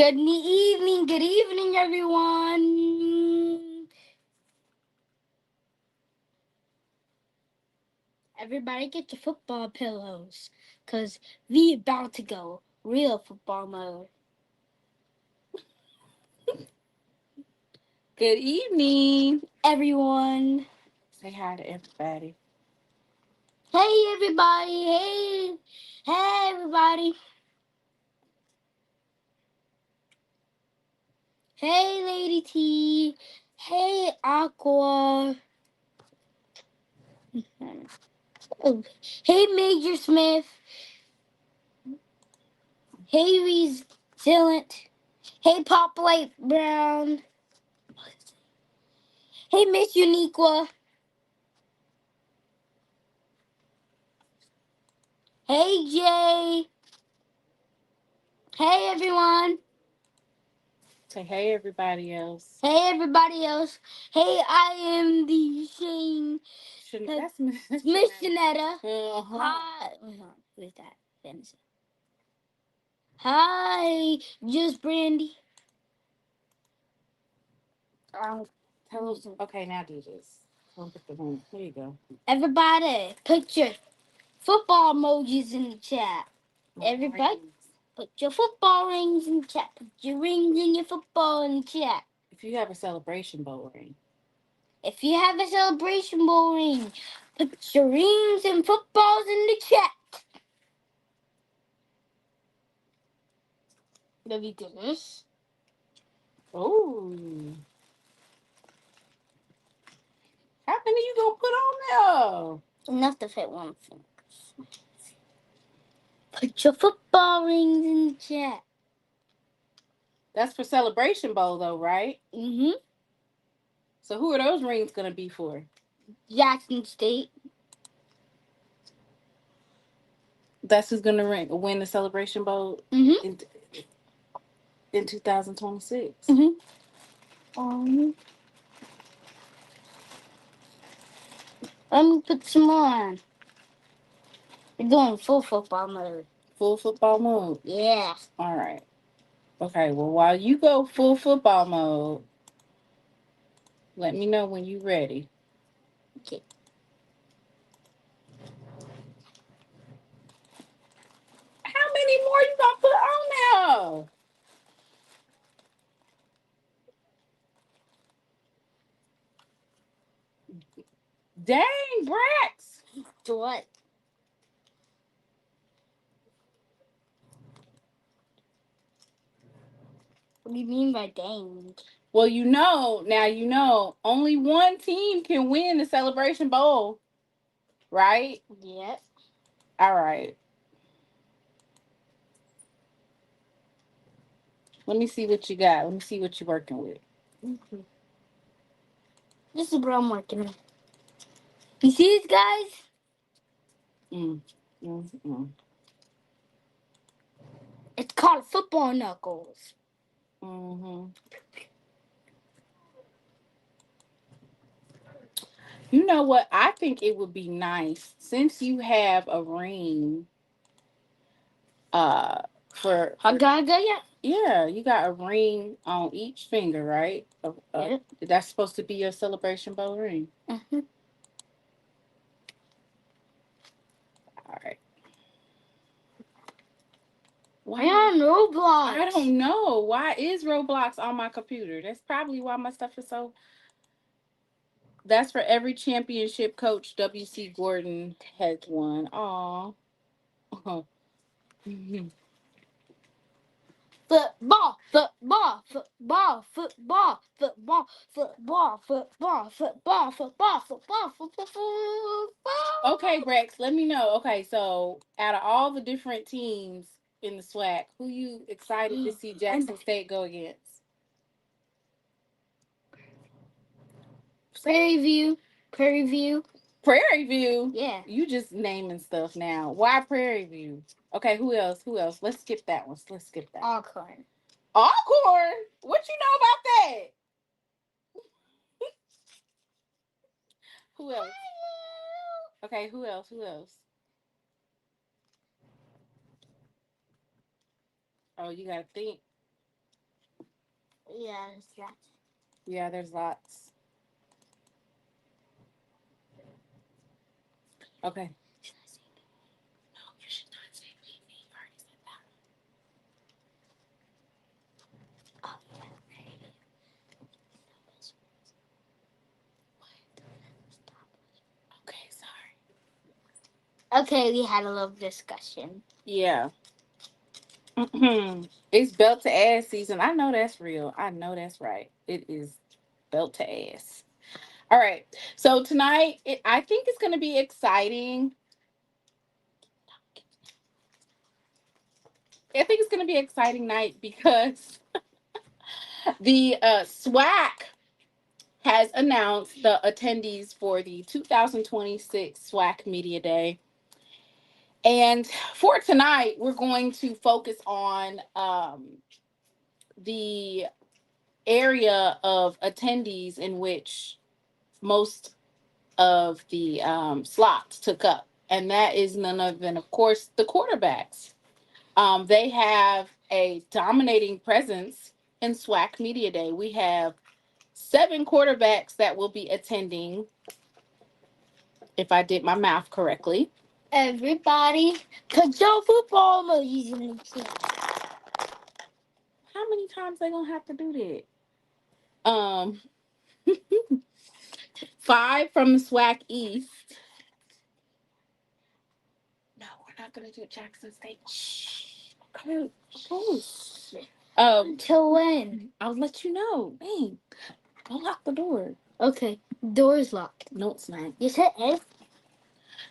Good evening, everyone. Everybody get your football pillows, cause we about to go real football mode. Good evening. Everyone, Say hi to everybody. hey everybody, hey everybody, hey Lady T, hey Aqua, oh, hey Major Smith, hey Resilient, hey Pop Light Brown, hey Miss Uniqua. Hey Jay. Hey everyone. Say hey everybody else. Hey everybody else. Hey, I am the Shane That's Miss Janetta. Uh-huh. Hi. Who is that? Fantasy. Hi, just Brandy. Tell them. Okay, now do this. Don't put the room. There you go. Everybody, put your football emojis in the chat. Everybody, put your football rings in the chat. Put your rings and your football in the chat. If you have a celebration bowl ring. If you have a celebration bowl ring, put your rings and footballs in the chat. Let me do this. Oh. How many you gonna put on Enough to fit one finger. Put your football rings in the chat. That's for celebration bowl though, right? Mm-hmm. So who are those rings gonna be for? Jackson State. That's who's gonna win the celebration bowl Mm-hmm. in 2026. Mm-hmm. Let me put some on. We're doing full football mode. Full football mode. Yeah. All right. Okay, well, while you go full football mode, let me know when you're ready. Okay. How many more you gonna put on there? Dang, Brax. To what? What do you mean by dang? Well, only one team can win the Celebration Bowl, right? Yeah. All right. Let me see what you got. Let me see what you're working with. Mm-hmm. This is what I'm working on. You see these guys? Mm. Mm. It's called football knuckles. Mm-hmm. You know what? I think it would be nice since you have a ring. Uh, for yeah, you got a ring on each finger, right? Yeah. That's supposed to be your celebration bowl ring. Mm-hmm. All right. Why on Roblox? I don't know. Why is Roblox on my computer? That's probably why my stuff is so. That's for every championship coach W.C. Gordon has won. Aw. Football, football, football, football, football, football, football, football, football, football, football. Okay, Rex, let me know. Okay, so out of all the different teams in the SWAC, who you excited to see Jackson State go against? Prairie View, Prairie View. Prairie View. Yeah. You just naming stuff now. Why Prairie View? Okay, who else? Who else? Let's skip that one. Let's skip that. Alcorn. Alcorn? What you know about that? Who else? Okay, who else? Who else? Oh, you gotta think. Yeah, it's that. Yeah, there's lots. Okay. No, you should not say leave me. You've already said that. Oh, Okay, sorry. okay, we had a little discussion. Yeah. It's belt to ass season. I know that's real. I know that's right. It is belt to ass. All right. So tonight, I think it's going to be exciting. I think it's going to be an exciting night because the SWAC has announced the attendees for the 2026 SWAC Media Day. And for tonight, we're going to focus on the area of attendees in which most of the slots took up. And that is none other than, of course, the quarterbacks. They have a dominating presence in SWAC Media Day. We have 7 quarterbacks that will be attending, if I did my math correctly. Everybody, put your football emojis in the chat. How many times they gonna have to do that? 5 from the SWAC East. No, we're not gonna do Jackson State. Shh. Okay. Okay. Till when? I'll let you know. Dang. Go lock the door. Okay, door is locked. No, it's not. You said F?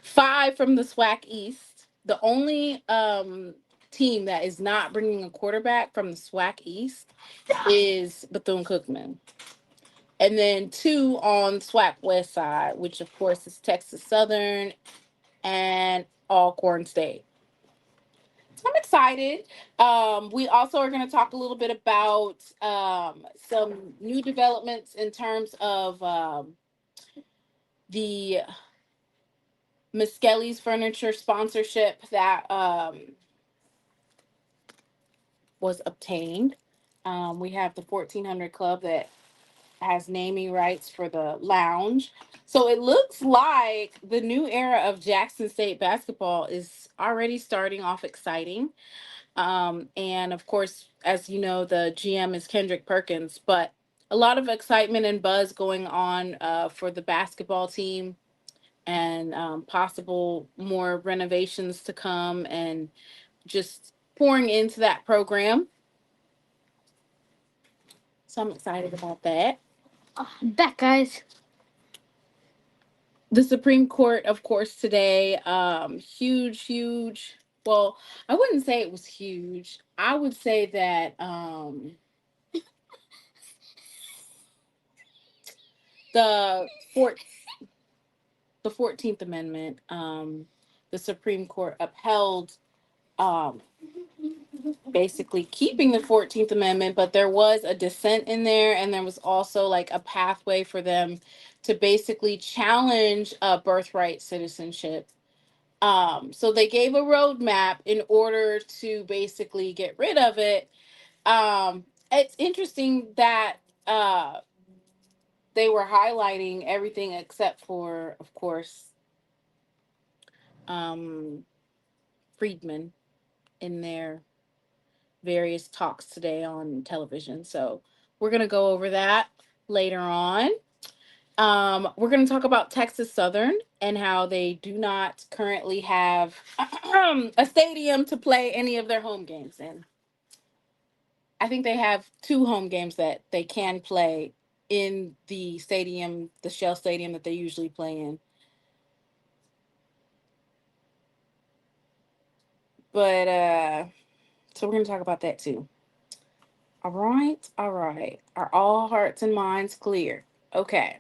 5 from the SWAC East. The only team that is not bringing a quarterback from the SWAC East is Bethune-Cookman. And then 2 on SWAC West side, which of course is Texas Southern and Alcorn State. I'm excited. We also are going to talk a little bit about some new developments in terms of the Miskelly's furniture sponsorship that was obtained. We have the 1400 Club that has naming rights for the lounge. So it looks like the new era of Jackson State basketball is already starting off exciting. And of course, as you know, the GM is Kendrick Perkins, but a lot of excitement and buzz going on for the basketball team and possible more renovations to come and just pouring into that program. So I'm excited about that. Back, guys. The Supreme Court, of course, today, huge. Well, I wouldn't say it was huge. I would say that the fort the 14th Amendment, the Supreme Court upheld um, basically keeping the 14th Amendment, but there was a dissent in there, and there was also like a pathway for them to basically challenge birthright citizenship. So they gave a roadmap in order to basically get rid of it. It's interesting that uh, they were highlighting everything except for, of course, um, Friedman in their various talks today on television. So we're going to go over that later on. We're going to talk about Texas Southern and how they do not currently have a stadium to play any of their home games in. I think they have 2 home games that they can play in the stadium, the Shell Stadium that they usually play in. But so we're going to talk about that too. All right, all right. Are all hearts and minds clear? Okay.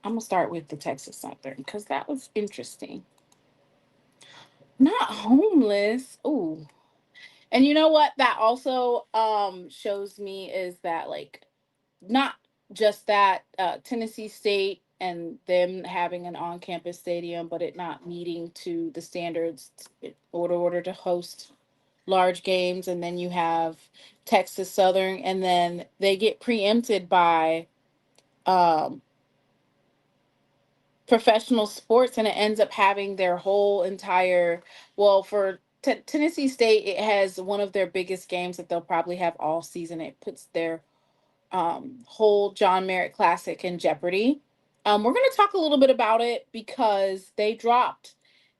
I'm gonna start with the Texas Southern because that was interesting. Not homeless. Ooh. And you know what that also shows me is that like not just that Tennessee State and them having an on-campus stadium, but it not meeting to the standards in order to host large games, and then you have Texas Southern, and then they get preempted by um, professional sports, and it ends up having their whole entire, well, for Tennessee State, it has one of their biggest games that they'll probably have all season. It puts their whole John Merritt Classic in jeopardy. We're going to talk a little bit about it because they dropped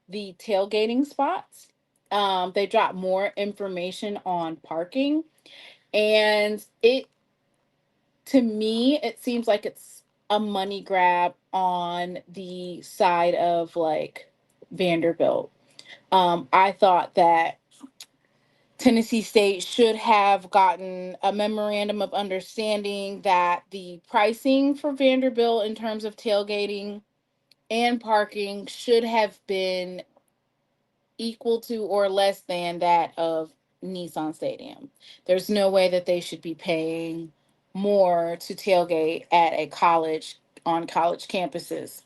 the tailgating spots. They dropped more information on parking, and it, to me, it seems like it's a money grab on the side of like Vanderbilt. I thought that Tennessee State should have gotten a memorandum of understanding that the pricing for Vanderbilt in terms of tailgating and parking should have been equal to or less than that of Nissan Stadium. There's no way that they should be paying more to tailgate at a college on college campuses.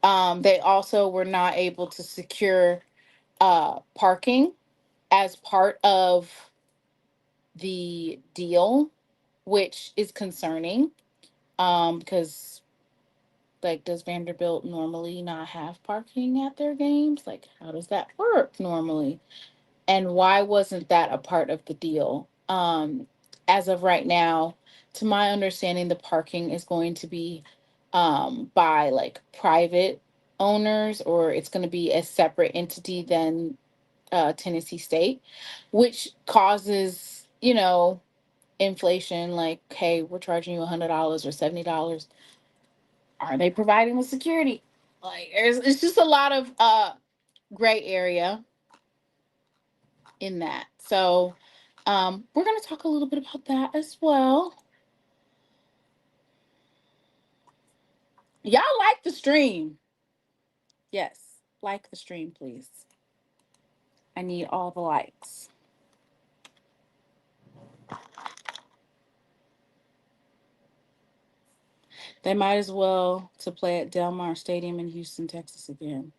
They also were not able to secure parking as part of the deal, which is concerning. Because like, does Vanderbilt normally not have parking at their games? Like, how does that work normally? And why wasn't that a part of the deal? As of right now, to my understanding, the parking is going to be by like private owners, or it's going to be a separate entity than Tennessee State, which causes, inflation. Like, hey, we're charging you $100 or $70. Are they providing the security? Like, it's just a lot of gray area in that. So, we're going to talk a little bit about that as well. Y'all like the stream? Yes, like the stream, please. I need all the likes. They might as well to play at Del Mar Stadium in Houston, Texas again.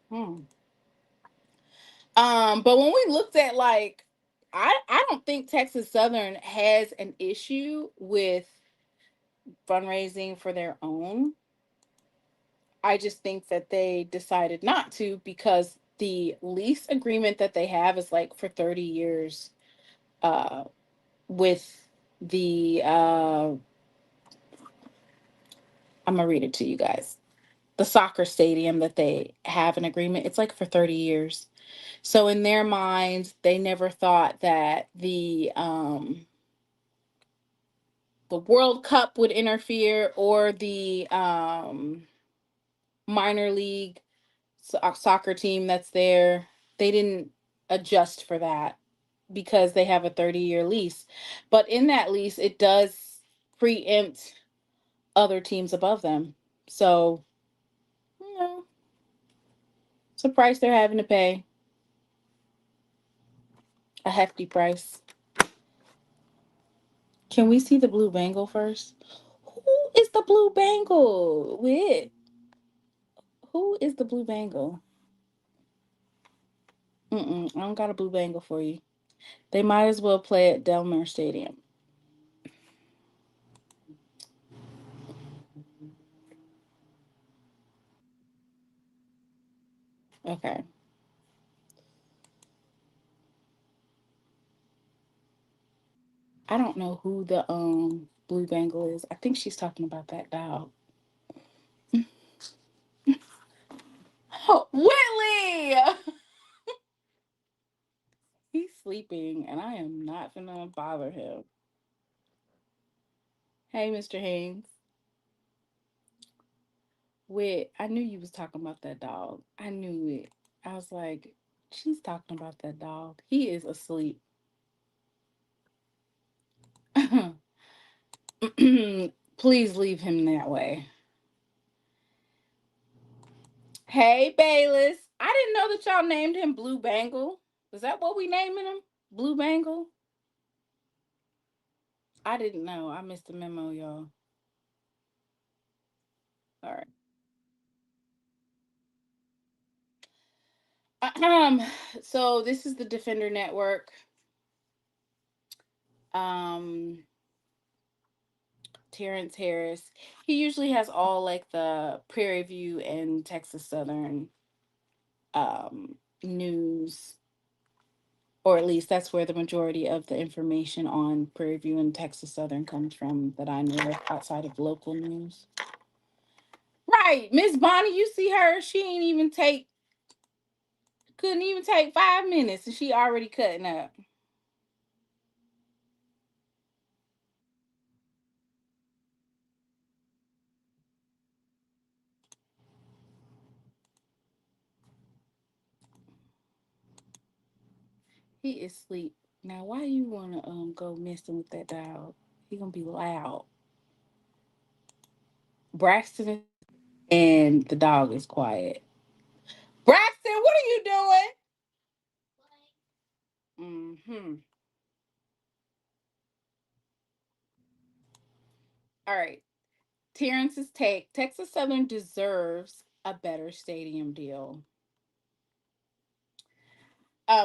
But when we looked at like, I don't think Texas Southern has an issue with fundraising for their own. I just think that they decided not to because the lease agreement that they have is like for 30 years uh with the I'm gonna read it to you guys. The soccer stadium that they have an agreement, it's like for 30 years. So in their minds, they never thought that the World Cup would interfere, or the minor league soccer team that's there. They didn't adjust for that because they have a 30-year lease. But in that lease, it does preempt other teams above them. So, you know, it's a price they're having to pay, a hefty price. Can we see the blue bangle first? Who is the blue bangle with? Who is the blue bangle? I don't got a blue bangle for you. They might as well play at Del Mar Stadium. Okay. I don't know who the blue bangle is. I think she's talking about that dog. Oh, Whitley! He's sleeping, and I am not gonna bother him. Hey, Mr. Haynes. Wait, I knew you was talking about that dog. I knew it. I was like, she's talking about that dog. He is asleep. Please leave him that way. Hey, Bayless. I didn't know that y'all named him Blue Bangle. Is that what we naming him? Blue Bangle? I didn't know. I missed the memo, y'all. All right. Um, so this is the Defender Network. Um, Terrence Harris. He usually has all like the Prairie View and Texas Southern news, or at least that's where the majority of the information on Prairie View and Texas Southern comes from that I know of outside of local news. Right, Miss Bonnie, you see her? She ain't even take couldn't even take 5 minutes, and she already cutting up. He is asleep now. Why you wanna go messing with that dog? He gonna be loud. Braxton and the dog is quiet. Braxton, what are you doing? Mm-hmm. All right. Terrence's take: Texas Southern deserves a better stadium deal.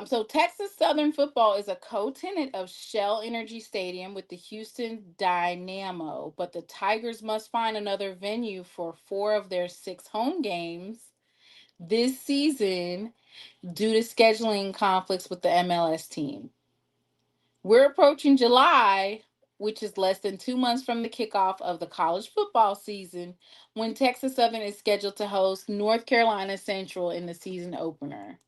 So Texas Southern football is a co-tenant of Shell Energy Stadium with the Houston Dynamo, but the Tigers must find another venue for 4 of their 6 home games this season due to scheduling conflicts with the MLS team. We're approaching July, which is less than 2 months from the kickoff of the college football season, when Texas Southern is scheduled to host North Carolina Central in the season opener.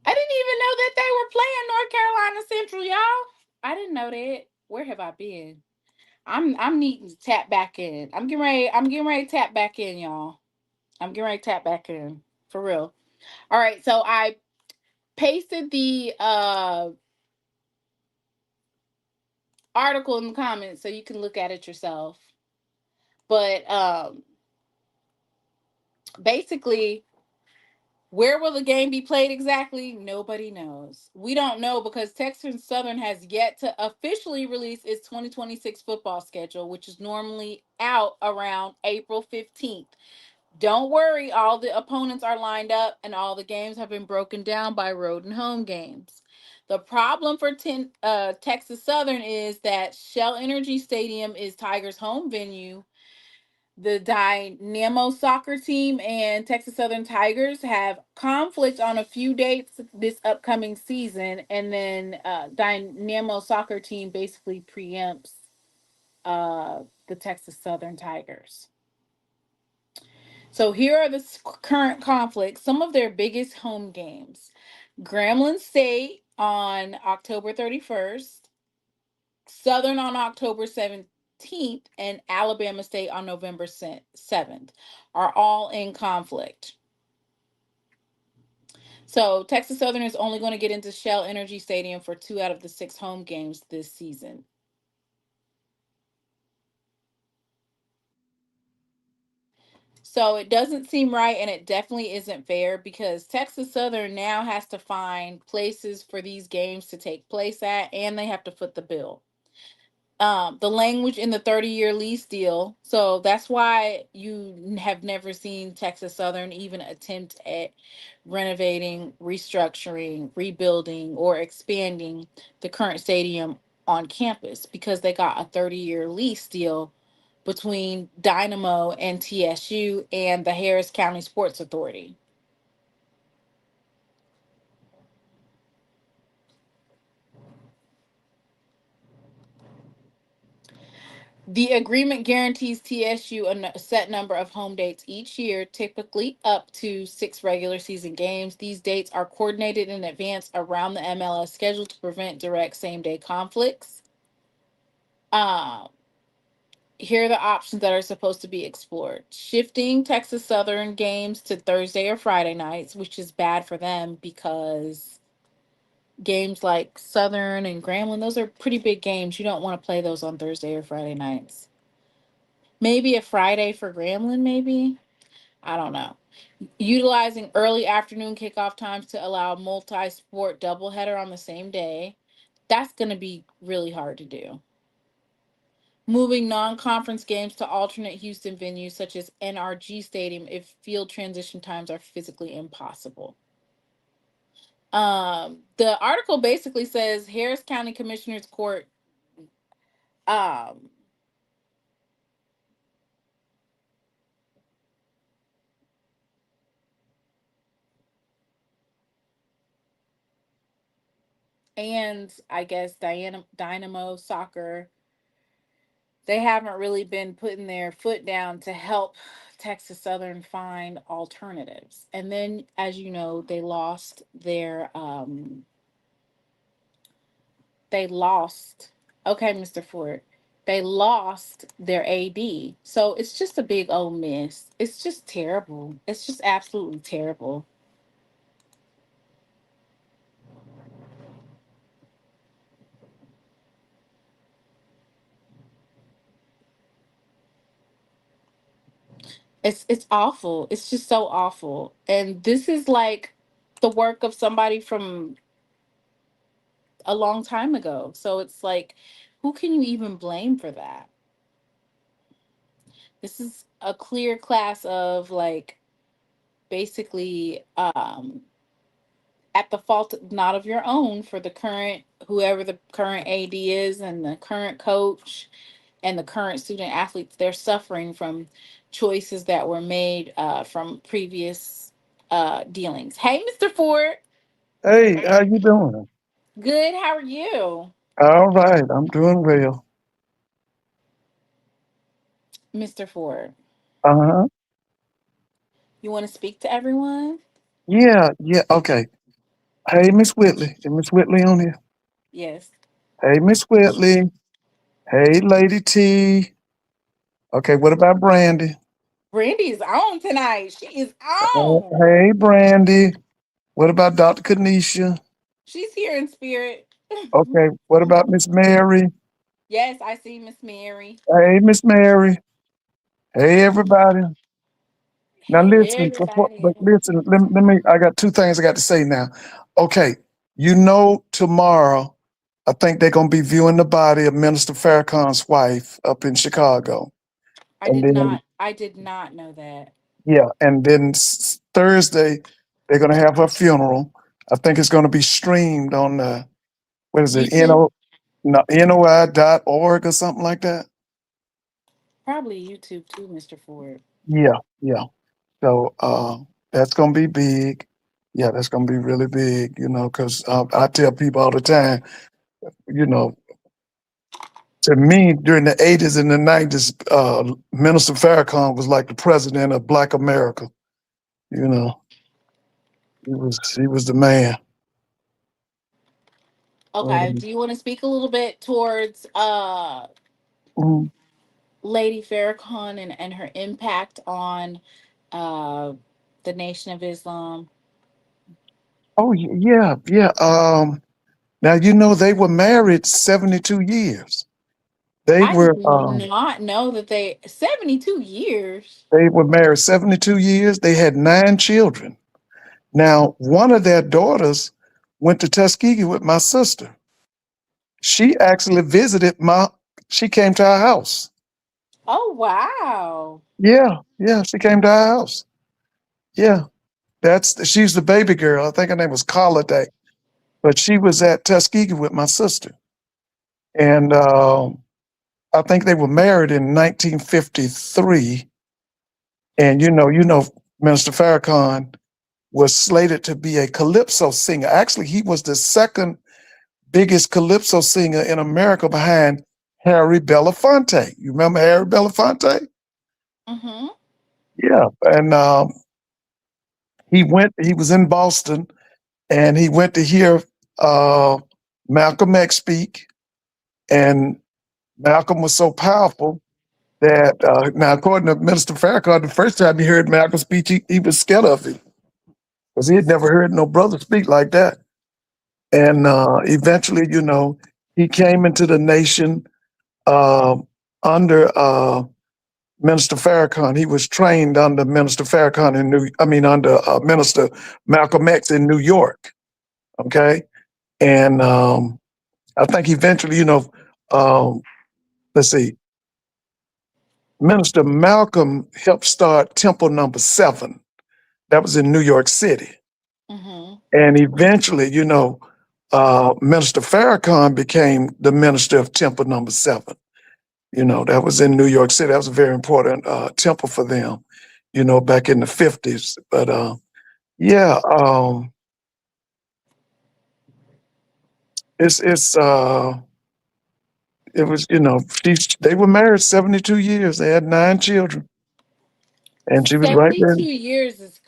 I didn't even know that they were playing North Carolina Central, y'all. I didn't know that. Where have I been? I'm needing to tap back in. I'm getting ready to tap back in, y'all. I'm getting ready to tap back in. For real. All right, so I pasted the article in the comments so you can look at it yourself. But basically, where will the game be played exactly? Nobody knows. We don't know because Texas Southern has yet to officially release its 2026 football schedule, which is normally out around April 15th. Don't worry, all the opponents are lined up and all the games have been broken down by road and home games. The problem for Texas Southern is that Shell Energy Stadium is Tigers' home venue. The Dynamo soccer team and Texas Southern Tigers have conflict on a few dates this upcoming season, and then Dynamo soccer team basically preempts the Texas Southern Tigers. So here are the current conflicts, some of their biggest home games. Grambling State on October 31st, Southern on October 17th, and Alabama State on November 7th are all in conflict. So Texas Southern is only going to get into Shell Energy Stadium for 2 out of the 6 home games this season. So it doesn't seem right, and it definitely isn't fair because Texas Southern now has to find places for these games to take place at, and they have to foot the bill. The language in the 30-year lease deal. So that's why you have never seen Texas Southern even attempt at renovating, restructuring, rebuilding, or expanding the current stadium on campus because they got a 30-year lease deal between Dynamo and TSU and the Harris County Sports Authority. The agreement guarantees TSU a set number of home dates each year, typically up to 6 regular season games. These dates are coordinated in advance around the MLS schedule to prevent direct same day conflicts. Um, Here are the options that are supposed to be explored: shifting Texas Southern games to Thursday or Friday nights, which is bad for them because games like Southern and Grambling, those are pretty big games. You don't want to play those on Thursday or Friday nights. Maybe a Friday for Grambling, maybe. I don't know. Utilizing early afternoon kickoff times to allow multi-sport doubleheader on the same day. That's going to be really hard to do. Moving non-conference games to alternate Houston venues such as NRG Stadium if field transition times are physically impossible. The article basically says Harris County Commissioner's Court um and I guess Dynamo Soccer, they haven't really been putting their foot down to help Texas Southern find alternatives. And then, as you know, they lost, okay, Mr. Ford, they lost their AD. So it's just a big old miss. It's just terrible. It's just absolutely terrible. It's awful. It's just so awful. And this is like the work of somebody from a long time ago. So it's like, who can you even blame for that? This is a clear class of like basically at the fault not of your own for the current, whoever the current AD is and the current coach and the current student athletes. They're suffering from choices that were made from previous dealings. Hey, Mr. Ford. Hey, how you doing? Good. How are you, All right, I'm doing well. Mr. Ford? Uh-huh. You want to speak to everyone? Yeah, yeah, okay. Hey, Miss Whitley. Is Miss Whitley on here? Yes. Hey, Miss Whitley. Hey, Lady T. Okay, what about Brandy? Brandy's on tonight. She is on. Hey, Brandy. What about Dr. Kanisha? She's here in spirit. Okay, what about Miss Mary? Yes, I see Miss Mary. Hey, Miss Mary. Hey, everybody. Now Hey, listen, everybody. but listen, let me, I got two things I got to say now. Okay, tomorrow, I think they're going to be viewing the body of Minister Farrakhan's wife up in Chicago. And then, I did not know that. yeah, and then Thursday, they're going to have her funeral. I think it's going to be streamed on, what is it, YouTube? no, NOI.org or something like that. Probably YouTube too, Mr. Ford. Yeah, yeah. So that's gonna be big. Yeah, that's gonna be really big. Because I tell people all the time. You know, to me during the '80s and the '90s, Minister Farrakhan was like the president of Black America. You know, he was the man. Okay. Um, Do you want to speak a little bit towards mhm. Lady Farrakhan and her impact on uh the Nation of Islam? Oh yeah, yeah. Now they were married 72 years. They I were did um, not know that 72 years. they were married 72 years. They had 9 children. Now, one of their daughters went to Tuskegee with my sister. She actually she came to our house. Oh wow. Yeah, yeah, she came to our house. Yeah, she's the baby girl. I think her name was Holiday, but she was at Tuskegee with my sister. And I think they were married in 1953. And Minister Farrakhan was slated to be a calypso singer. Actually, he was the second biggest calypso singer in America behind Harry Belafonte. You remember Harry Belafonte? Mm-hmm. Yeah. And he was in Boston and he went to hear uh, Malcolm X speak. And Malcolm was so powerful that, now, according to Minister Farrakhan, the first time he heard Malcolm speak, he was scared of him because he had never heard no brother speak like that. And eventually, he came into the nation uh, under Minister Farrakhan. He was trained under Minister Farrakhan under Minister Malcolm X in New York. Okay, and I think eventually, um, let's see, Minister Malcolm helped start Temple Number 7. That was in New York City, Mm-hmm. And eventually, Minister Farrakhan became the minister of Temple Number 7. That was in New York City. That was a very important temple for them, back in the 50s. But yeah, it's it was, they were married 72 years. They had 9 children. And she was right there. 72 years is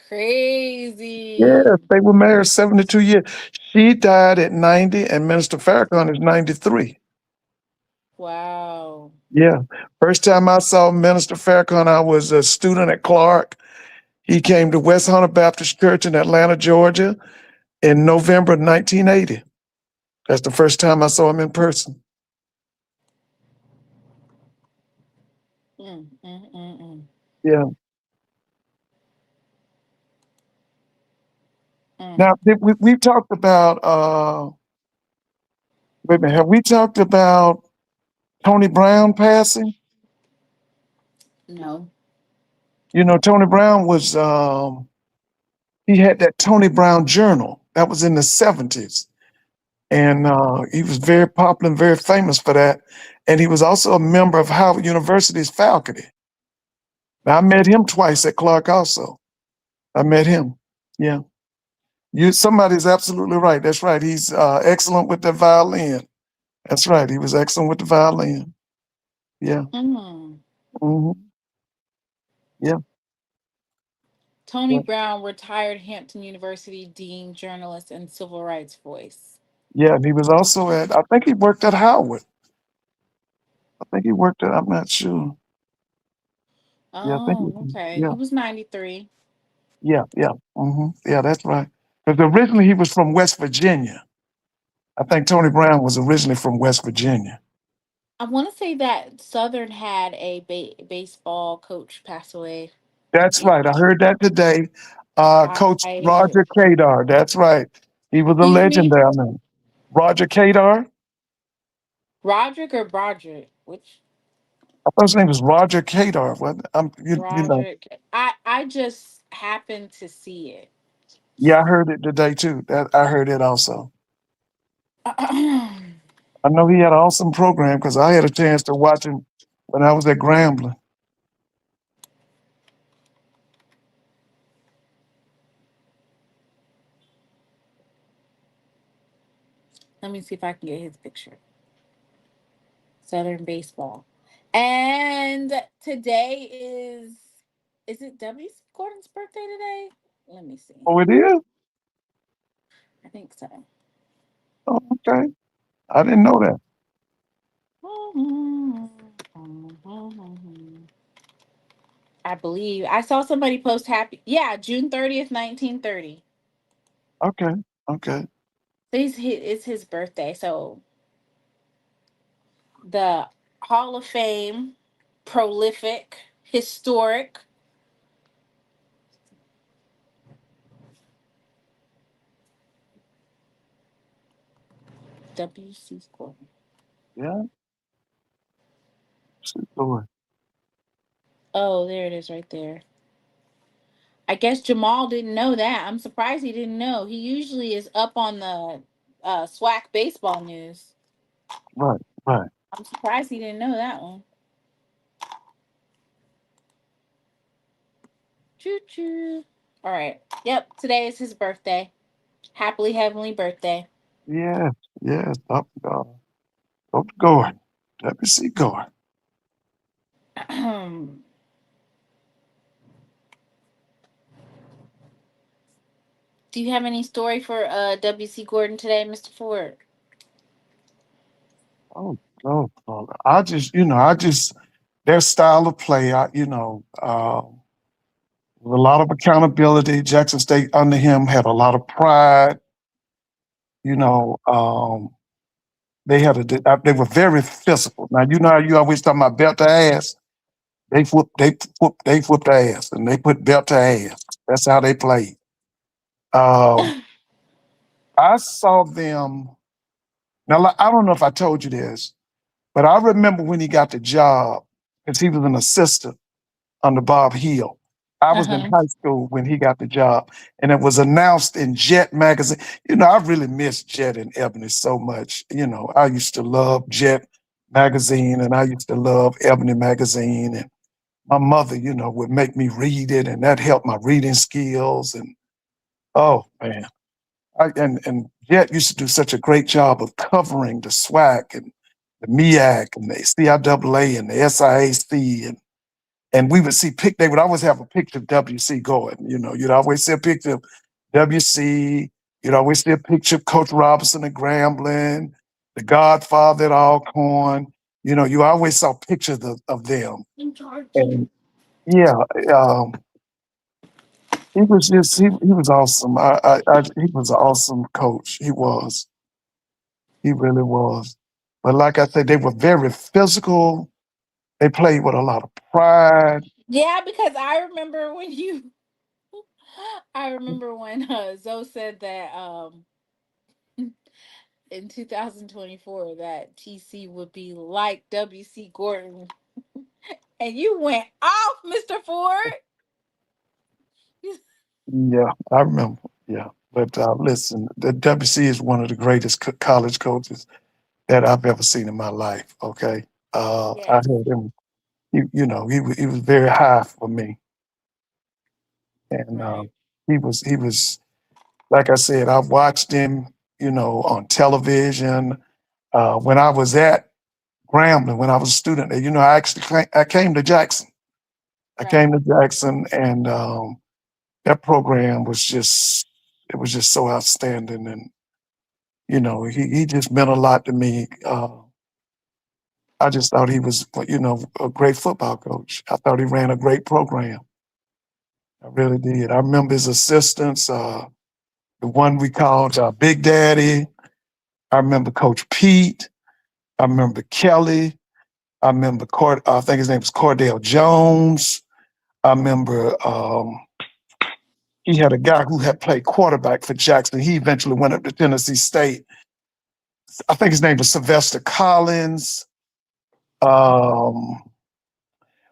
Yes, crazy. they were married 72 years. She died at 90, and Minister Farrakhan is 93. Wow. Yeah. First time I saw Minister Farrakhan, I was a student at Clark. He came to West Hunter Baptist Church in Atlanta, Georgia in November 1980. That's the first time I saw him in person. Mm, mm, mm, mm, Yeah. mm. Now, we talked about, wait a minute, have we talked about Tony Brown passing? No. Tony Brown was, he had that Tony Brown journal. That was in the 70s. And he was very popular and very famous for that. And he was also a member of Howard University's faculty. Now, I met him twice at Clark also. I met him. Yeah. Somebody's absolutely right. That's right. He's excellent with the violin. That's right. He was excellent with the violin. Yeah. Mm. Hmm. Yeah. Tony Yeah. Brown, retired Hampton University dean, journalist, and civil rights voice. Yeah. And he was also I think he worked at Howard. I think he worked I'm not sure. Yeah. I think Oh, okay. yeah. He was 93. Yeah. Yeah. Yeah. That's right. Because originally he was from West Virginia. I think Tony Brown was originally from West Virginia. I want to say that Southern had a baseball coach pass away That's right. I recently. heard that today. Coach I Roger Kadar. That's right. He was a Excuse legend me, down there. Roger Kadar. Roderick or Broderick? Which I thought his name was Roger Kadar. What? Roderick? I just happened to see it. Yeah, I heard it today too. I heard it also. I know he had an awesome program because I had a chance to watch him when I was at Grambling. Let me see if I can get his picture. Southern baseball. And today is it W.C. Gordon's birthday today? Let me see. Oh, it is? I think so. Oh, okay. I didn't know that. I believe I saw somebody post happy. Yeah, June 30th, 1930. Okay. Okay. It's his birthday. So the Hall of Fame, prolific, historic. W.C. Gordon. Yeah. Lord. Oh, there it is right there. I guess Jamal didn't know that. I'm surprised he didn't know. He usually is up on the SWAC baseball news. Right. Right. I'm surprised he didn't know that one. Choo choo. All right. Yep. Today is his birthday. Happily heavenly birthday. Yes. Yes. Dr. Gordon. W.C. Gordon. Do you have any story for W.C. Gordon today, Mr. Ford? Oh, oh. I just their style of play. With a lot of accountability. Jackson State under him had a lot of pride. You know, they were very physical. Now you know how you always talking about belt to ass. They whooped ass, and they put belt to ass. That's how they played. Um, I saw them. Now I don't know if I told you this, but I remember when he got the job because he was an assistant under Bob Hill. I was in Uh-huh. high school when he got the job, and it was announced in Jet magazine. I really miss Jet and Ebony so much. I used to love Jet magazine, and I used to love Ebony magazine, and my mother, would make me read it, and that helped my reading skills. And oh man, and Jet used to do such a great job of covering the SWAC and the MEAC and the CIAA and the SIAC, and we would see they would always have a picture of WC going. You'd always see a picture of WC. You'd always see a picture of Coach Robinson at Grambling, the Godfather at Alcorn. You always saw pictures of them. And yeah, um, he was just he was awesome. He was an awesome coach. He really was. But like I said, they were very physical. They played with a lot of pride. Yeah, because I remember when Zoe said that in 2024 that TC would be like WC Gordon, and you went off, Mr. Ford. Yeah, I remember. Yeah, but listen, the WC is one of the greatest college coaches that I've ever seen in my life. Okay, I Yes. had him. He was very high for me, and Right. he was like I said. I watched him, on television. When I was at Grambling, when I was a student there, I came to Jackson. I came Right. to Jackson, and that program was just so outstanding, and he just meant a lot to me. I just thought he was, a great football coach. I thought he ran a great program. I really did. I remember his assistants, the one we called Big Daddy. I remember Coach Pete. I remember Kelly. I remember I think his name was Cordell Jones. I remember he had a guy who had played quarterback for Jackson. He eventually went up to Tennessee State. I think his name was Sylvester Collins. Um,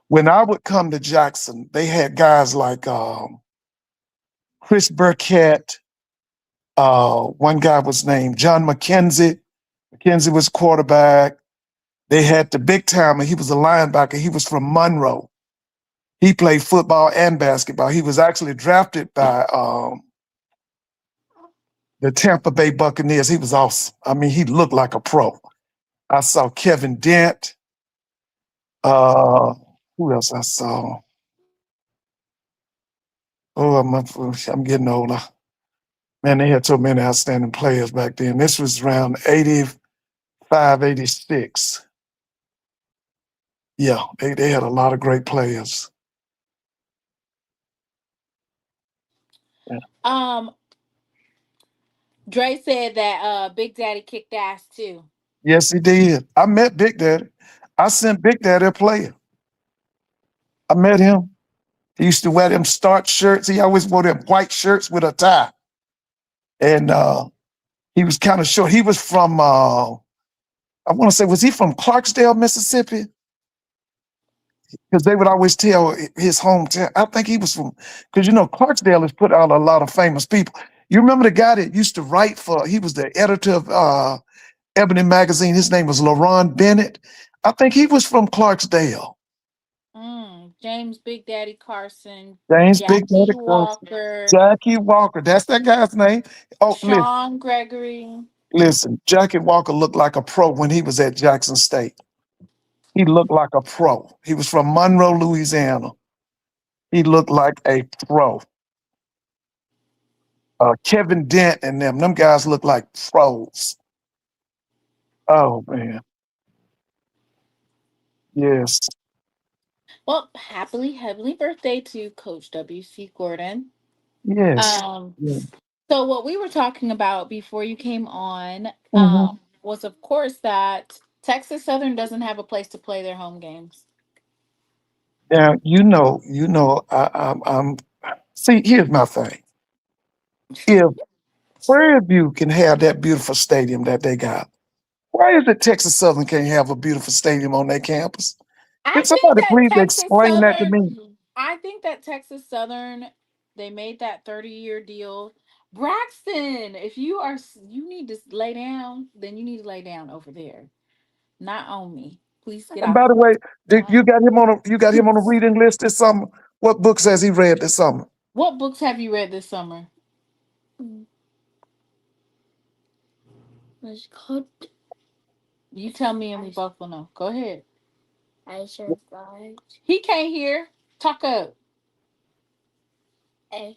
when I would come to Jackson, they had guys like Chris Burkett. One guy was named John McKenzie. McKenzie was quarterback. They had the big timer. He was a linebacker. He was from Monroe. He played football and basketball. He was actually drafted by the Tampa Bay Buccaneers. He was awesome. I mean, he looked like a pro. I saw Kevin Dent. Uh, who else I saw? Oh, I'm getting older. Man, they had so many outstanding players back then. This was around 85, 86. Yeah, they had a lot of great players. Yeah. Um, Dre said that Big Daddy kicked ass too. Yes, he did. I met Big Daddy. I sent Big Daddy a player. I met him. He used to wear them starch shirts. He always wore them white shirts with a tie. And he was kind of short. He was from, I want to say, was he from Clarksdale, Mississippi? Because they would always tell his hometown. I think he was from, because Clarksdale has put out a lot of famous people. You remember the guy that used to write he was the editor of Ebony magazine. His name was LaRon Bennett. I think he was from Clarksdale. James Big Daddy Carson, James Big Jackie Daddy Carson. Walker, Jackie Walker. That's that guy's name. Oh, Sean Gregory. listen. Jackie Walker looked like a pro when he was at Jackson State. He looked like a pro. He was from Monroe, Louisiana. He looked like a pro. Kevin Dent and them guys look like pros. Oh man, yes, Well, happily birthday to Coach WC Gordon. yes. Um, Yeah. so what we were talking about before you came on, Mhm. was of course that Texas Southern doesn't have a place to play their home games. Now I'm. See, here's my thing. If Prairie View can have that beautiful stadium that they got, why is it Texas Southern can't have a beautiful stadium on their campus? I Can think somebody that please Texas explain that to Southern me? I think that Texas Southern, they made that 30-year deal. Braxton, if you need to lay down, then you need to lay down over there, not on me. Please get And off. by the way, Wow. you got him on a reading list this summer? What books has he read this summer? What books have you read this summer? Mm, It's called You tell me, and we both will know. Go ahead. I Survived. He can't hear. Talk up. I,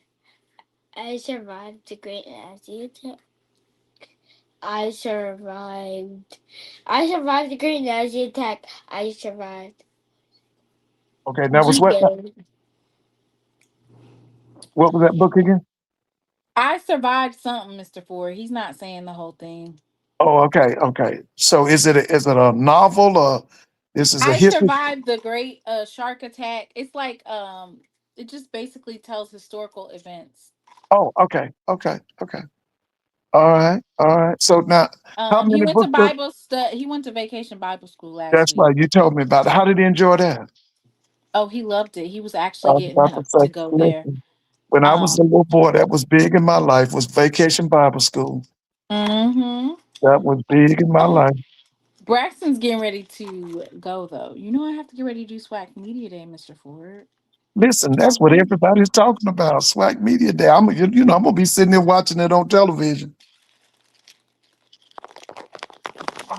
I survived the Great Nazi attack. I survived. I survived the Great Nazi attack. I survived Okay, that was what? D-Day. What was that book again? I survived something, Mr. Ford. He's not saying the whole thing. Oh, okay, okay. So is it a novel or this is a I history? survived the great shark attack. It's like it just basically tells historical events. Oh, okay, okay, okay. All right, all right. So now, how He many went to books? Does, he went to vacation Bible school last that's week. right. You told me about it. How did he enjoy that? Oh, he loved it. He was I actually was getting about to up say, to go there. listen. When I was a Um little boy, that was big in my life. Was Vacation Bible School. mhm. That was big in my life. Braxton's getting ready to go though. You know I have to get ready to do SWAC Media Day, Mr. Ford. Listen, that's what Okay. everybody's talking about. SWAC Media Day. I'm gonna be sitting there watching it on television,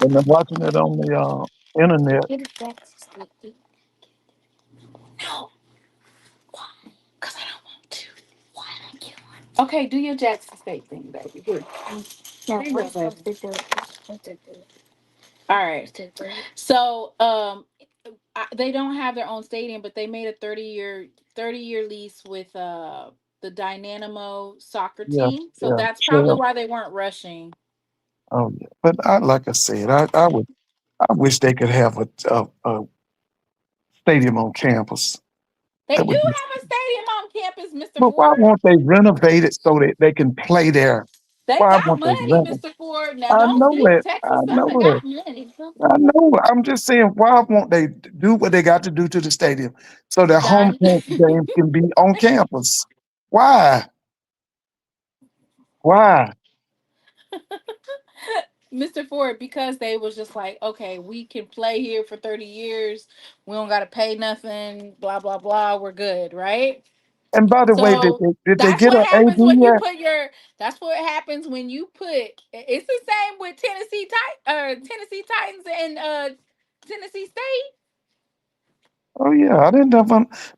and I'm watching it on the internet. Get it back to sleep. No, because I don't want to. Why don't you want? Okay, do your Jackson State thing, baby. Here. No, Here you we're go, baby. supposed to do it. We're supposed to do it. All We're right. supposed to do it. So, they don't have their own stadium, but they made a 30-year lease with the Dynamo soccer Yeah, team. So yeah, that's probably sure. why they weren't rushing. Oh yeah, but like I said, I wish they could have a stadium on campus. They That do would be. have a stadium on campus, Mr. But why Ford. won't they renovate it so that they can play there? They Why got won't they money, renovate? Mr. Ford. Now I don't know sleep. it. I Texas know Southern it. got money. I know. I'm just saying, why won't they do what they got to do to the stadium so their home Done. games can be on campus? Why? Why? Mr. Ford, because they was just like, okay, we can play here for 30 years. We don't gotta pay nothing, blah, blah, blah. We're good, right? And by the way, So did they that's get what an AD happens when you yet? put your that's what happens when you put it's the same with Tennessee Titans and Tennessee State. Oh yeah, I didn't have.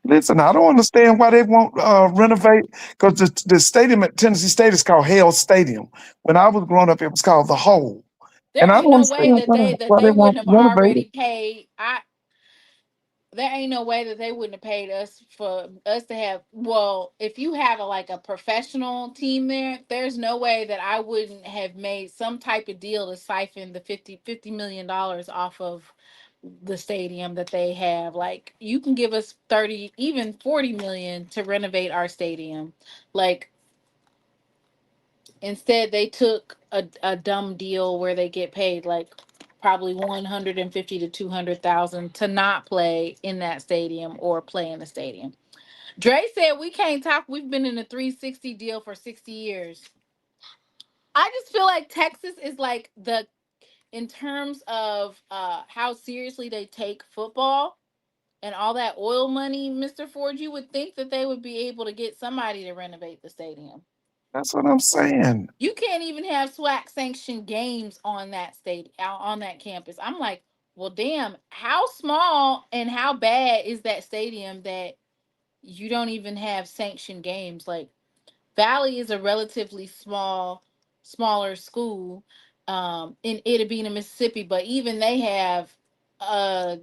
Listen, I don't understand why they won't renovate because the stadium at Tennessee State is called Hale Stadium. When I was growing up, it was called the Hole, and There I ain't don't no way understand that they that why they they won't wouldn't have renovate it. already paid. I There ain't no way that they wouldn't have paid us for us to have. Well, if you have like a professional team there, there's no way that I wouldn't have made some type of deal to siphon the $50 million off of the stadium that they have. Like you can give us 30, even 40 million to renovate our stadium. Like instead they took a dumb deal where they get paid like probably 150 to 200,000 to not play in that stadium or play in the stadium. Dre said we can't talk. We've been in a 360 deal for 60 years. I just feel like Texas is like the in terms of how seriously they take football and all that oil money, Mr. Ford, you would think that they would be able to get somebody to renovate the stadium. That's what I'm saying. You can't even have SWAC sanctioned games on that state out on that campus. I'm like, well, damn, how small and how bad is that stadium that you don't even have sanctioned games? Like Valley is a relatively smaller school, in Itta Mississippi, but even they have a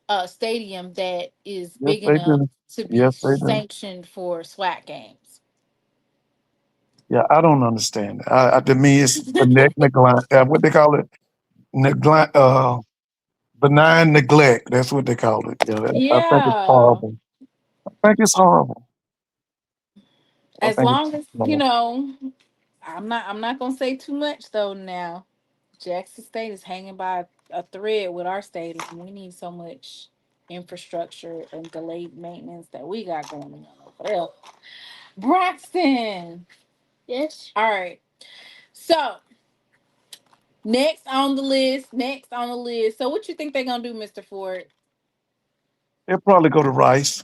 a stadium that is Yes, big they enough do. to be Yes, they do. sanctioned for SWAC games. Yeah, I don't understand. To me, it's neglect. What they call it? Neglect. Benign neglect. That's what they call it. Yeah, I think it's Yeah. horrible. I think it's horrible. I As think it's long as horrible. I'm not gonna say too much though now. Jackson State is hanging by a thread with our stadium. We need so much. infrastructure and delayed maintenance that we got going on over there. Braxton. Yes. All right. So next on the list. So what you think they're gonna do, Mr. Ford? They'll probably go to Rice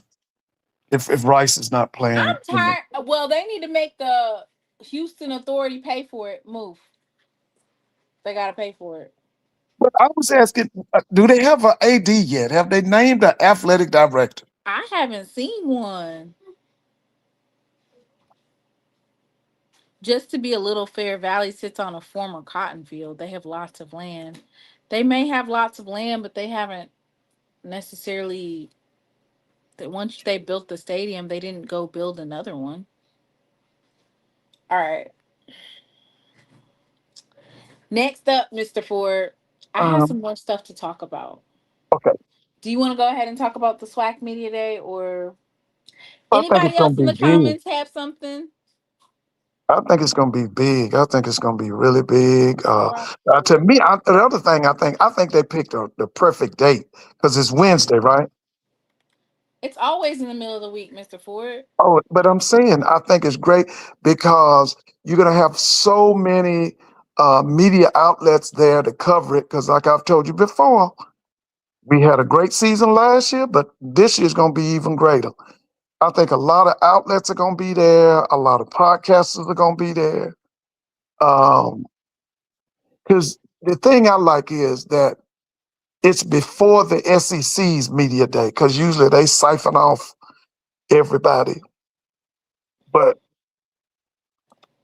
if Rice is not playing. I'm tired. Well, they need to make the Houston Authority pay for it. Move. They gotta pay for it. But I was asking, do they have an AD yet? Have they named an athletic director? I haven't seen one. Just to be a little fair, Valley sits on a former cotton field. They have lots of land. They may have lots of land, but they haven't necessarily. That once they built the stadium, they didn't go build another one. All right. Next up, Mr. Ford, I have Um, some more stuff to talk about. okay, Do you want to go ahead and talk about the SWAC Media Day, or I think it's anybody gonna else in be the big. comments have something? I think it's gonna be big. I think it's gonna be really big. SWAC To Media me, Day. the other thing I think they picked the perfect date because it's Wednesday, right? It's always in the middle of the week, Mr. Ford. Oh, but I'm saying I think it's great because you're gonna have so many media outlets there to cover it. Because, like I've told you before, we had a great season last year, but this year's gonna be even greater. I think a lot of outlets are gonna be there. A lot of podcasters are gonna be there. Um, because the thing I like is that it's before the SEC's media day. Because usually they siphon off everybody. But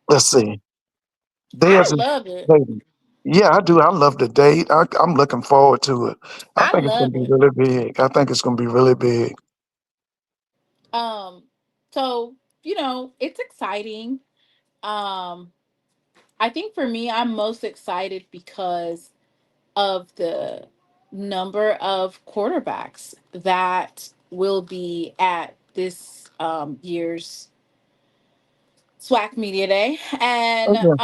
let's see. I There's a love it. baby. Yeah, I do. I love the date. I'm looking forward to it. I I think it's going love to be it. really big. I think it's going to be really big. Um, so it's exciting. Um, I think for me, I'm most excited because of the number of quarterbacks that will be at this year's SWAC Media Day. And Oh, yeah.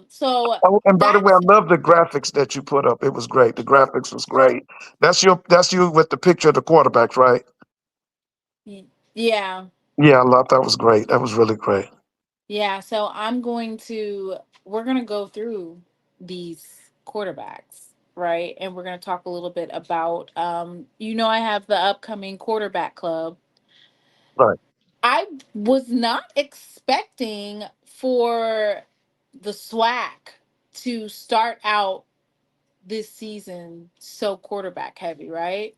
so Oh, and by the way, I that's love the graphics that you put up. It was great. The graphics was great. That's you with the picture of the quarterbacks, right? yeah. Yeah, I love that. Was great. That was really great. Yeah, so we're going to go through these quarterbacks, right? And we're going to talk a little bit about I have the upcoming quarterback club. Right. I was not expecting for the SWAC to start out this season so quarterback heavy, right?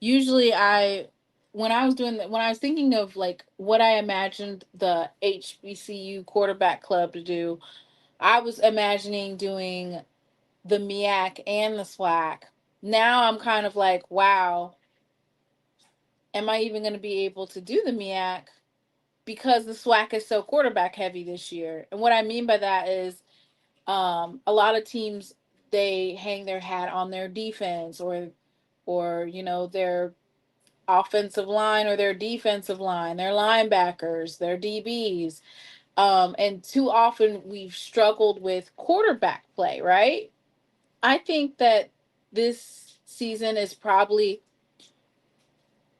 Usually when I was thinking of like what I imagined the HBCU quarterback club to do, I was imagining doing the MEAC and the SWAC. Now I'm kind of like, wow, am I even going to be able to do the MEAC because the SWAC is so quarterback heavy this year? And what I mean by that is a lot of teams, they hang their hat on their defense or their offensive line or their defensive line, their linebackers, their DBs. And too often we've struggled with quarterback play, right? I think that this season is probably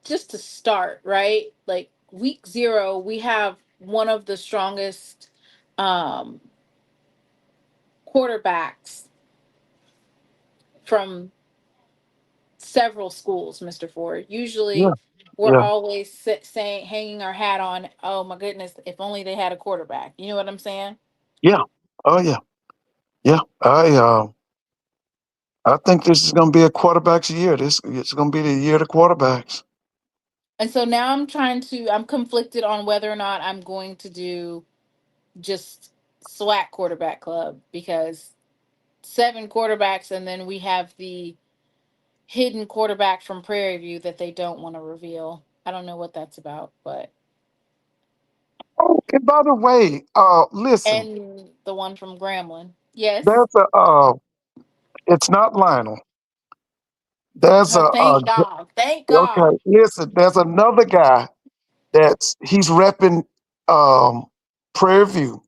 just to start, right? Like week 0, we have one of the strongest um, quarterbacks from several schools, Mr. Ford. Yeah. Usually we're Yeah. always saying, hanging our hat on, oh my goodness, if only they had a quarterback. You know what I'm saying? Yeah. Oh yeah. Yeah. I think this is going to be a quarterback's year. This it's going to be the year of the quarterbacks. And so now I'm conflicted on whether or not I'm going to do just SWAC quarterback club because 7 quarterbacks, and then we have the hidden quarterback from Prairie View that they don't want to reveal. I don't know what that's about, but Oh, and by the way, listen, and the one from Grambling. Yes. there's a it's not Lionel. There's Oh, thank God. Thank God. okay. Listen, there's another guy he's repping um Prairie View.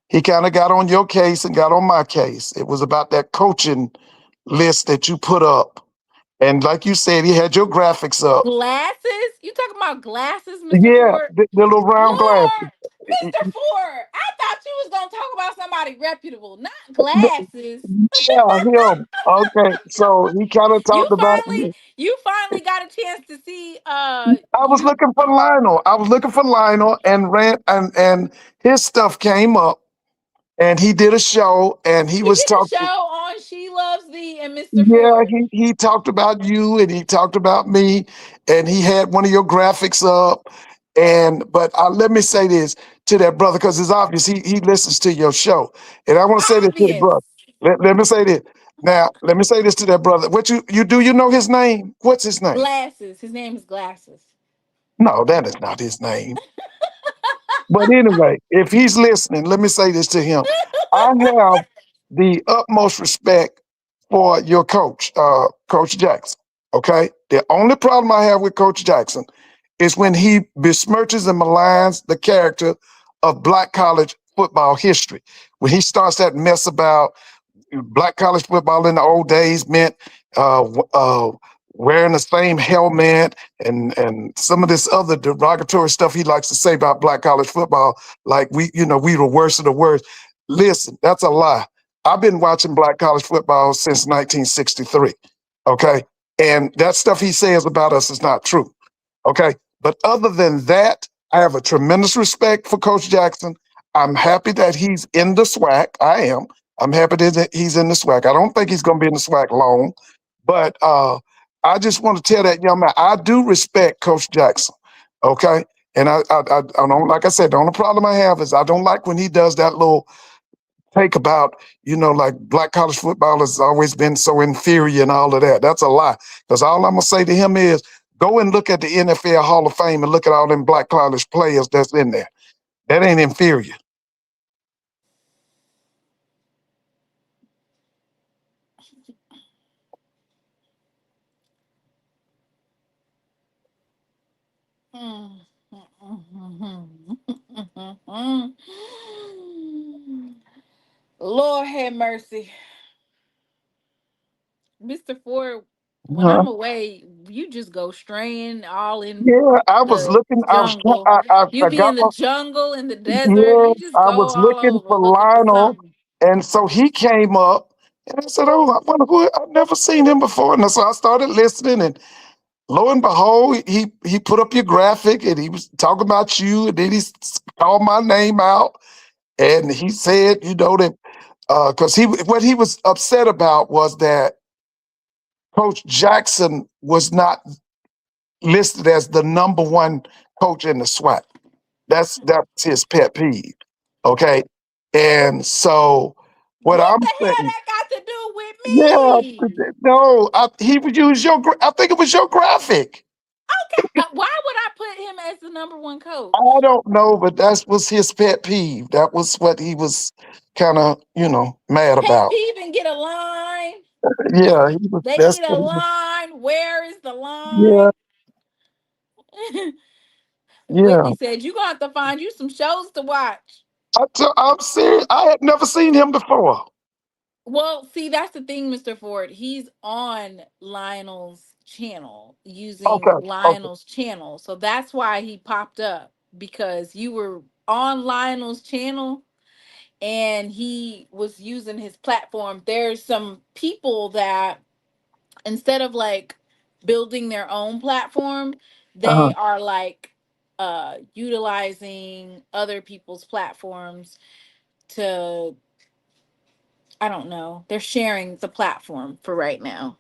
He kind of got on your case and got on my case. It was about that coaching list that you put up, And like you said, he had your graphics up. Glasses? You talking about glasses, Mr. Yeah, Ford? the little round glasses. Lord, Mr. Ford, I thought you was gonna talk about somebody reputable, not glasses. Yeah, him. Okay, so he kind of You talked about. finally, you finally got a chance to see I was you looking for Lionel. I was looking for Lionel, and ran and his stuff came up, and he did a show, and he he was did a talking. show on She Loves Thee and Mr. Yeah, Ford. he talked about you, and he talked about me, and he had one of your graphics up. And but let me say this to that brother, because it's obvious he listens to your show, and I want to say this to the Obvious. brother. Let me say this now. Let me say this to that brother. What you do? You know his name? What's his name? Glasses. His name is Glasses. No, that is not his name. But anyway, if he's listening, let me say this to him. I have the utmost respect for your coach, Coach Jackson. Okay? The only problem I have with Coach Jackson is when he besmirches and maligns the character of black college football history. When he starts that mess about black college football in the old days meant wearing the same helmet and some of this other derogatory stuff he likes to say about black college football, like we the worst of the worst. Listen, that's a lie. I've been watching black college football since 1963. Okay, and that stuff he says about us is not true. Okay, but other than that, I have a tremendous respect for Coach Jackson. I'm happy that he's in the SWAC. I am. I'm happy that he's in the SWAC. I don't think he's going to be in the SWAC long, but I just want to tell that young man I do respect Coach Jackson. Okay, and I don't, like I said, the only problem I have is I don't like when he does that little take about like black college football has always been so inferior and all of that. That's a lie. Because all I'm gonna say to him is go and look at the NFL Hall of Fame and look at all them black college players that's in there. That ain't inferior. Lord have mercy. Mr. Ford, when Huh? I'm away, you just go straying all in Yeah, I was the looking. jungle. You I be got in the my. jungle, in the desert. Yeah, You just I go was all looking over for looking for Lionel, something. and so he came up, and I said, "Oh, I wonder who. I've never seen him before." And so I started listening, and lo and behold, he put up your graphic, and he was talking about you, and then called my name out, and he said, that because what he was upset about was that Coach Jackson was not listed as the number one coach in the SWAT. That's his pet peeve. Okay. And so what What I'm the hell saying, that got to do with yeah, me? no, he would use I think it was your graphic. Okay, why would I put him as the number one I coach? don't know, but that was his pet peeve. That was what he was kind of, mad Pet about. peeve and get a line. Yeah, They that's need a what he was, line. Where is the yeah, line? yeah. Whitney said, "You gonna have to find you some shows to watch." I'm serious. I had never seen him before. Well, see, that's the thing, Mr. Ford. He's on Lionel's channel using Okay, okay, Lionel's channel. So that's why he popped up because you were on Lionel's channel and he was using his platform. There's some people that instead of like building their own platform, uh-huh, they are like utilizing other people's platforms to, I don't know, they're sharing the platform for right now.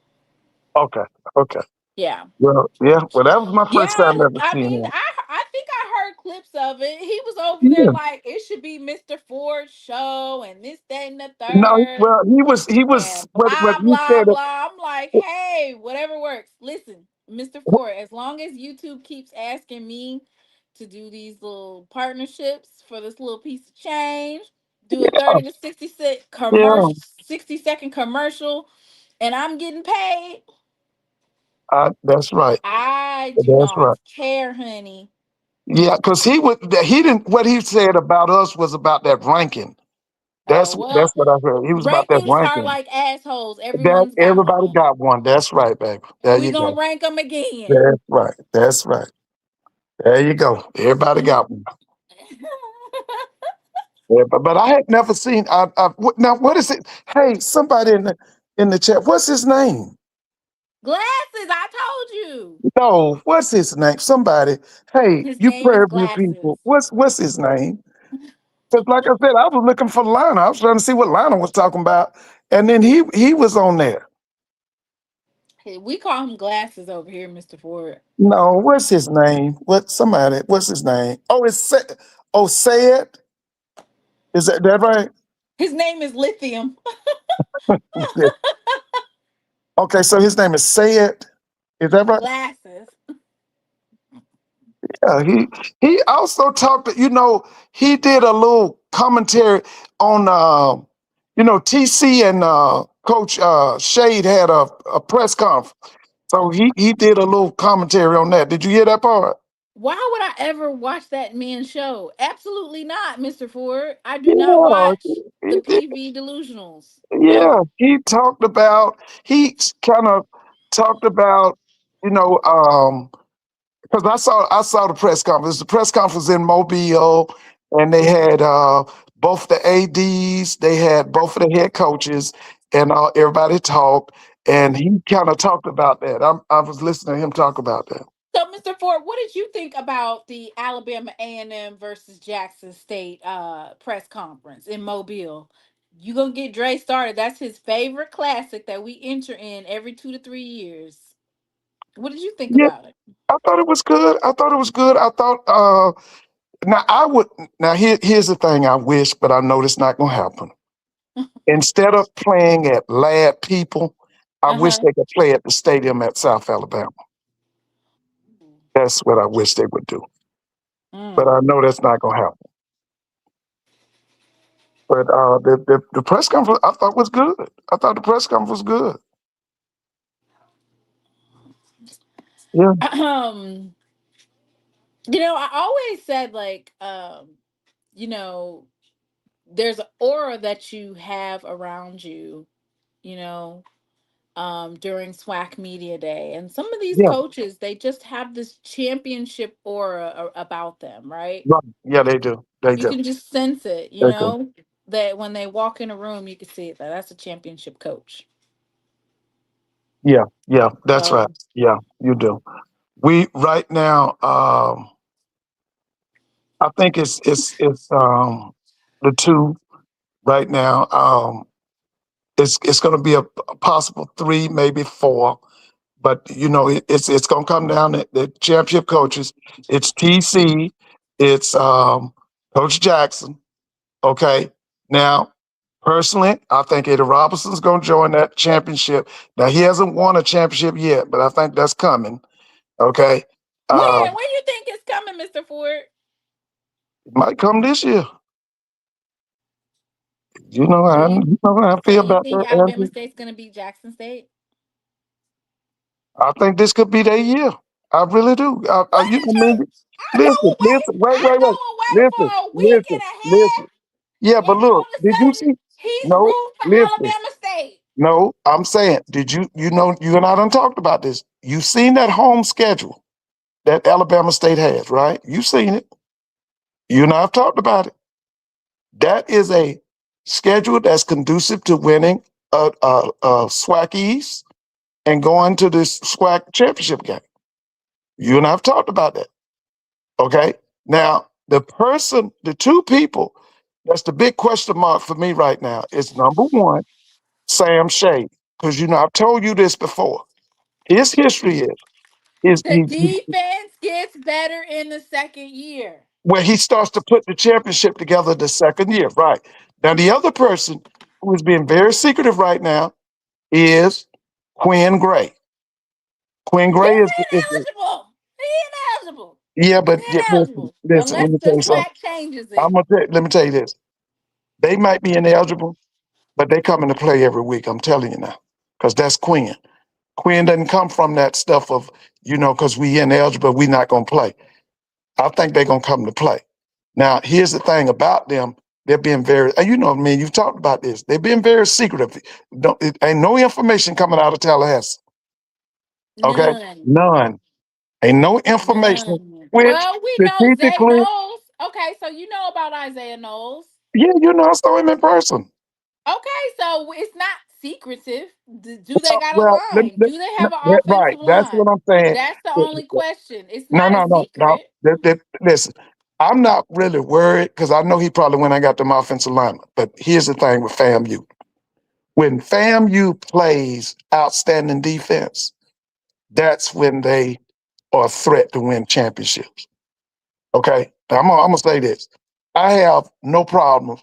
okay, okay. Yeah. Well, yeah. Well, that was my Yeah, first time ever I seeing mean, him. I think I heard clips of it. He was over there Yeah. like it should be Mr. Ford's show and this, that, and the No, third. well, he was And what blah you blah said. blah. I'm like, hey, whatever works. Listen, Mr. Ford, as long as YouTube keeps asking me to do these little partnerships for this little piece of change, do a Yeah, 30 to 60 yeah. commercial, 60-second commercial, and I'm getting paid, That's right. I do That's not right. care, honey. Yeah, because he didn't. What he said about us was about that ranking. Oh That's well, what I heard. He was about that rankings are ranking. like assholes. That Everyone's got everybody one. got one. That's right, baby. There We you gonna go. rank them again. That's right. That's right. There you go. Everybody got one. Yeah, but I had never seen. Now what is it? Hey, somebody in the chat. What's his name? Glasses. I told you. No, what's his name? Somebody. Hey, His you name is Prairie View Glasses. people. What's his name? Because like I said, I was looking for Lionel. I was trying to see what Lionel was talking about, and then he was on there. Hey, we call him Glasses over here, Mr. Ford. No, what's his name? What's his name? Oh, say it. Is that right? His name is Lithium. Yeah. Okay, so his name is Say It. Is that right? Glasses. Yeah, he also talked. He did a little commentary on. TC and Coach Shade had a press conference, so he did a little commentary on that. Did you hear that part? Why would I ever watch that man's show? Absolutely not, Mr. Ford. I do not Yeah, watch the he did. PV delusionals. Yeah, No. he kind of talked about, you know, because I saw the press conference. The press conference in Mobile, and they had both the ads, they had both of the head coaches, and everybody talked, and he kind of talked about that. I was listening to him talk about that. So, Mr. Ford, what did you think about the Alabama A&M versus Jackson State press conference in Mobile? You gonna get Dre started. That's his favorite classic that we enter in every 2 to 3 years. What did you think Yeah, about it? I thought it was good. I thought it was good. I thought now I would now here's the thing I wish, but I know it's not gonna happen. Instead of playing at Lad People, I wish Uh-huh. they could play at the stadium at South Alabama. That's what I wish they would do. But Mm. I know that's not gonna happen. But the press conference I thought was good. I thought the press conference was good. Yeah, I always said like you know, there's an aura that you have around you, you know, during SWAC Media Day. And some of these yeah, coaches, they just have this championship aura about them, right? right. Yeah, they do. They You do. can just sense it, They do. that when they walk in a room, you can see it, that that's a championship coach. Yeah, yeah, that's right. So, Yeah, you do. We right now, I think it's the two right now. It's going to be a possible three, maybe four. But it's going to come down to the championship coaches. It's TC, it's Coach Jackson. Okay, now personally, I think Eddie Robinson's going to join that championship. Now he hasn't won a championship yet, but I think that's coming. Okay, uh, when you think it's coming, Mr. Ford? it might come this year. So you You know how I so feel you about think that, Alabama Andrew. State's gonna beat Jackson State? I think this could be their year. I really do. Look You at know, you! maybe, listen, listen, I know wait, we're waiting listen, for a week and listen, a listen. half, Yeah, but and look, all of a did you sudden see? he's No, rooting for listen. Alabama State. No, I'm saying, you and I done talked about this. You've seen that home schedule that Alabama State has, right? You've seen it. You and I have talked about it. That is a schedule that's conducive to winning a SWAC East and going to this SWAC championship game. You and I have talked about that. Okay. Now, the two people, that's the big question mark for me right now is number one, Sam Shade. Because I've told you this before. His history is The defense gets better in the second year. where he starts to put the championship together the second year. Right. Now, the other person who is being very secretive right now is Quinn Gray. Quinn Gray He's is ineligible. He's ineligible. yeah, He's but ineligible listen, let unless me the tell you something. SWAC changes it. Let me tell you this. They might be ineligible, but they come into play every week. I'm telling you now, because that's Quinn. Quinn doesn't come from that stuff of because we ineligible, we not gonna play. I think they're gonna come to play. Now, here's the thing about them. They're being very, and you know, I mean, you've talked about this. They're being very secretive. Don't, it ain't no information coming out of Tallahassee. Okay, None. none. Ain't no information. None. Which Well, we know Zay strategically, Knowles. Okay, so you know about Isaiah Knowles. yeah, you know, I saw him in person. Okay, so it's not secretive. Do they got a Well, line? Do they have an right. offensive That's what line? I'm saying. That's the only question. It's No, not a no, no, no. secret. Listen, I'm not really worried because I know he probably went and got them offensive linemen. But here's the thing with FAMU. When FAMU plays outstanding defense, that's when they are a threat to win championships. Okay? Now, I'm gonna say this. I have no problem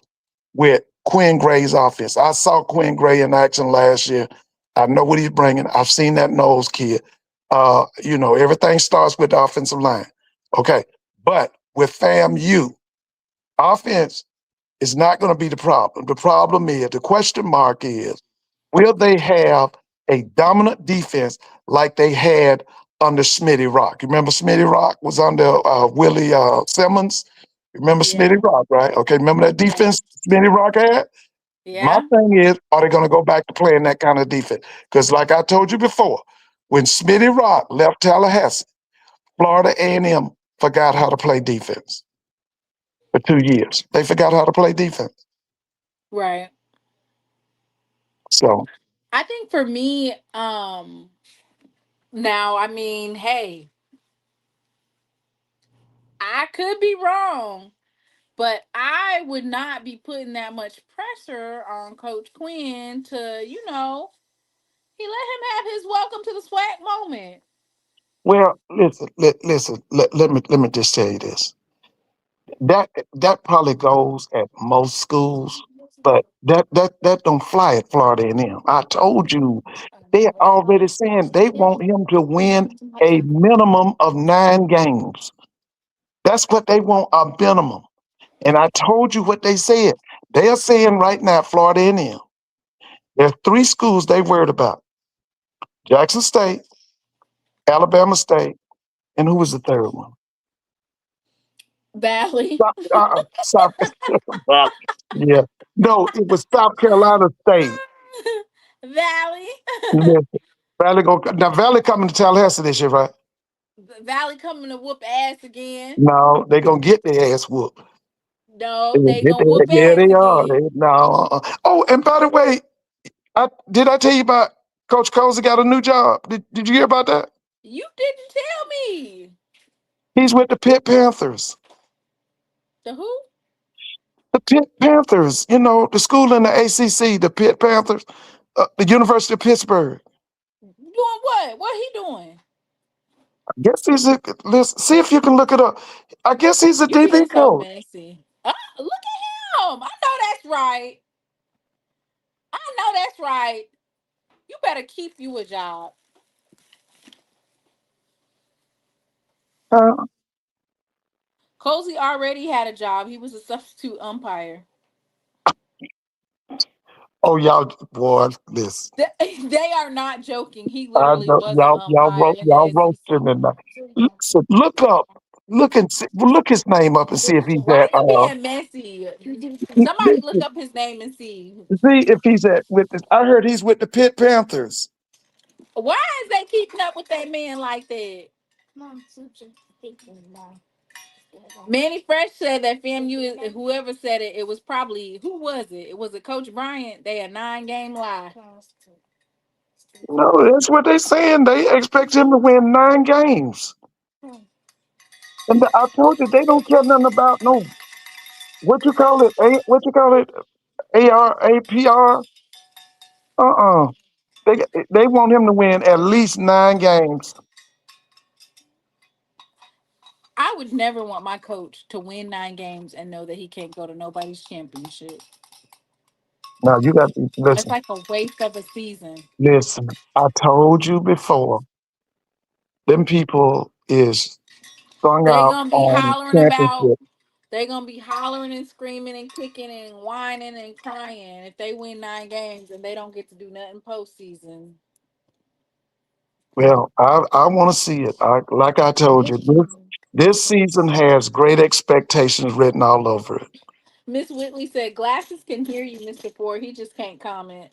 with Quinn Gray's offense. I saw Quinn Gray in action last year. I know what he's bringing. I've seen that nose kid. You know, everything starts with the offensive line. Okay. But with FAMU, offense is not going to be the problem. The problem is, the question mark is, will they have a dominant defense like they had under Smitty Rock? You remember Smitty Rock was under Willie Simmons? You remember Smitty Yeah. Rock, right? Okay, remember that Yeah. defense Smitty Rock had? My Yeah. thing is, are they going to go back to playing that kind of defense? Because, like I told you before, when Smitty Rock left Tallahassee, Florida A&M forgot how to play defense for 2 years. They forgot how to play defense. Right. So, I think for me, now, I mean, hey, I could be wrong, but I would not be putting that much pressure on Coach Quinn to, he let him have his welcome to the SWAC moment. well, listen. Let me just tell you this. That probably goes at most schools, but that don't fly at Florida A&M. I told you, they're already saying they want him to win a minimum of 9 games. That's what they want, a minimum. And I told you what they said. They are saying right now, Florida A&M, there's 3 schools they worried about: Jackson State, Alabama State, and who was the third one? Valley. South. Well, yeah, no, it was South Carolina State. Valley. Yeah. Valley coming to Tallahassee this year, right? Valley coming to whoop ass again. No, they gonna get their ass whooped. They No, gonna they get gonna their, whoop yeah, ass they are. again. No. Oh, and by the way, did I tell you about Coach Cozy got a new job? Did you hear about that? You didn't tell me. He's with the Pitt Panthers. The who? The Pitt Panthers, you know, the school in the ACC, the Pitt Panthers, the University of Pittsburgh. Doing what? What he doing? I guess he's a, let's see if you can look it up. I guess he's a You DB being so coach. messy. Oh, look at him. I know that's right. I know that's right. You better keep you a job. Uh, Cozy already had a job. He was a substitute umpire. oh, y'all, boy, listen. They are not joking. He I literally know was an umpire in the y'all roasting SEC. him now. Listen, look up, look his name up and see if he's Why at. you being messy? Somebody look Listen, up his name and see. see if he's at with this. I heard he's with the Pitt Panthers. Why is they keeping up with that man like that? Manny Fresh said that FAMU is whoever said it. It was probably who was it? It was a Coach Bryant. They a 9-game lie. No, that's what they saying. They expect him to win 9 games. And I told you they don't care nothing about no what you call it. What you call it? ARAPR. Uh-uh. They want him to win at least 9 games. I would never want my coach to win 9 games and know that he can't go to nobody's championship. Now you got to That's listen. like a waste of a season. Listen, I told you before, them people is strung They out gonna be on hollering about. championship. They gonna be hollering and screaming and kicking and whining and crying if they win 9 games and they don't get to do nothing postseason. Well, I want to see it. Like I told you, this season has great expectations written all over it. Miss Whitley said glasses can hear you, Mr. Ford. He just can't comment.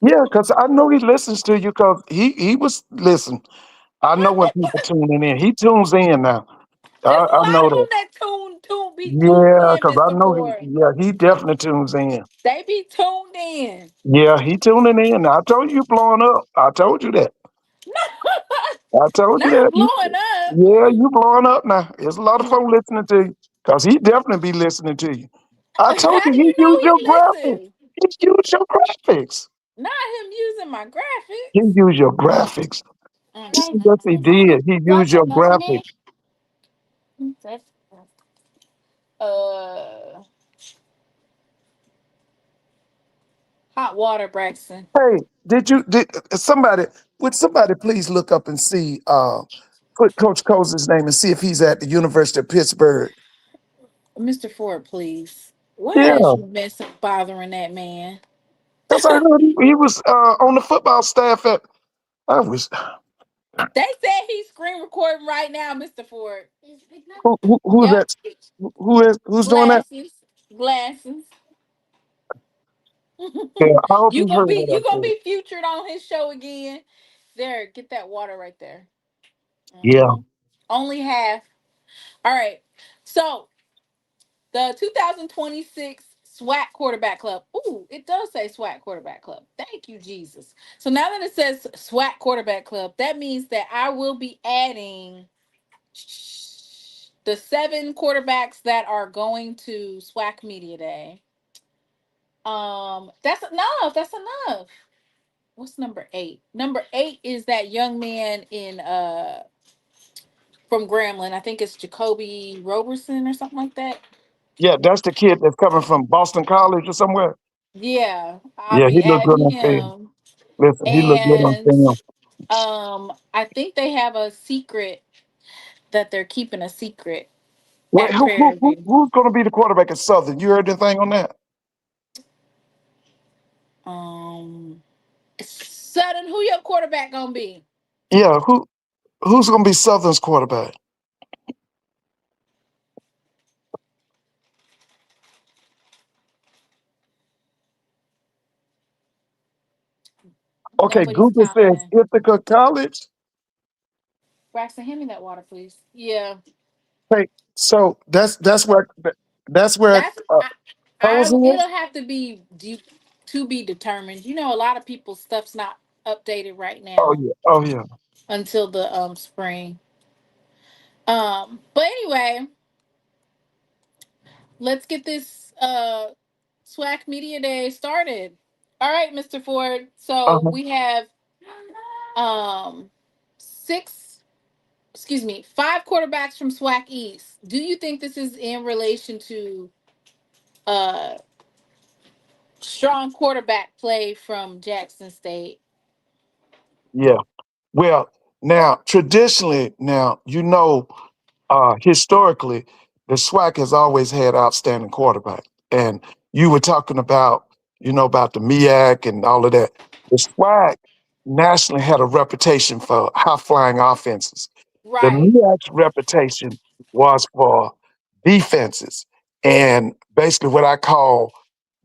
Yeah, because I know he listens to you because he was listen. I know when people tuning in. He tunes in now. There's a I know lot of that. them that be tuned Yeah, in, because I Mr. know Ford. he definitely tunes in. They be tuned in. Yeah, he tuning in. I told you blowing up. I told you that. I told you Not that. blowing up. Yeah, you blowing up now. There's a lot of folks listening to you because he definitely be listening to you. I told How you do he you know used your he graphics. listens? He used your graphics. Not him using my He graphics. used your graphics. Guys, Yes, he did. He used what's your another name? graphics. Uh, hot water, Braxton. Hey, did somebody would somebody please look up and see put Coach Coze's name and see if he's at the University of Pittsburgh. Mr. Ford, please. Why is Yeah, you messing bothering that man? because I heard he was on the football staff at I was They said he's screen recording right now, Mr. Ford. who's Yep. that who's doing that? Glasses. Glasses. Yeah, I hope he heard what You I gonna said. be featured on his show again. There, get that water right there. Yeah, Only half. All right. So the 2026 SWAC Quarterback Club. Ooh, it does say SWAC Quarterback Club. Thank you, Jesus. So now that it says SWAC Quarterback Club, that means that I will be adding the 7 quarterbacks that are going to SWAC Media Day. That's enough. That's enough. What's number 8? Number 8 is that young man in from Grambling. I think it's Jacoby Roberson or something like that. yeah, that's the kid that's coming from Boston College or somewhere. Yeah, I'll Yeah, he be looked good adding on film. him. Listen, he looked good on And film. I think they have a secret that they're keeping a secret Wait, at Prairie View. who's going to be the quarterback at Southern? You heard anything on that? Um, Sudden, who your quarterback gonna be? Yeah, who's going to be Southern's quarterback? Okay, Nobody's Google says commenting. Ithaca College. Braxton, hand me that water, please. Yeah, Hey, so that's where that's Coles is. it'll have to be to be determined. You know, a lot of people's stuff's not updated right Oh now yeah, oh yeah, until the spring. But anyway, let's get this SWAC Media Day started. All right, Mr. Ford. So uh-huh. we have six, excuse me, 5 quarterbacks from SWAC East. Do you think this is in relation to uh strong quarterback play from Jackson State? Yeah. Well, now traditionally, now historically, the SWAC has always had outstanding quarterback, and you were talking about about the MEAC and all of that. The SWAC nationally had a reputation for high flying offenses. The Right. MEAC's reputation was for defenses and basically what I call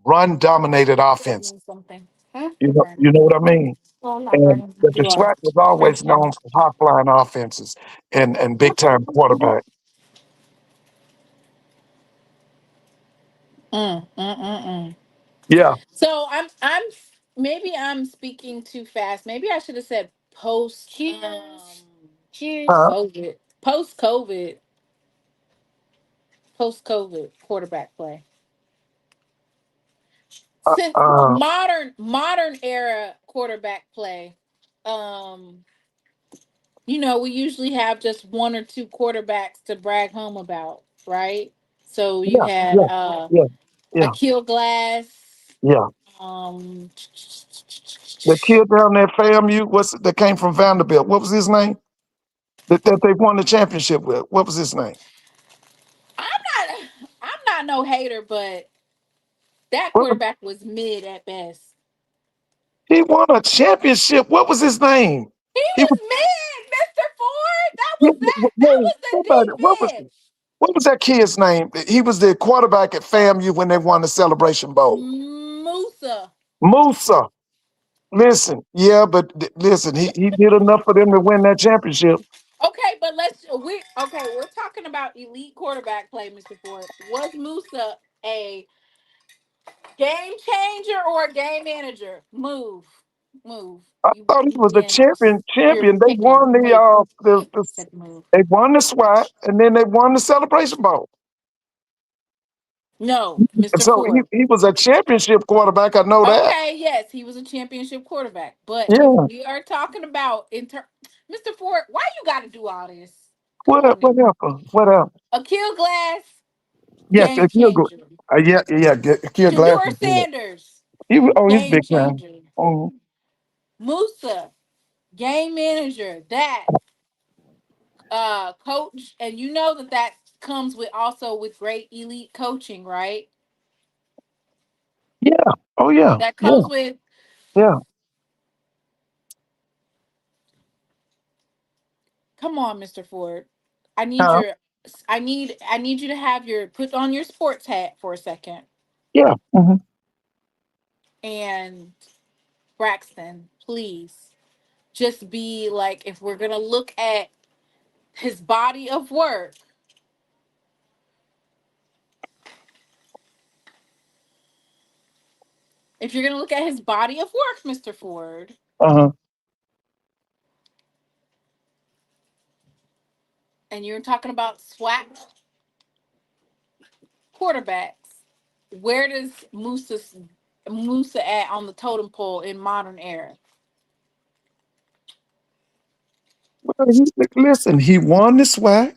run dominated offense. Burning something. Huh? You You're know, burning you know what I something. mean? No, I'm not And burning. but the You are. SWAC was always French known fries. for high flying offenses and big time quarterback. Mm. Yeah. So maybe I'm speaking too fast. Maybe I should have said post Cheers. Cheers. Uh, COVID. Post COVID. Post COVID quarterback play. Since uh, modern era quarterback play, um, we usually have just 1 or 2 quarterbacks to brag home about, right? So you yeah, had yeah, yeah, yeah, Akil Glass, yeah. um The kid down there, FAMU, that came from Vanderbilt? What was his name? That they won the championship with. What was his name? I'm not no hater, but that What, quarterback was mid at best. he won a championship. What was his name? He He was was mid, Mr. Ford. yeah, That wait, was the somebody. What was defense. What was that kid's name? He was the quarterback at FAMU when they won the Celebration Bowl. Musa. Musa. Listen, yeah, but listen, he did enough for them to win that championship. Okay, but we're talking about elite quarterback play, Mr. Ford. Was Musa a game changer or a game manager? Move. I thought he You was a being you're champion. They picking. won Wait, said move. they won the SWAC and then they won the Celebration Bowl. No, And Mr. so Ford. he was a championship quarterback. I know that. Okay, yes, he was a championship quarterback. But if Yeah. we are talking about Mr. Ford, why you got to do all this? Come What on now. whatever. Whatever. A kill glass Yes, game Akil good. changer. Akil Glass Shador was good. Sanders He's game big time. changer. Mhm. Musa game manager. That coach, and you know that comes with also with great elite coaching, right? Yeah. Oh yeah. That Yeah. comes with. Yeah. Come on, Mr. Ford. I need Uh, your. I need you to have your put on your sports hat for a second. yeah. Hmm. And Braxton, please just be like, if we're gonna look at his body of work, if you're gonna look at his body of work, Mr. Ford, Uh-huh. and you're talking about SWAC quarterbacks, where does Musa at on the totem pole in modern era? Well, listen, he won the SWAC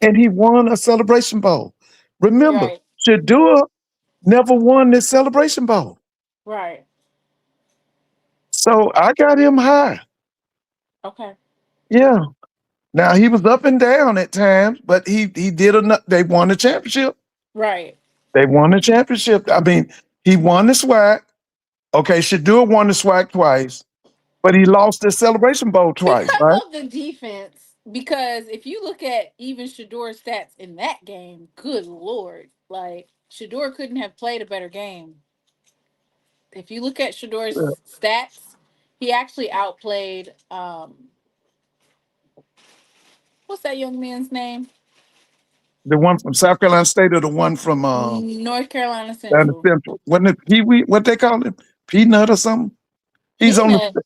and he won a Celebration Bowl. Remember, Right, Shadua never won this Celebration Bowl. right. So I got him high. Okay, Yeah. Now he was up and down at times, but he did enough. They won the championship. right. They won the championship. I mean, he won the SWAC. Okay, Shadua won the SWAC twice, but he lost the Celebration Bowl twice, Because right? of the defense. Because if you look at even Shador's stats in that game, good lord, like Shador couldn't have played a better game. If you look at Yeah. Shador's stats, he actually outplayed what's that young man's name? The one from South Carolina State or the one from North Carolina down the Central. Central? Wasn't it Pee Wee? What they call him? Peanut or something? He's on Peanut. the.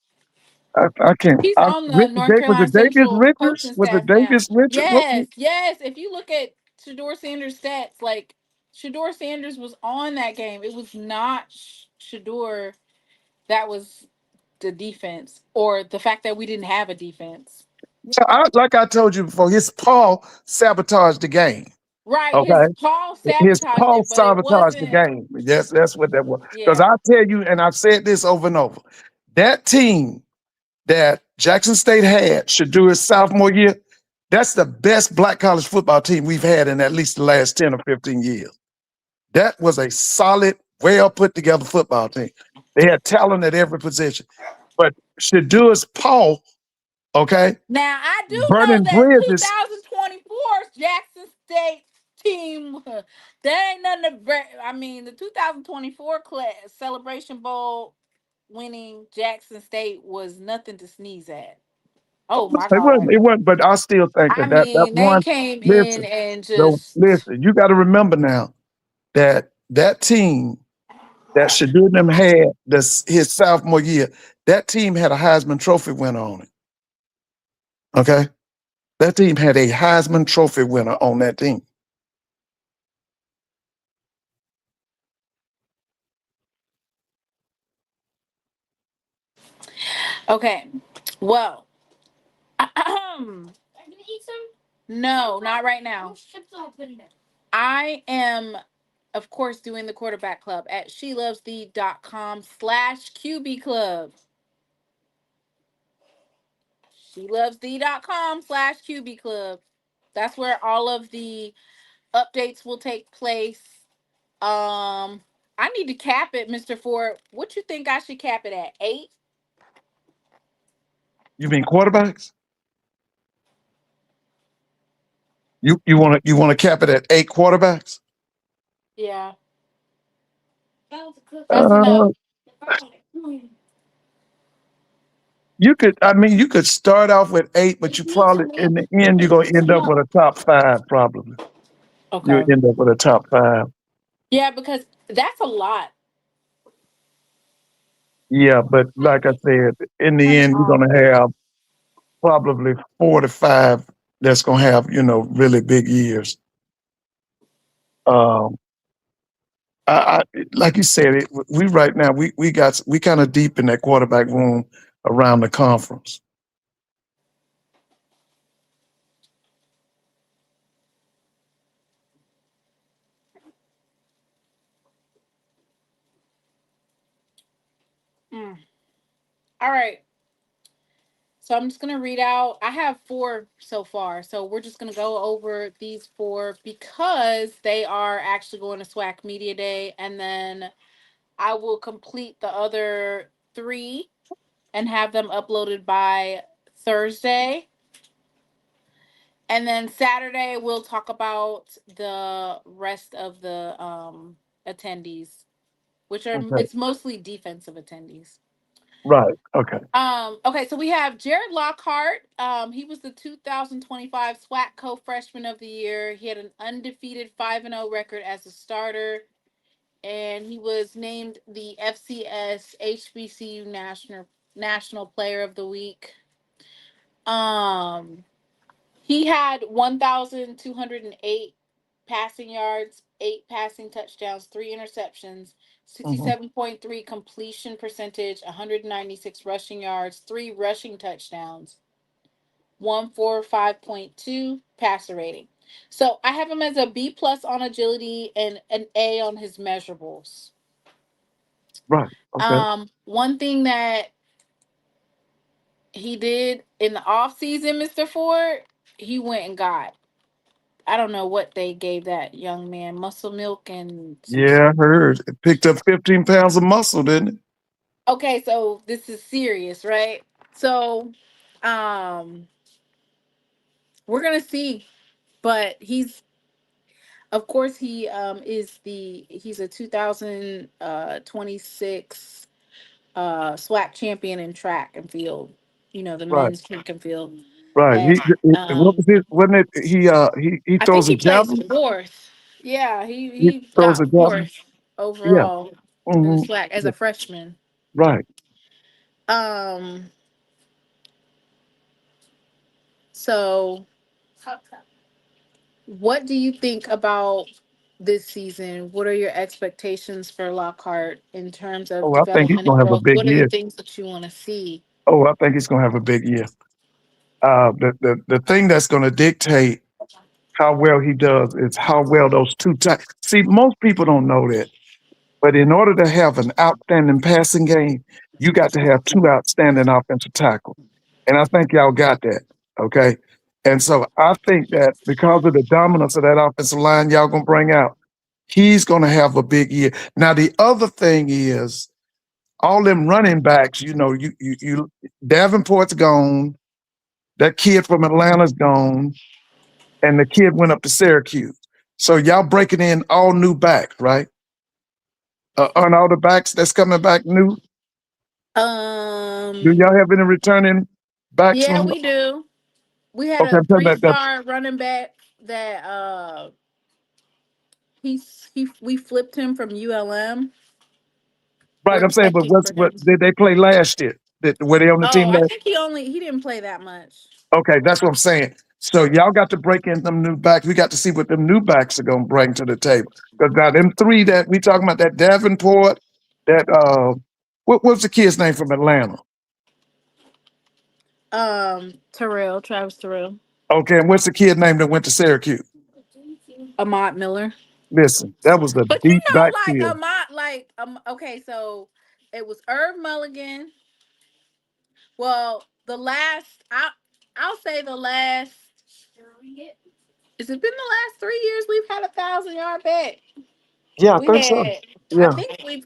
I can't. He's on the North Was Carolina it Davis Central Richards? coaching Was it staff now. Davis Richards? What was Yes, yes. If you look at Shador Sanders' stats, like Shador Sanders was on that game. It was not Shador that was the defense, or the fact that we didn't have a defense. yeah, like I told you before, his Paul sabotaged the game. Right. Okay, His Paul his sabotaged Paul it, but it sabotaged the wasn't. game. Yes, that's what that was. Because Yeah. I tell you, and I've said this over and over, that team that Jackson State had should do his sophomore year. That's the best black college football team we've had in at least the last 10 or 15 years. That was a solid, well put together football team. They had talent at every position. But Shadua's Paul, okay, Now I do know burning that bridges. 2024 Jackson State team, that ain't nothing to. I mean, the 2024 Celebration Bowl winning Jackson State was nothing to sneeze at. Oh my God! It wasn't, but I still think I that mean, they one, came in listen, and no, just listen, you got to remember now that that team that Shadu them had his sophomore year, that team had a Heisman Trophy winner on it. Okay? That team had a Heisman Trophy winner on that team. okay. Well, no, not right now. I am, of course, doing the quarterback club at SheLovesThee.com/QB Club. SheLovesThee.com/QB Club. That's where all of the updates will take place. I need to cap it, Mr. Ford. What you think I should cap it at? 8? You mean quarterbacks? You want to cap it at 8 quarterbacks? Yeah, that's enough. Uh, you could. I mean, you could start off with 8, but you probably in the end you're gonna end up with a top 5. Probably you'll Okay. end up with a top 5. Yeah, because that's a lot. Yeah, but like I said, in the end you're gonna have probably 4 to 5 that's gonna have really big years. Um, like you said, we right now we kind of deep in that quarterback room around the conference. Mm. All right. So I'm just gonna read out. I have 4 so far, so we're just gonna go over these 4 because they are actually going to SWAC Media Day, and then I will complete the other 3 and have them uploaded by Thursday. And then Saturday we'll talk about the rest of the attendees, which are Okay. it's mostly defensive attendees. Right. Okay. Okay, so we have Jared Lockhart. He was the 2025 SWAC co-freshman of the year. He had an undefeated 5-0 record as a starter, and he was named the FCS HBCU National Player of the Week. Um, he had 1,208 passing yards, 8 passing touchdowns, 3 interceptions, Hmm. 67.3 completion percentage, 196 rushing yards, 3 rushing touchdowns, 145.2 passer rating. So I have him as a B plus on agility and an A on his measurables. Right. Okay. One thing that he did in the off season, Mr. Ford, he went and got, I don't know what they gave that young man, muscle milk and some. Yeah, I heard. It picked up 15 pounds of muscle, didn't it? Okay, so this is serious, right? So, um, we're gonna see, but of course, he's a 2026 SWAC champion in track and field. You know, the Right. men's track and field, Right. and What was his? Wasn't it? He I think throws a he placed javelin. 4th. Yeah, he He he throws got a javelin. 4th Yeah. overall in the Hmm. SWAC as a freshman. Right. Um, so what do you think about this season? What are your expectations for Lockhart in terms of Oh, I think he's development and gonna have a growth? big What are the year. things that you want to see? Oh, I think he's gonna have a big year. The thing that's gonna dictate how well he does is how well those two tight. See, most people don't know that, but in order to have an outstanding passing game, you got to have two outstanding offensive tackles, and I think y'all got that. Okay, and so I think that because of the dominance of that offensive line y'all gonna bring out, he's gonna have a big year. Now the other thing is all them running backs. Davenport's gone. That kid from Atlanta's gone, and the kid went up to Syracuse. So y'all breaking in all new backs, right? Aren't all the backs that's coming back new? Do Um, y'all have any returning backs yeah, from? we do. We had Okay, a I'm talking about that. three-star running back that we flipped him from ULM. Right, We're I'm saying, but expecting for what him. did they play last year? Were they on the Oh, team I last? think he didn't play that much. Okay, that's what I'm saying. So y'all got to break in them new backs. We got to see what them new backs are gonna bring to the table. Because now them three that we talking about, that Davenport, that what's the kid's name from Atlanta? Travis Terrell, Okay, and what's the kid name that went to Syracuse? Ahmad Miller. Listen, that was a But deep like backfield. Ahmad, okay, so it was Irv Mulligan. Well, I'll say the last. Has it been the last 3 years we've had 1,000 yard bet? Yeah, I We think so. had. Yeah,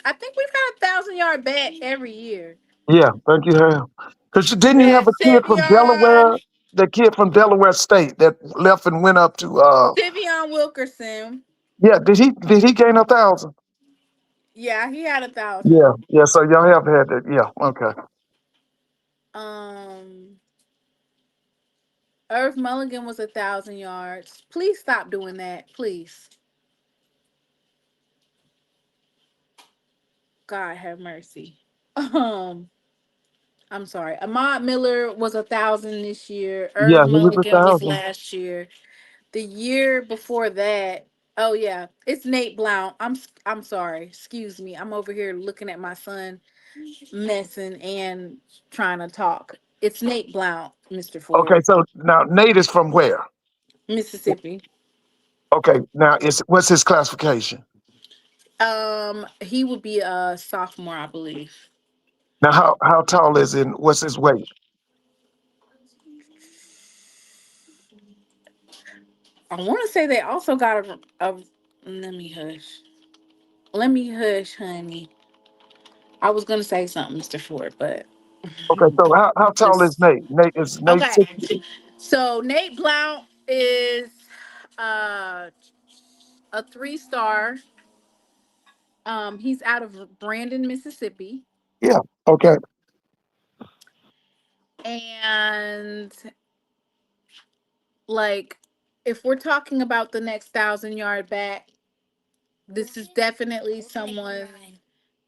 I think we've had 1,000 yard bet every year. yeah, thank you, Hal. Because didn't We you have had a kid from Sevion. Delaware? the kid from Delaware State that left and went up to Vivian Wilkerson. yeah, did he gain 1,000? Yeah, he had 1,000. Yeah, yeah. So y'all have had that. Yeah, okay. Um, Irv Mulligan was 1,000 yards. Please stop doing that, please. God have mercy. Um, I'm sorry. Ahmad Miller was 1,000 this year. Yeah, Irv he was Mulligan was 1,000. last year. The year before that, oh yeah, it's Nate Blount. I'm sorry. Excuse me. I'm over here looking at my son messing and trying to talk. It's Nate Blount, Mr. Okay, Ford, so now Nate is from where? Mississippi. Okay, now is what's his classification? He would be a sophomore, I believe. Now how tall is he and what's his weight? I want to say they also got a. Let me hush. Let me hush, honey. I was gonna say something, Mr. Ford, but Okay, so how tall is just Nate? Nate okay. 6? So Nate Blount is uh a 3-star. He's out of Brandon, Mississippi, Yeah. Okay. and like if we're talking about the next 1,000 yard back, this is definitely someone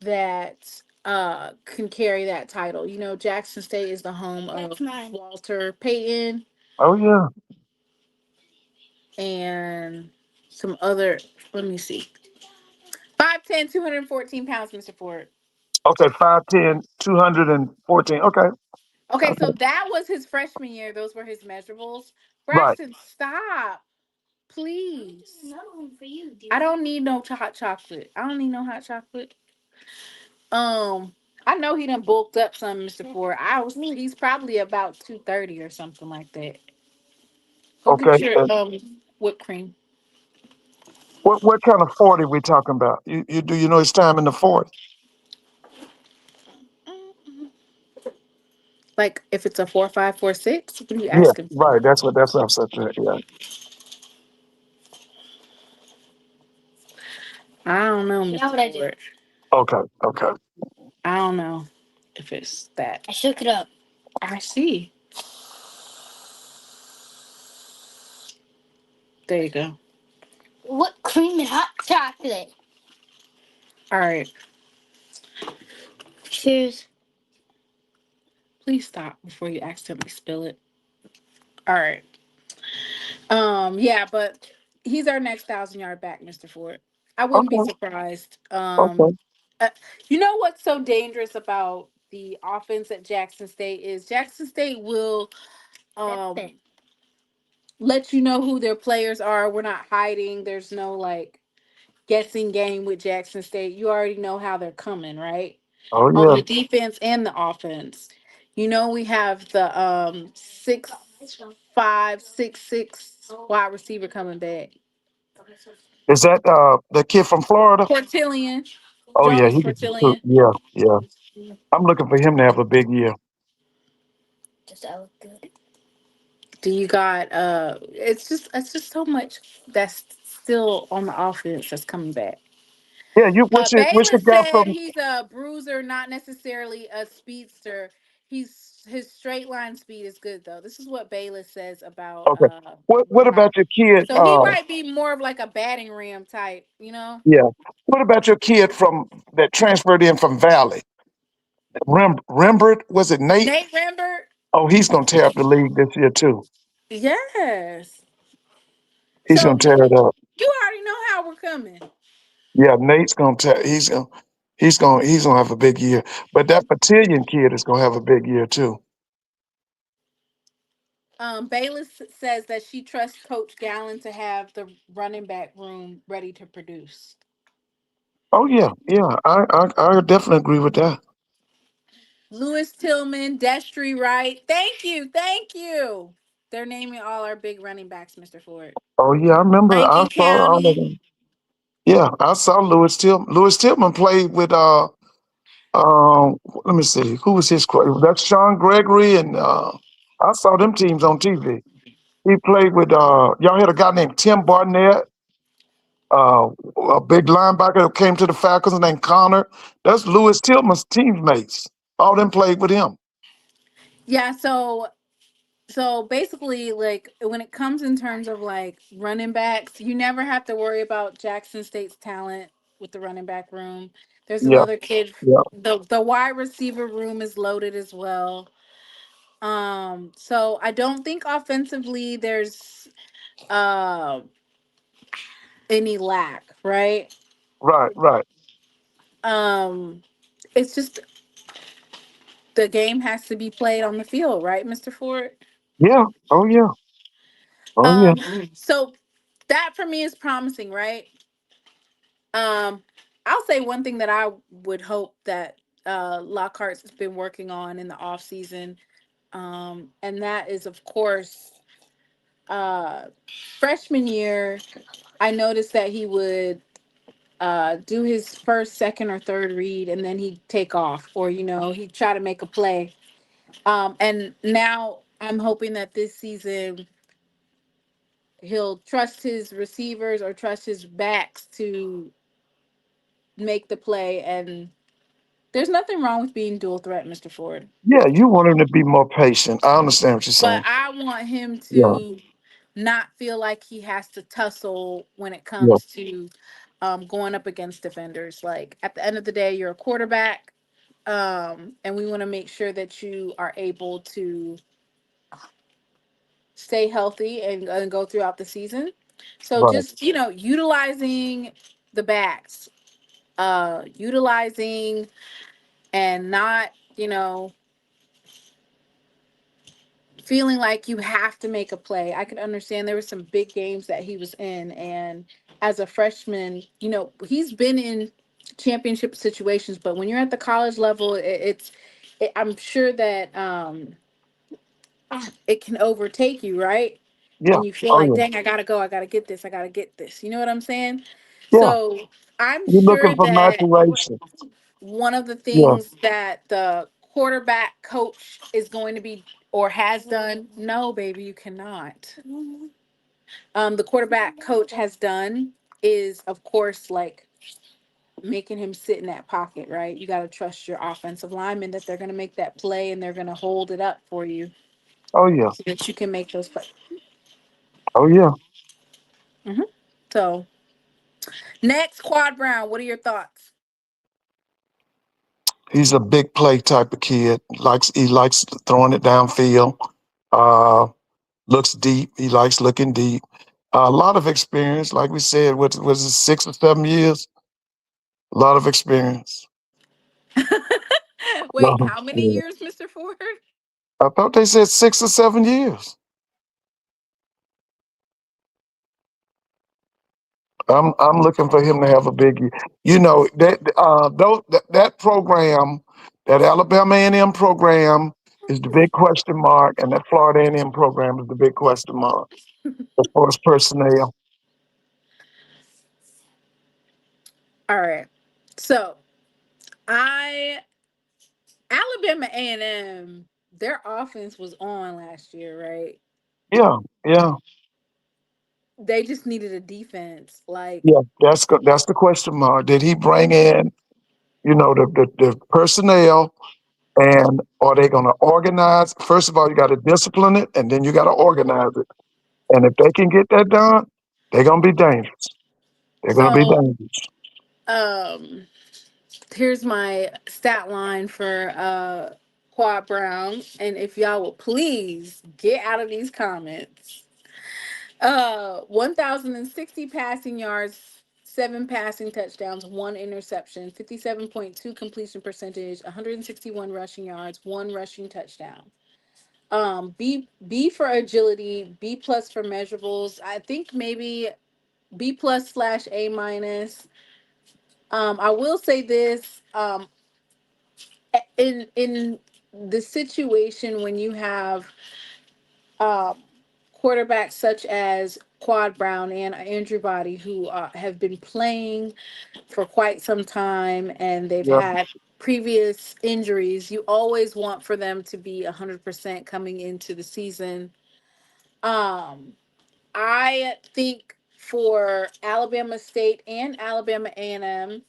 that can carry that title. You know, Jackson State is the home of Walter Payton Oh yeah. and some other. Let me see. 5'10", 214 pounds, Mr. Ford. Okay, 5'10", 214. Okay. Okay, so Okay. that was his freshman year. Those were his measurables. Right. Braxton, stop, please. I don't need no hot chocolate. I don't need no hot chocolate. I know he done bulked up some, Mr. Ford. He's probably about 230 or something like that. Go Okay. get your whipped cream. What kind of 40 we talking about? You do you know his time in the 40? Like if it's a 4.5, 4.6, what are you Yeah, asking for? right. That's what I'm saying. Yeah. I don't know, You know Mr. what I did? Ford. Okay. Okay. I don't know if it's that. I shook it up. I see. There you go. What cream and hot chocolate? All right. Cheers. Please stop before you accidentally spill it. All right. Yeah, but he's our next 1,000 yard back, Mr. Ford. I wouldn't be Okay. surprised. Okay. Uh, you know what's so dangerous about the offense at Jackson State is Jackson State will um let you know who their players are. We're not hiding. There's no like guessing game with Jackson State. You already know how they're coming, right? Oh On yeah. the defense and the offense. You know we have the 6'5", 6'6" wide receiver coming back. Is that the kid from Florida? Portillion, Oh yeah, Jonas he can too. Portillion. Yeah, yeah. I'm looking for him to have a big year. Does that look good? Do you got it's just so much that's still on the offense that's coming back. Yeah, you what's the Bayless guy said from he's a bruiser, not necessarily a speedster. His straight line speed is good though. This is what Bayless says about okay. What Ahmad. about your kid So he might be more of like a batting ram type, you know. yeah. What about your kid from that transferred in from Valley? Rembert, was it Nate? Nate Rembert, Oh, he's gonna tear up the league this year too. yes. He's So gonna tear it up. you already know how we're coming. Yeah, Nate's gonna tear he's gonna have a big year. But that Patillion kid is gonna have a big year too. Bayless says that she trusts Coach Gallen to have the running back room ready to produce. Oh yeah, yeah. I definitely agree with that. Lewis Tillman, Destry Wright. Thank you. Thank you. They're naming all our big running backs, Mr. Ford. Oh yeah, I remember I Rankin saw all of County. them. Yeah, I saw Lewis Tillman. Lewis Tillman played with let me see, who was his quarterback? That's Sean Gregory and I saw them teams on TV. He played with y'all had a guy named Tim Barnett, uh, a big linebacker that came to the Falcons named Connor. That's Lewis Tillman's teammates. All them played with him. Yeah, so basically, like when it comes in terms of like running backs, you never have to worry about Jackson State's talent with the running back room. There's Yeah, another kid. yeah, The wide receiver room is loaded as well. So I don't think offensively there's uh any lack, right? right, right. Um, it's just the game has to be played on the field, right, Mr. Ford? Yeah, oh yeah, oh yeah, So that for me is promising, right? Um, I'll say one thing that I would hope that Lockhart's has been working on in the off season, and that is of course uh freshman year. I noticed that he would do his first, second, or third read, and then he'd take off, or he'd try to make a play. And now I'm hoping that this season he'll trust his receivers or trust his backs to make the play. And there's nothing wrong with being dual threat, Mr. Ford. yeah. You want him to be more patient. I understand what you're But saying. I want him Yeah, to not feel like he has to tussle when it yeah, comes to going up against defenders. Like at the end of the day, you're a quarterback, and we want to make sure that you are able to stay healthy and go throughout the season. So right. just utilizing the backs, utilizing and not feeling like you have to make a play. I could understand there were some big games that he was in, and as a freshman, he's been in championship situations, but when you're at the college level, I'm sure that it can overtake you, right? Yeah, And you feel oh like, yeah, dang, I gotta go, I gotta get this, I gotta get this. You know what I'm saying? yeah. So I'm You're looking sure for that maturation. one of the Yeah, things that the quarterback coach is going to be or has done, no, baby, you cannot. The quarterback coach has done is, of course, like making him sit in that pocket, right? You got to trust your offensive linemen that they're going to make that play and they're going to hold it up for you oh yeah, so that you can make those plays. oh yeah. hmm So, next, Quad Brown, what are your thoughts? He's a big play type of kid. He likes throwing it downfield. Uh, looks deep. He likes looking deep. A lot of experience, like we said, what was it, 6 or 7 years? A lot of experience. Wait, how many Yeah. years, Mr. Ford? I thought they said 6 or 7 years. I'm looking for him to have a big year. That program, that Alabama A&M program, is the big question mark, and that Florida A&M program is the big question mark as far as personnel. All right. So, I Alabama A&M, their offense was on last year, right? Yeah, yeah, They just needed a defense. Like, yeah. That's the question mark. Did he bring in, the personnel, and are they going to organize? First of all, you got to discipline it, and then you got to organize it. And if they can get that done, they're going to be dangerous. They're going to be so dangerous. um here's my stat line for Quad Brown. And if y'all will please get out of these comments. 1,060 passing yards, 7 passing touchdowns, 1 interception, 57.2 completion percentage, 161 rushing yards, 1 rushing touchdown. B for agility, B plus for measurables. I think maybe B plus slash A minus. I will say this. In the situation when you have um quarterbacks such as Quad Brown and Andrew Body, who have been playing for quite some time and they've Yeah, had previous injuries. You always want for them to be 100% coming into the season. Um, I think for Alabama State and Alabama A&M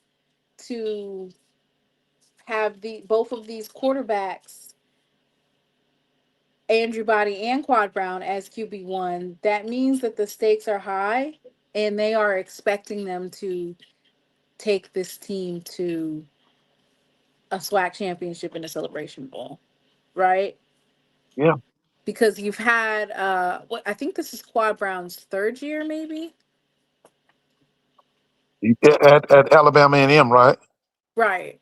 to have the both of these quarterbacks, Andrew Body and Quad Brown, as QB1, that means that the stakes are high and they are expecting them to take this team to a SWAC championship in a Celebration Bowl, right? yeah. Because you've had what I think this is Quad Brown's third year, maybe. At Alabama A&M, right? Right.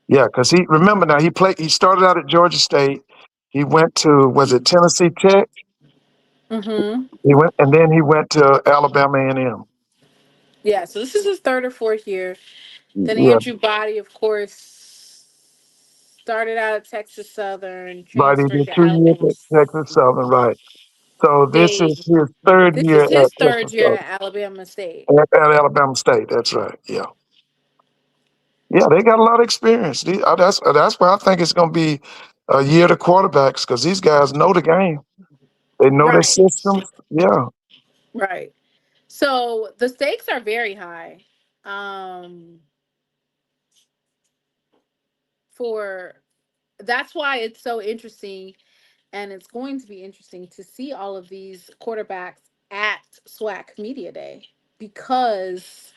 Yeah, because he remember now he played. He started out at Georgia State. He went to was it Tennessee Tech? Mm-hmm. He went and then he went to Alabama A&M. Yeah. So this is his third or fourth year. Then Yeah, Andrew Body, of course, started out at Texas Southern, but he transferred did to 2 years Alabama at Texas Southern, right? So this is State. his third This year is his at third Texas year Southern, at Alabama State. at Alabama State. That's right. Yeah, yeah. They got a lot of experience. That's why I think it's going to be a year to quarterbacks because these guys know the game. They know their Right. systems. Yeah, Right. So the stakes are very high. Um, for That's why it's so interesting, and it's going to be interesting to see all of these quarterbacks at SWAC Media Day because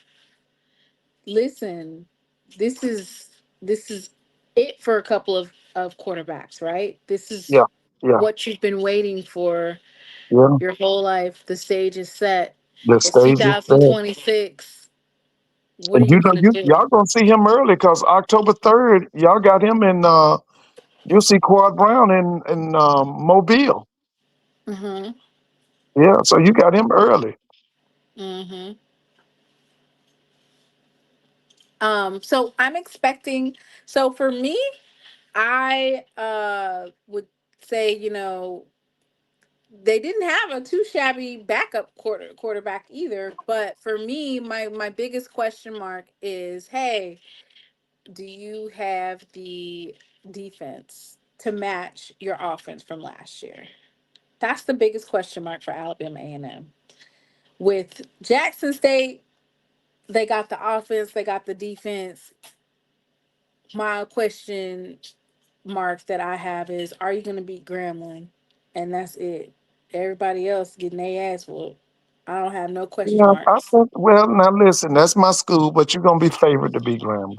listen, this is it for a couple of quarterbacks, right? This is yeah, yeah, what you've been waiting for yeah. your whole life. The stage is set. The It's stage is set. 2026. What are And you you know, gonna do? y'all gonna see him early because October 3rd, y'all got him in. You'll see Quad Brown in Mobile. Mm-hmm. Yeah, so you got him early. Mm-hmm. So I'm expecting. So for me, I would say, they didn't have a too shabby backup quarterback either. But for me, my biggest question mark is, hey, do you have the defense to match your offense from last year? That's the biggest question mark for Alabama A&M. With Jackson State, they got the offense, they got the defense. My question mark that I have is, are you going to beat Grambling? And that's it. Everybody else getting their ass whooped. I don't have no question Yeah, I marks. think. Well, now listen, that's my school, but you're gonna be favored to beat Grambling.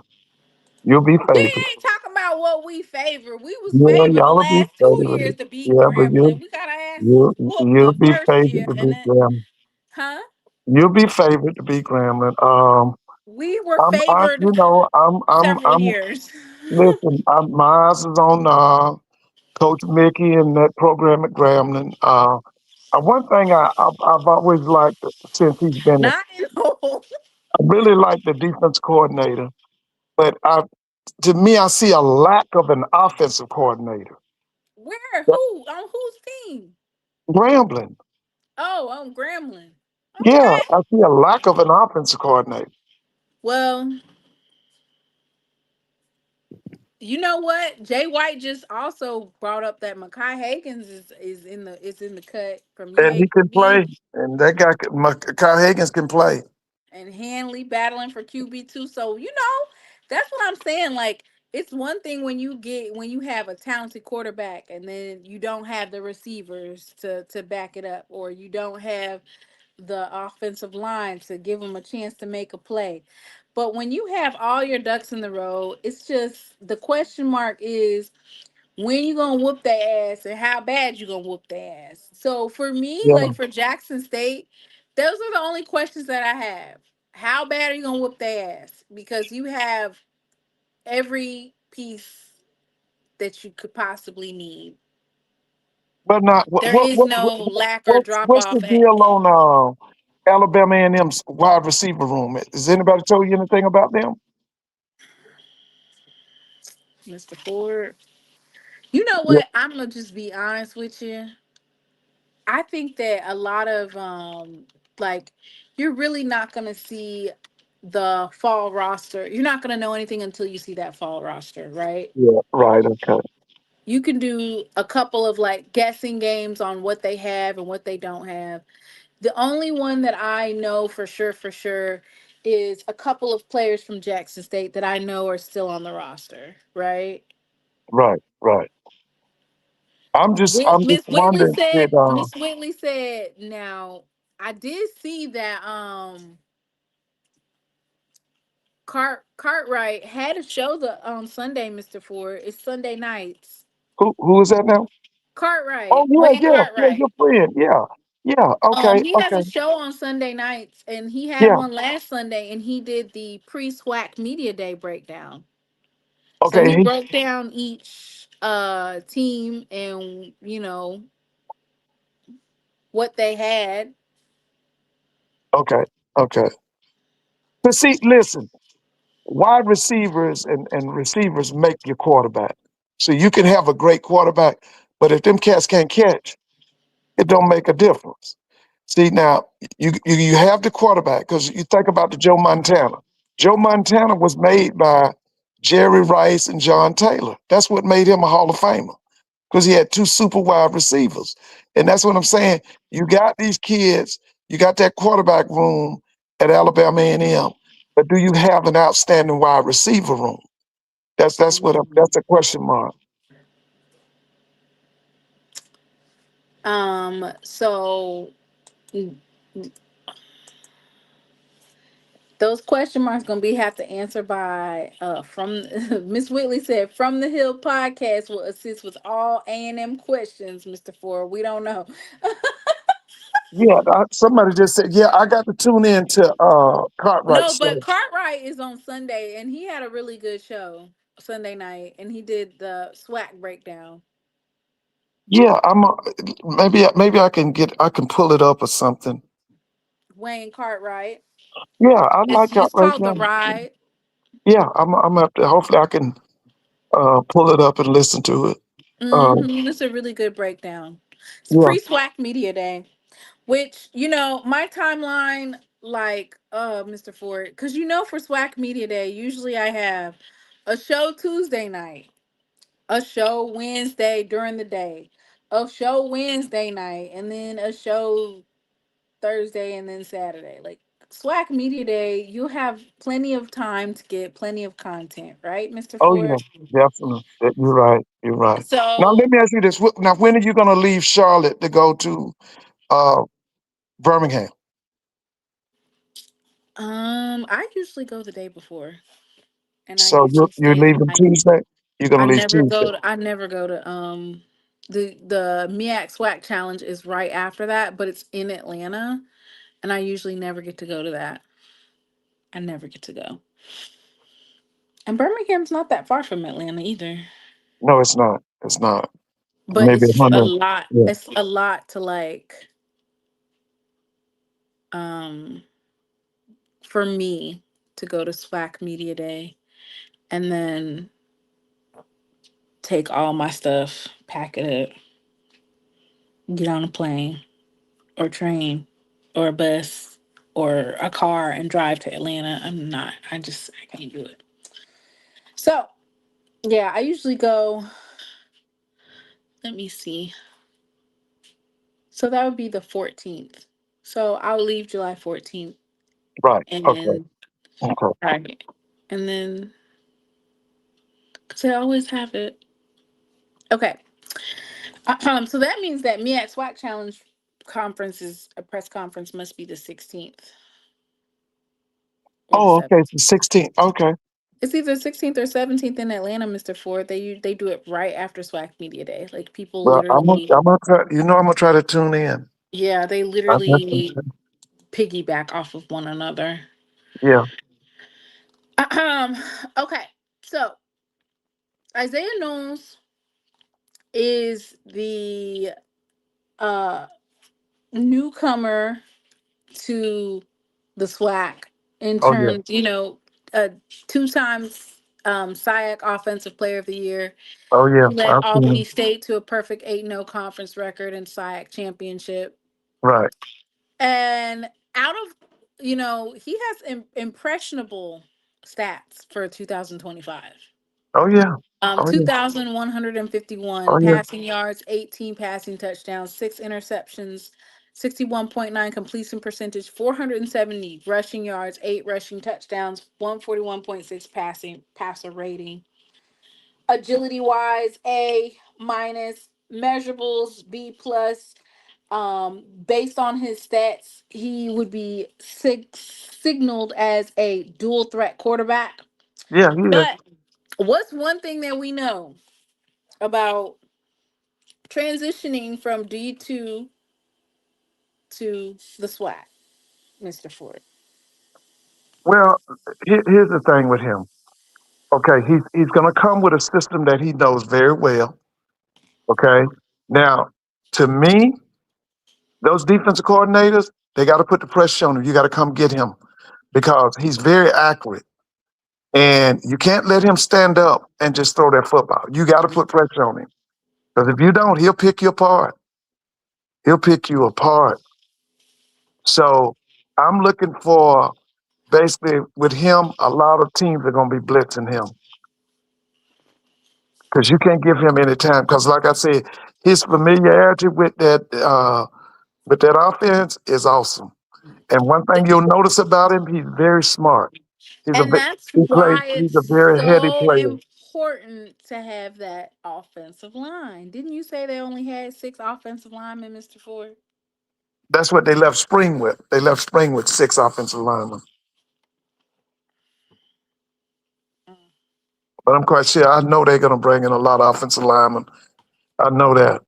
You'll be We favored. ain't talking about what we favor. We was Yeah, favored the y'all will be last 2 years favored. to beat Yeah, but Grambling. We got our ass whooped you'll the be first favored year, to and beat then, Grambling. huh? You'll be favored to beat Grambling. We were favored You know, several years. listen. My eyes is on Coach Mickey and that program at Grambling. One thing I've always liked since he's been, Not in whole. I really like the defense coordinator, but to me, I see a lack of an offensive coordinator. Where? That- Who? On whose team? Grambling, Oh, on Grambling. yeah, Okay. I see a lack of an offensive coordinator. Well, you know what? Jay White just also brought up that Makai Hagens is in the cut from And he can UAB, play, and that guy, Kyle Higgins, can play. and Hanley battling for QB2. So that's what I'm saying. Like, it's one thing when you have a talented quarterback and then you don't have the receivers to back it up, or you don't have the offensive line to give them a chance to make a play. But when you have all your ducks in the row, it's just the question mark is, when you gonna whoop their ass and how bad you gonna whoop their ass. So for me, Yeah, like for Jackson State, those are the only questions that I have. How bad are you gonna whoop their ass? Because you have every piece that you could possibly need. but not There is no lack or drop what's the off at deal on Alabama A&M's wide receiver room? Has anybody told you anything about them? Mr. Ford. You know Yeah, what? I'm gonna just be honest with you. I think that a lot of like you're really not gonna see the fall roster. You're not gonna know anything until you see that fall roster, right? Yeah, right. Okay. You can do a couple of like guessing games on what they have and what they don't have. The only one that I know for sure, is a couple of players from Jackson State that I know are still on the roster, right? Right. Right. I'm just wondering, did Miss Whitley said, now I did see that Cartwright had a show the Sunday, Mr. Ford. It's Sunday nights. who is that now? Oh Cartwright, yeah, Wayne yeah, yeah, Cartwright. your friend. Yeah. Yeah. Okay. He has a Okay. show on Sunday nights, and he had Yeah. one last Sunday, and he did the pre-SWAC Media Day breakdown. So he Okay. broke down each team and what they had. Okay. Okay. But see, listen, wide receivers and receivers make your quarterback. So you can have a great quarterback, but if them cats can't catch, it don't make a difference. See now, you have the quarterback because you think about the Joe Montana. Joe Montana was made by Jerry Rice and John Taylor. That's what made him a Hall of Famer because he had two super wide receivers. And that's what I'm saying. You got these kids, you got that quarterback room at Alabama A&M, but do you have an outstanding wide receiver room? That's a question mark. So those question marks gonna be have to answer by from Miss Whitley said from the Hill podcast will assist with all A&M questions, Mr. Ford. We don't know. Yeah, somebody just said, yeah, I got to tune in to No, Cartwright's but show. Cartwright is on Sunday, and he had a really good show Sunday night, and he did the SWAC breakdown. Yeah, maybe I can pull it up or something. Wayne Cartwright. Yeah, I like It's Cartwright. called Yeah, The Ride. yeah, I'm up there. Hopefully, I can pull it up and listen to it. Uh, It's a really good breakdown. It's yeah. pre-SWAC Media Day, which my timeline, like Mr. Ford, because for SWAC Media Day, usually I have a show Tuesday night, a show Wednesday during the day, a show Wednesday night, and then a show Thursday and then Saturday. Like SWAC Media Day, you'll have plenty of time to get plenty of content, right, Mr. Oh yeah, Ford? definitely. You're right. You're right. Now So, let me ask you this. Now, when are you going to leave Charlotte to go to uh, Birmingham? I usually go the day before, and I So usually you're stay the leaving night. Tuesday. You're going to leave Tuesday. I never go to the MEAC SWAC challenge is right after that, but it's in Atlanta, and I usually never get to go to that. I never get to go. And Birmingham's not that far from Atlanta either. No, it's not. It's not. But Maybe a it's a hundred. lot. Yeah. It's a lot to like um for me to go to SWAC Media Day and then take all my stuff, pack it up, get on a plane or train or a bus or a car and drive to Atlanta. I can't do it. So, yeah, I usually go, let me see. So that would be the 14th. So I'll leave July 14th Right. Okay. and Okay. right. And then, because I always have it. Okay. So that means that me at SWAC Challenge conference is a press conference must be the 16th or the Oh, okay. 17th. 16. Okay. It's either 16th or 17th in Atlanta, Mr. Ford. They do it right after SWAC Media Day. Like people Well, literally, I'm gonna try. I'm gonna try to tune in. yeah, they I definitely literally will. piggyback off of one another. Yeah. Um, okay. So Isaiah Knowles is the uh newcomer to the SWAC in Oh yeah. terms, a two times SIAC Offensive Player of the Year. Oh yeah. He led I've seen Albany him. State to a perfect 8-0 conference record and SIAC championship. Right. And out of, he has impressionable stats for 2025. Oh yeah. Oh yeah. 2,151 Oh yeah. passing yards, 18 passing touchdowns, 6 interceptions, 61.9 completion percentage, 470 rushing yards, 8 rushing touchdowns, 141.6 passing passer rating. Agility wise, A minus. Measurables, B plus. Based on his stats, he would be signaled as a dual threat quarterback. Yeah, yeah. But what's one thing that we know about transitioning from D2 to the SWAC, Mr. Ford? Well, here's the thing with him. Okay, he's going to come with a system that he knows very well. Okay, now to me, those defensive coordinators, they got to put the pressure on him. You got to come get him because he's very accurate, and you can't let him stand up and just throw that football. You got to put pressure on him because if you don't, he'll pick you apart. He'll pick you apart. So I'm looking for basically with him. A lot of teams are going to be blitzing him because you can't give him any time. Because, like I said, his familiarity with that offense is awesome. And one thing you'll notice about him, he's very smart. And that's He plays. why He's it's a very heady so player. important to have that offensive line. Didn't you say they only had 6 offensive linemen, Mr. Ford? That's what they left spring with. They left spring with 6 offensive linemen. But I'm quite sure. I know they're going to bring in a lot of offensive linemen. I know that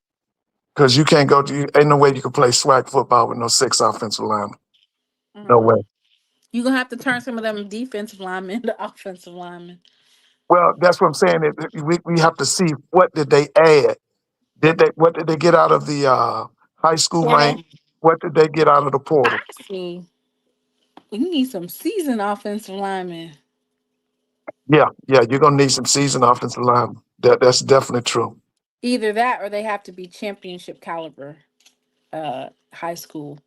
because you can't go. Ain't no way you can play SWAC football with no 6 offensive linemen. No Mm. way. You're going to have to turn some of them defensive linemen into offensive linemen. Well, that's what I'm saying. We have to see what did they add. What did they get out of the high school rank? Portal. What did they get out of the I portal? see. We need some seasoned offensive linemen. Yeah, yeah, you're gonna need some seasoned offensive linemen. That's definitely true. Either that or they have to be championship caliber high school.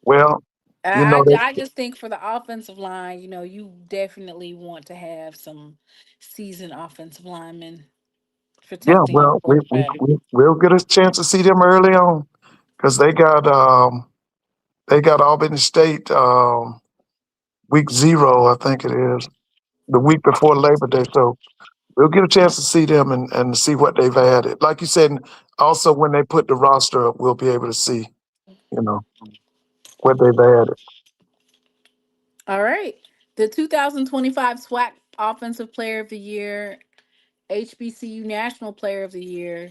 Well, you know I that. just think for the offensive line, you definitely want to have some seasoned offensive linemen Yeah, protecting a well, quarterback. we'll get a chance to see them early on because they got Albany State week 0, I think it is, the week before Labor Day. So we'll get a chance to see them and see what they've added. Like you said, also when they put the roster up, we'll be able to see, you know, what they've added. All right. The 2025 SWAC Offensive Player of the Year, HBCU National Player of the Year,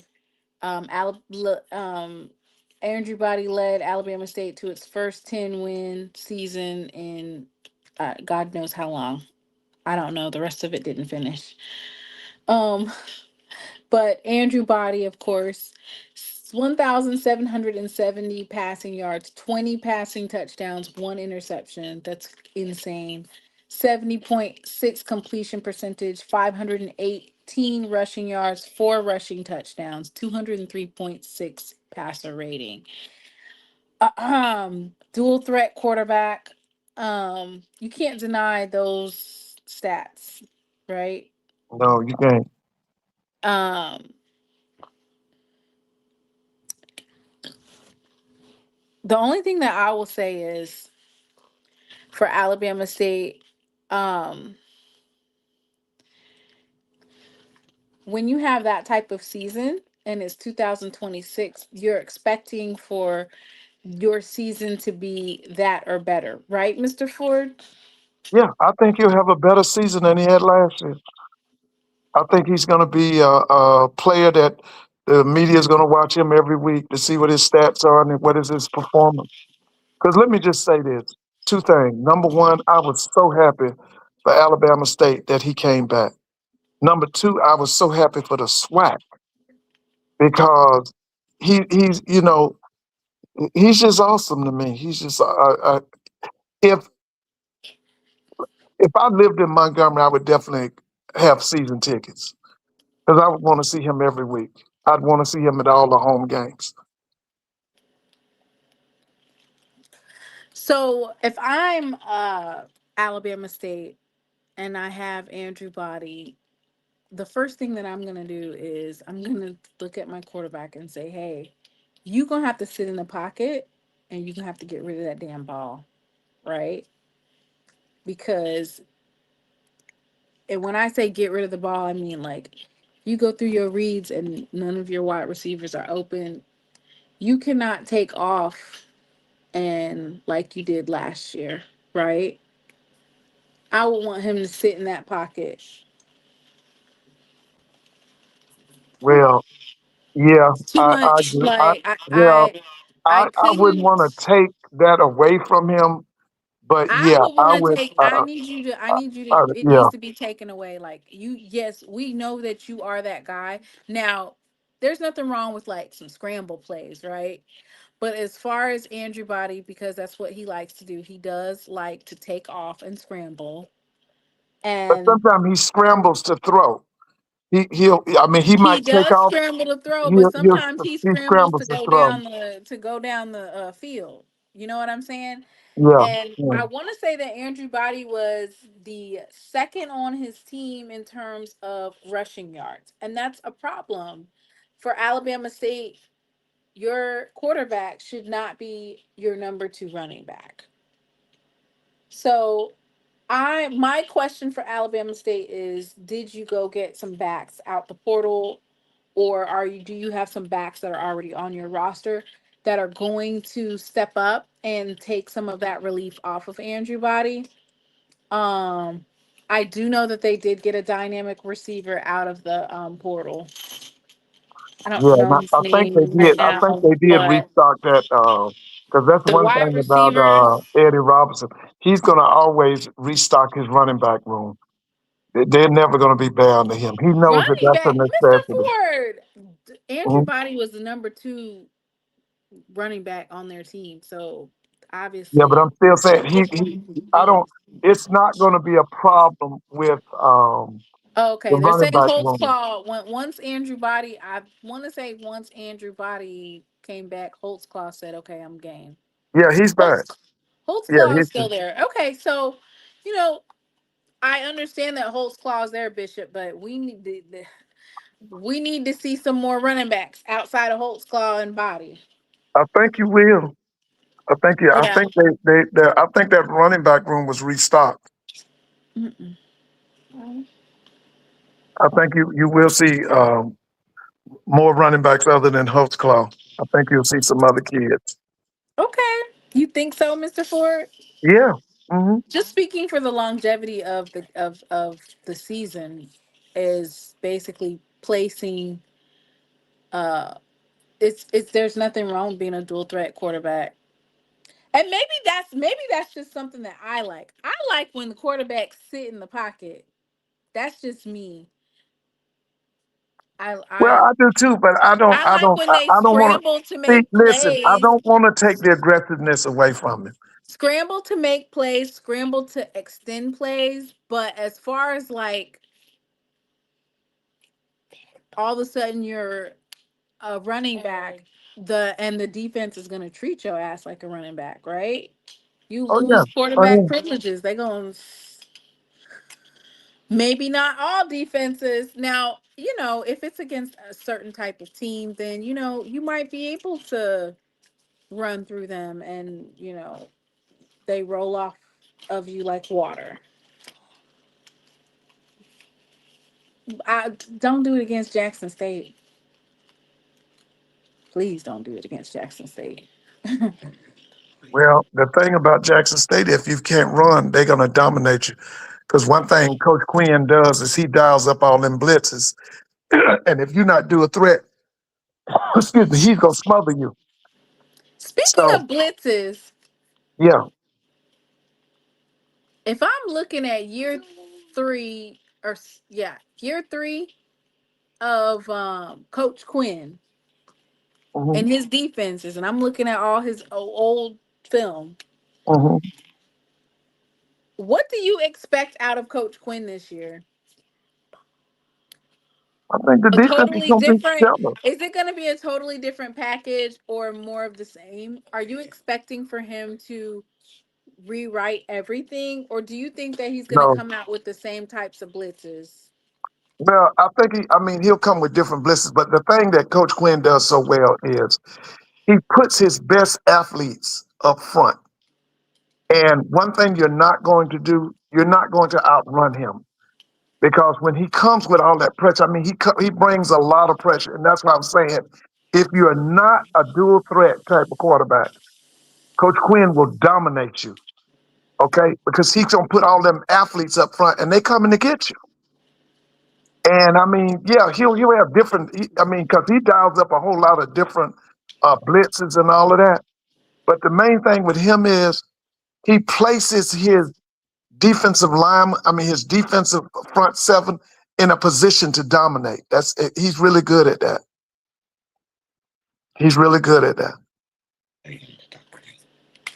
Andrew Body led Alabama State to its first 10-win season in God knows how long. I don't know. The rest of it didn't finish. Um, but Andrew Body, of course, 1,770 passing yards, 20 passing touchdowns, 1 interception. That's insane. 70.6 completion percentage, 518 rushing yards, 4 rushing touchdowns, 203.6 passer rating. Dual threat quarterback. You can't deny those stats, right? No, you can't. Um, the only thing that I will say is for Alabama State, um, when you have that type of season and it's 2026, you're expecting for your season to be that or better, right, Mr. Ford? Yeah, I think he'll have a better season than he had last year. I think he's going to be a player that the media is going to watch him every week to see what his stats are and what is his performance. Because let me just say this 2 things. Number one, I was so happy for Alabama State that he came back. Number two, I was so happy for the SWAC because he's he's just awesome to me. He's just if if I lived in Montgomery, I would definitely have season tickets because I would want to see him every week. I'd want to see him at all the home games. So if I'm Alabama State and I have Andrew Body, the first thing that I'm gonna do is I'm gonna look at my quarterback and say, "Hey, you gonna have to sit in the pocket, and you gonna have to get rid of that damn ball, right?" Because and when I say get rid of the ball, I mean like you go through your reads and none of your wide receivers are open. You cannot take off and like you did last year, right? I would want him to sit in that pocket. Well, yeah, Too I much agree. like Yeah, I I wouldn't couldn't. want to take that away from him, but I yeah, would I want to would. take. I need you to. It Yeah, needs to be taken away. Like you. Yes, we know that you are that guy. Now, there's nothing wrong with like some scramble plays, right? But as far as Andrew Body, because that's what he likes to do, he does like to take off and scramble, but and sometimes he scrambles to throw. He'll. I mean, he he might take does off. scramble to throw. But He'll sometimes he he scrambles scrambles to to go throw. down the field. You know what I'm saying? Yeah, And yeah. I want to say that Andrew Body was the second on his team in terms of rushing yards. And that's a problem for Alabama State. Your quarterback should not be your number two running back. So my question for Alabama State is did you go get some backs out the portal, or do you have some backs that are already on your roster that are going to step up and take some of that relief off of Andrew Body? Um, I do know that they did get a dynamic receiver out of the portal. I don't Yeah, and know his I think they name right did. I think now, they did but restock that because that's the one wide thing about receivers, Eddie Robinson. He's going to always restock his running back room. They're never going to be bound to him. He knows that running that's a back, Mr. necessity. Ford, Andrew Mhm. Body was the number two running back on their team, so Yeah, but obviously, I'm still saying he. I don't. It's not going to be a problem with the okay, they're running saying back Holt's room. Claw. Once Andrew Body, I want to say once Andrew Body came back, Holt's Claw said, "Okay, I'm game." Yeah, he's back. Holt's Holt's Yeah, Claw is still there. Okay, so you know I understand that Holt's Claw is there, Bishop, but we need to see some more running backs outside of Holt's Claw and Body. I think you will. I think yeah. I Yeah. think I think that running back room was restocked. Mm-mm. I think you will see more running backs other than Holtzclaw. I think you'll see some other kids. Okay, you think so, Mr. Ford? Yeah. Hmm. Just speaking for the longevity of the season is basically placing uh it's there's nothing wrong with being a dual threat quarterback. And maybe that's just something that I like. I like when the quarterbacks sit in the pocket. That's just me. I Well, I I do too, but I like when they I don't want scramble to to see. make Listen, I plays, don't want to take the aggressiveness away from him. scramble to extend plays, but as far as like all of a sudden you're a running back, the defense is gonna treat your ass like a running back, right? You Oh yeah. lose Oh quarterback yeah. privileges. They gonna maybe not all defenses. Now, if it's against a certain type of team, then you might be able to run through them and they roll off of you like water. I don't do it against Jackson State. Please don't do it against Jackson State. Well, the thing about Jackson State, if you can't run, they're gonna dominate you. Because one thing Coach Quinn does is he dials up all them blitzes, and if you not do a threat, excuse me, he's gonna smother you. Speaking So of blitzes, yeah. if I'm looking at year three year three of Coach Quinn Hmm. and his defenses, and I'm looking at all his old film, Hmm. what do you expect out of Coach Quinn this year? I think the A defense is totally gonna be different stellar. Is it going to be a totally different package or more of the same? Are you expecting for him to rewrite everything, or do you think that he's going to No. come out with the same types of blitzes? Well, I think I mean, he'll come with different blitzes, but the thing that Coach Quinn does so well is he puts his best athletes up front. And one thing you're not going to do, you're not going to outrun him because when he comes with all that pressure, I mean, he brings a lot of pressure, and that's why I'm saying if you're not a dual threat type of quarterback, Coach Quinn will dominate you. Okay, because he's gonna put all them athletes up front, and they coming to get you. And I mean, yeah, he'll have different. I mean, because he dials up a whole lot of different blitzes and all of that. But the main thing with him is he places his defensive line. I mean, his defensive front seven in a position to dominate. He's really good at that. He's really good at that.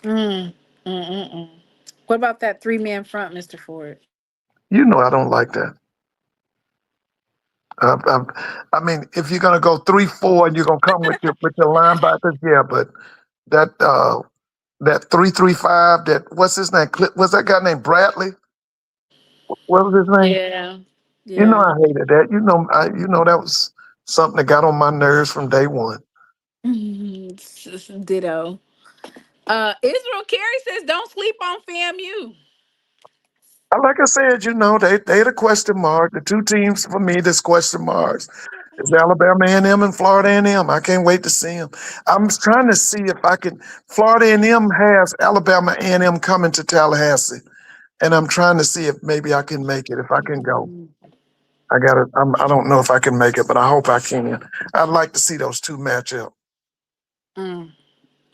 Mm, What about that 3-man front, Mr. Ford? You know, I don't like that. I mean, if you're gonna go 3-4 and you're gonna come with your linebackers, yeah, but that that 3-3-5, that what's his name? What's that guy named Bradley? What was his name? Yeah, You know yeah. I hated that. You know that was something that got on my nerves from day one. Ditto. Israel Carey says, "Don't sleep on FAMU." Like I said, they the question mark. The two teams for me that's question marks is Alabama A&M and Florida A&M. I can't wait to see them. I'm trying to see if I can. Florida A&M has Alabama A&M coming to Tallahassee, and I'm trying to see if maybe I can make it. If I can go, I gotta. I don't know if I can make it, but I hope I can. I'd like to see those two match up. Mm,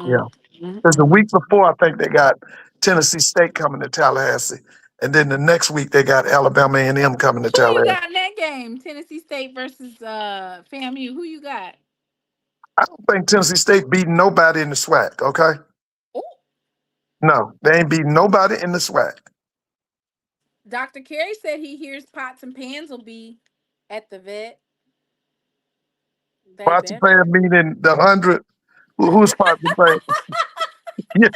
Yeah. mm, Because the mm. week before, I think they got Tennessee State coming to Tallahassee, and then the next week they got Alabama A&M coming to Who you Tallahassee. got in that game? Tennessee State versus FAMU. Who you got? I don't think Tennessee State beating nobody in the SWAC. Okay, Ooh, no, they ain't beating nobody in the SWAC. Dr. Carey said he hears pots and pans will be at the vet. They Spots and better. paying meaning the 100. Who's spots and paying? Yeah,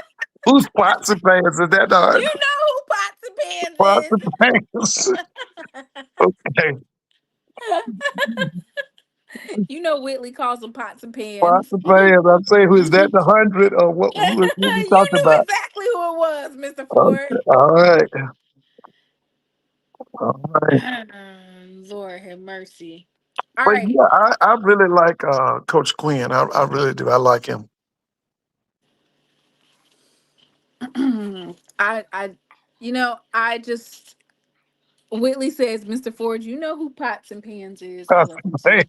who's spots and paying? Is that the You 100? know who pots and Spots pans and paying. Okay, You know Whitley calls them pots and spots pans. and paying. I'm saying, who is that the 100 or what? Who we You talking knew about? exactly who it was, Mr. Ford. Okay, all right, all right. Lord have mercy. All But right. yeah, I really like Coach Quinn. I really do. I like him. I I just Whitley says, Mr. Ford, you know who pots and pans is. I love you too.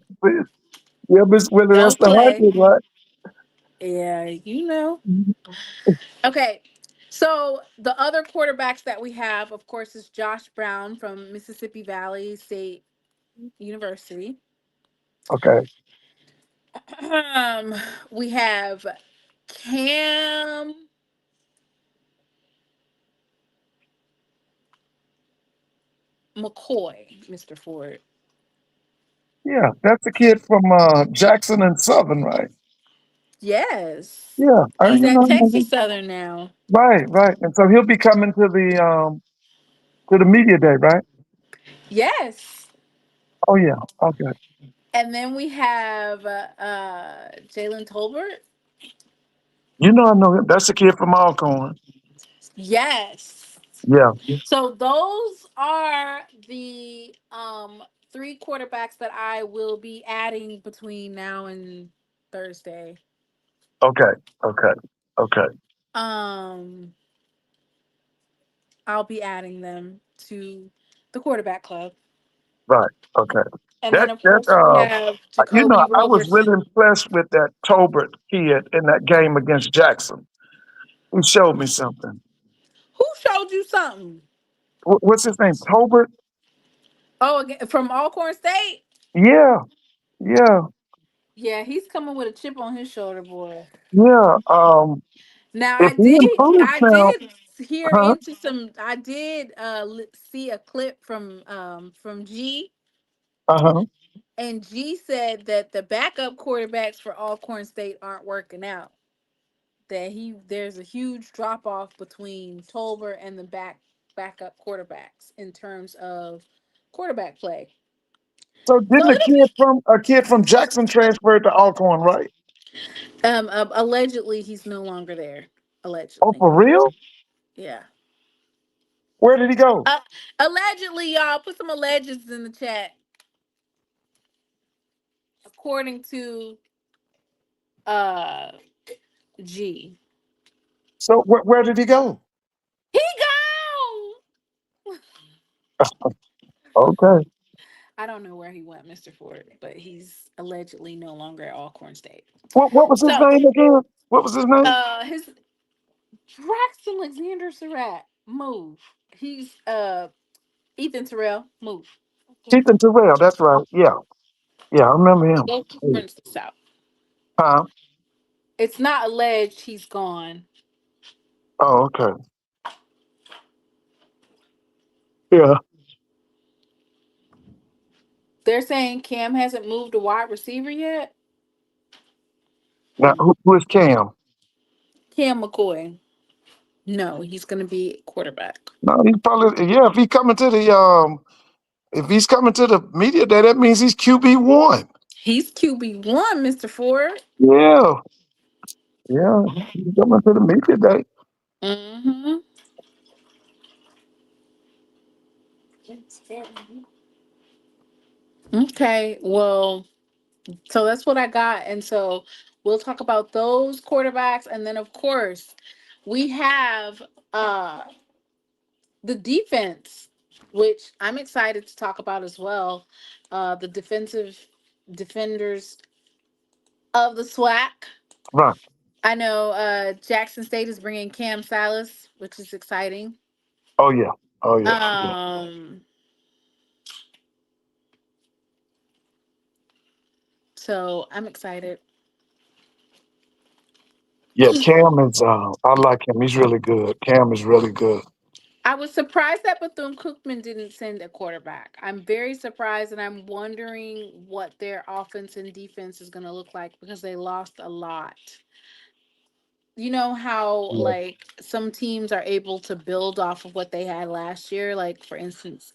Yeah, Miss Willie, that's Don't the play. 100, right? Yeah, you know. Okay. So the other quarterbacks that we have, of course, is Josh Brown from Mississippi Valley State University. Okay. We have Cam McCoy, Mr. Ford. Yeah, that's the kid from Jackson and Southern, right? Yes. Yeah, He's you at know, Texas Southern now. right, right. And so he'll be coming to the media day, right? Yes. Oh yeah, okay. And then we have Jalen Tolbert. You know, I know him. That's the kid from Alcorn. Yes. Yeah. So those are the three quarterbacks that I will be adding between now and Thursday. Okay. Okay. Okay. Um I'll be adding them to the quarterback club. Right. Okay. And then That of that course we have Jacoby I was really Roberson. impressed with that Tolbert kid in that game against Jackson. He showed me something. Who showed you something? What's his name? Tolbert? Oh, again, from Alcorn State? Yeah. Yeah. Yeah, he's coming with a chip on his shoulder, boy. Yeah. Now If I he did improves I now, did hear huh? into some I did see a clip from G, Uh-huh. and G said that the backup quarterbacks for Alcorn State aren't working out. that there's a huge drop off between Tolbert and the backup quarterbacks in terms of quarterback play. So So didn't a kid from Jackson transfer to Alcorn, right? allegedly he's no longer there. Oh, Allegedly, for real? yeah. Where did he go? Uh, allegedly, y'all put some alleges in the chat. According to uh G, So where did he go? he gone. Okay. I don't know where he went, Mr. Ford, but he's allegedly no longer at Alcorn State. What was his So, name again? What was his name? his Braxton Alexander Surratt, move. He's Ethan Terrell, move. Ethan Terrell. That's right. Yeah. Yeah, I remember him. Go to Hey, Prince South. huh? It's not alleged he's gone. Oh, okay. Yeah. They're saying Cam hasn't moved a wide receiver yet. Now who is Cam? Cam McCoy. No, he's going to be quarterback. No, he's probably yeah. If he's coming to the media day, that means he's QB1. He's QB1, Mr. Ford. Yeah. Yeah. He's coming to the media day. Mm-hmm. Okay, well, so that's what I got. And so we'll talk about those quarterbacks. And then, of course, we have uh, the defense, which I'm excited to talk about as well. The defensive defenders of the SWAC. Right. I know Jackson State is bringing Cam Silas, which is exciting. Oh yeah. Oh yeah. Yeah. Um, so I'm excited. Yeah, Cam is I like him. He's really good. Cam is really good. I was surprised that Bethune Cookman didn't send a quarterback. I'm very surprised, and I'm wondering what their offense and defense is going to look like because they lost a lot. You know how, Yeah. like, some teams are able to build off of what they had last year? Like, for instance,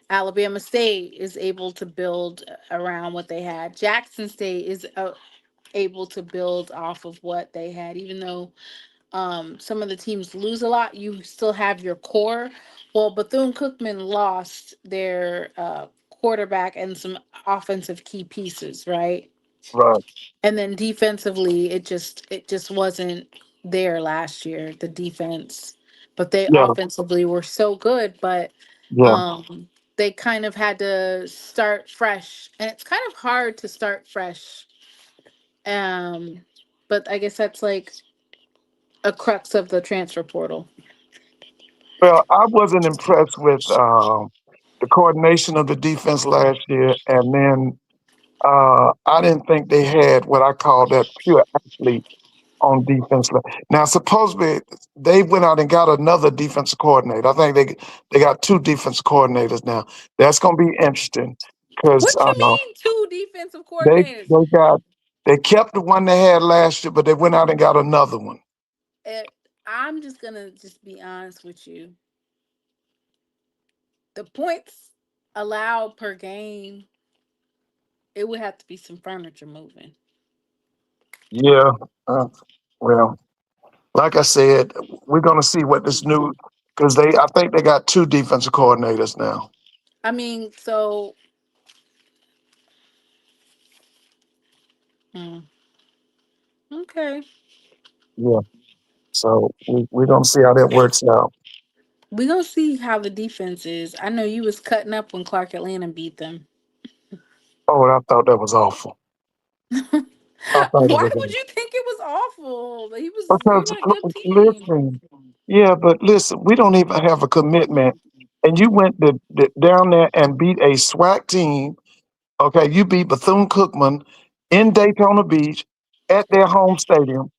Alabama State is able to build around what they had. Jackson State is able to build off of what they had, even though some of the teams lose a lot, you still have your core. Well, Bethune Cookman lost their quarterback and some offensive key pieces, right? Right. And then defensively, it just wasn't there last year, the defense. But they Yeah. offensively were so good, but Yeah. they kind of had to start fresh, and it's kind of hard to start fresh. Um, but I guess that's like a crux of the transfer portal. Well, I wasn't impressed with the coordination of the defense last year, and then I didn't think they had what I call that pure athlete on defense. Now, supposedly they went out and got another defensive coordinator. I think they got two defensive coordinators now. That's going to be interesting because What you mean, two defensive they coordinators? they got they kept the one they had last year, but they went out and got another one. Eh, I'm just gonna just be honest with you. The points allowed per game, it would have to be some furniture moving. Yeah. Uh, well, like I said, we're going to see what this new because I think they got two defensive coordinators now. I mean, so hmm, okay, Yeah. So we're going to see how that works out. we gonna see how the defense is. I know you was cutting up when Clark Atlanta beat them. Oh, I thought that was awful. I thought it Why was would you think it was awful? He was because on a good team. listen, yeah, but listen, we don't even have a commitment, and you went down there and beat a SWAC team. Okay, you beat Bethune Cookman in Daytona Beach at their home stadium,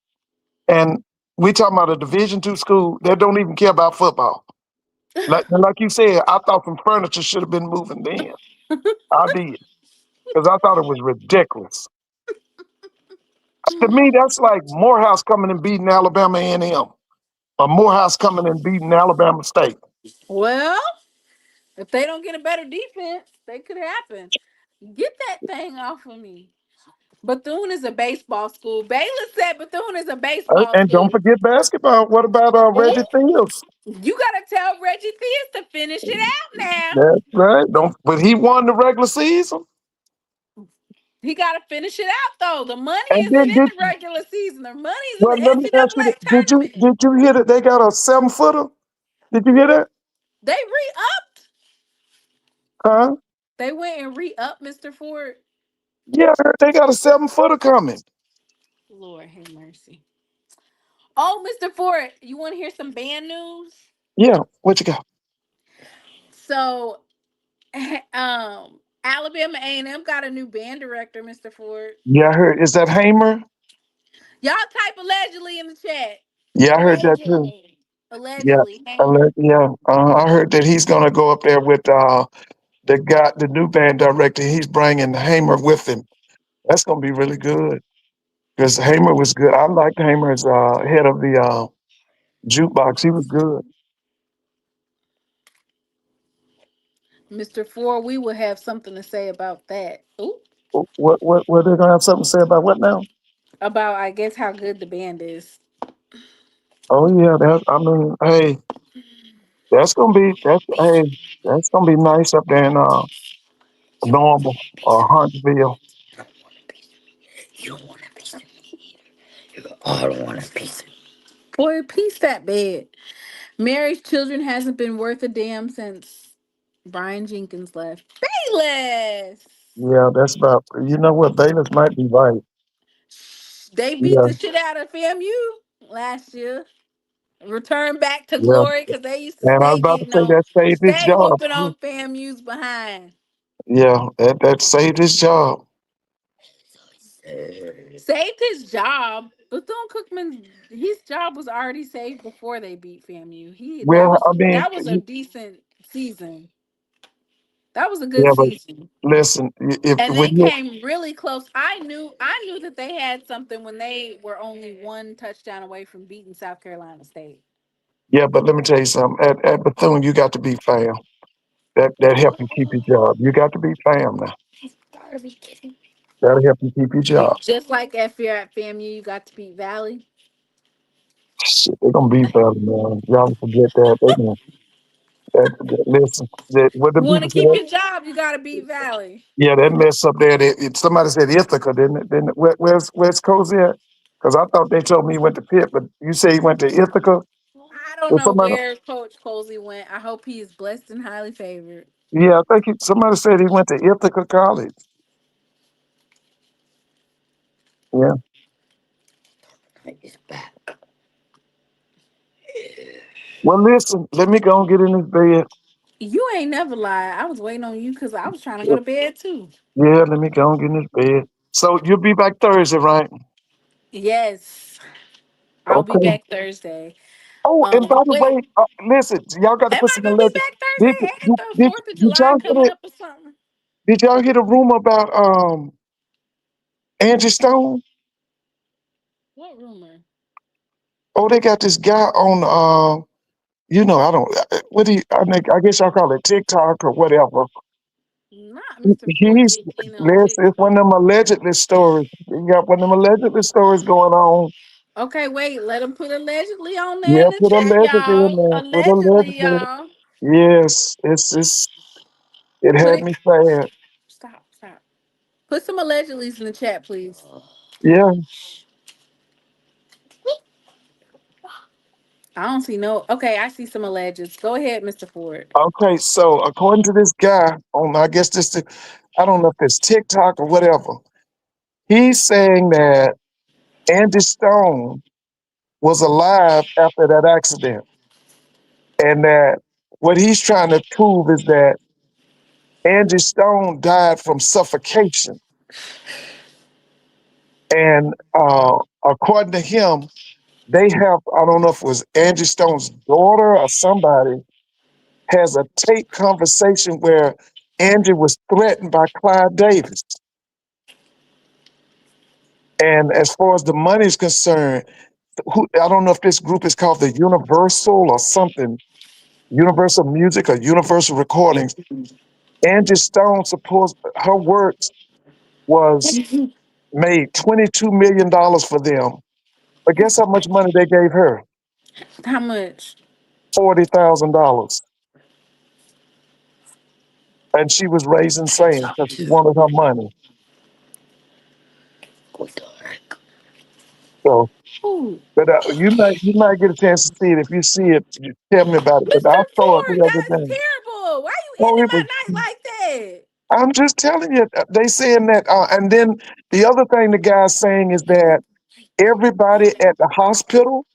and we talking about a Division II school that don't even care about football. Like you said, I thought some furniture should have been moving then. I did because I thought it was ridiculous. To me, that's like Morehouse coming and beating Alabama A&M, or Morehouse coming and beating Alabama State. Well, if they don't get a better defense, they could happen. Get that thing off of me. Bethune is a baseball school. Baylor said Bethune is a baseball And don't school. forget basketball. What about Reggie Fields? You gotta tell Reggie Theus to finish it out now. That's right. Don't. But he won the regular season. He gotta finish it out though. The money And isn't then in did the regular season. The money's in well, the let me ask you: NCAA tournament. did you hear that they got a 7-footer? Did you hear that? They re-upped. Huh? They went and re-upped Mr. Ford. Yeah, I heard they got a 7-footer coming. Lord have mercy. Oh, Mr. Ford, you want to hear some band news? Yeah, what you got? So, Alabama A&M got a new band director, Mr. Ford. Yeah, I heard. Is that Hamer? Y'all type allegedly in the chat. Yeah, I heard that too. Allegedly. Yeah, Allegedly, Hamer. yeah. I heard that he's gonna go up there with the new band director. He's bringing Hamer with him. That's gonna be really good because Hamer was good. I liked Hamer as head of the jukebox. He was good. Mr. Ford, we will have something to say about that. Ooh. What they gonna have something to say about what now? About, I guess, how good the band is. Oh yeah, that I mean, hey, that's gonna be nice up there in Normal or Huntsville. You want a piece of me? You all want a piece of me. Boy, peace that bed. Mary's children hasn't been worth a damn since Brian Jenkins left. Bayless! Yeah, that's about. You know what? Bayless might be right. They beat Yeah, the shit out of FAMU last year. Return back to yeah. glory because they used to And I was about to say that saved his stay job. whooping on FAMU's behind. Yeah, that saved his job. Saved his job. Bethune Cookman, his job was already saved before they beat FAMU. Well, I mean, That was a decent season. That was a good yeah, but season. listen, if And they when you came really close. I knew that they had something when they were only one touchdown away from beating South Carolina State. yeah, but let me tell you something. At Bethune, you got to be fam. That help you keep your job. You got to be fam now. He's gotta be kidding me. That'll help you keep your job. Just like if you're at FAMU, you got to beat Valley. Shit, they're gonna be better, man. Y'all forget that. They gonna listen. What the You want to people keep say? your job, you got to beat Valley. Yeah, that mess up there. Somebody said Ithaca, didn't it? Where's Cozy at? Because I thought they told me he went to Pitt, but you say he went to Ithaca. I don't Or know somebody, where Coach Colsey went. I hope he is blessed and highly favored. yeah, I think somebody said he went to Ithaca College. Yeah. He's back. Well, listen, let me go and get in this bed. You ain't never lied. I was waiting on you because I was trying to go to bed too. Yeah, let me go and get in this bed. So you'll be back Thursday, right? Yes, I'll be Okay. back Thursday. Oh, and by the Wait, way, listen, y'all got to am put I some gonna be legend. back Did, Thursday? Ain't did, the did, 4th of July coming up or something? did y'all hear the rumor about Angie Stone? What rumor? Oh, they got this guy on I don't what do you I guess y'all call it TikTok or whatever. Not Mr. Ford He's get clean on listen, it's one TikTok. of them allegedly stories. You got one of them allegedly stories going on. Okay, wait. Let him put allegedly on there Yeah, in the put chat, allegedly in y'all. there. Put Allegedly, allegedly. y'all. Yes, it Put had it. me sad. Stop. Stop. Put some allegedlys in the chat, please. Yeah. I don't see no. Okay, I see some alleges. Go ahead, Mr. Ford. Okay, so according to this guy on I guess I don't know if it's TikTok or whatever, he's saying that Angie Stone was alive after that accident. And that what he's trying to prove is that Angie Stone died from suffocation. And according to him, they have, I don't know if it was Angie Stone's daughter or somebody, has a tape conversation where Angie was threatened by Clyde Davis. And as far as the money is concerned, I don't know if this group is called the Universal or something, Universal Music or Universal Recordings. Angie Stone supposed her works was made $22 million for them. But guess how much money they gave her? How much? $40,000. And she was raising sand because she wanted her money. So, Ooh. but you might get a chance to see it. If you see it, you tell me about it. But Mr. I saw it Ford, the other that's day. terrible. Why you Oh, ending it my was. night like that? I'm just telling you. They saying that, and then the other thing the guy's saying is that everybody at the hospital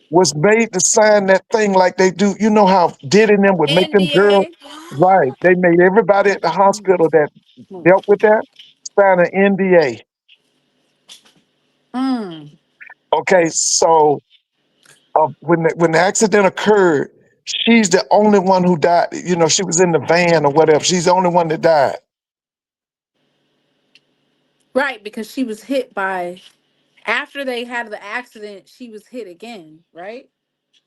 was made to sign that thing like they do. You know how Diddy and them would make them girls, NDA. right? They made everybody at the hospital that dealt with that sign an NDA. Mm. Okay, so when the accident occurred, she's the only one who died. You know, she was in the van or whatever. She's the only one that died. Right, because she was hit by after they had the accident, she was hit again, right?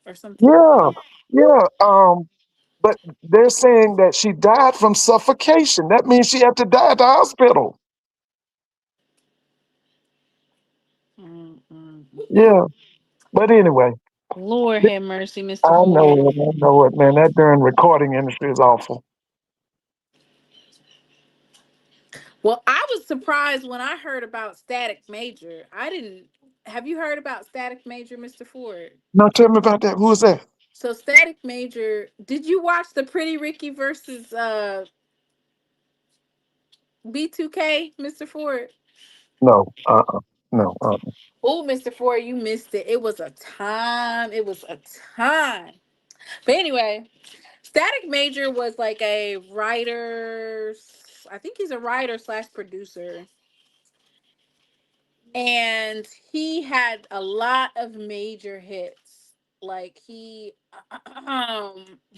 Or something like Yeah, that. yeah. But they're saying that she died from suffocation. That means she had to die at the hospital. Mm, mm, Yeah. But anyway, Lord have mercy, I Mr. know Ford. it. I know it, man. That darn recording industry is awful. Well, I was surprised when I heard about Static Major. I didn't. Have you heard about Static Major, Mr. Ford? Now tell me about that. Who is that? So Static Major, did you watch the Pretty Ricky versus B2K, Mr. Ford? No. No. Oh, Mr. Ford, you missed it. It was a time. It was a time. But anyway, Static Major was like a writer. I think he's a writer slash producer. And he had a lot of major hits. Like he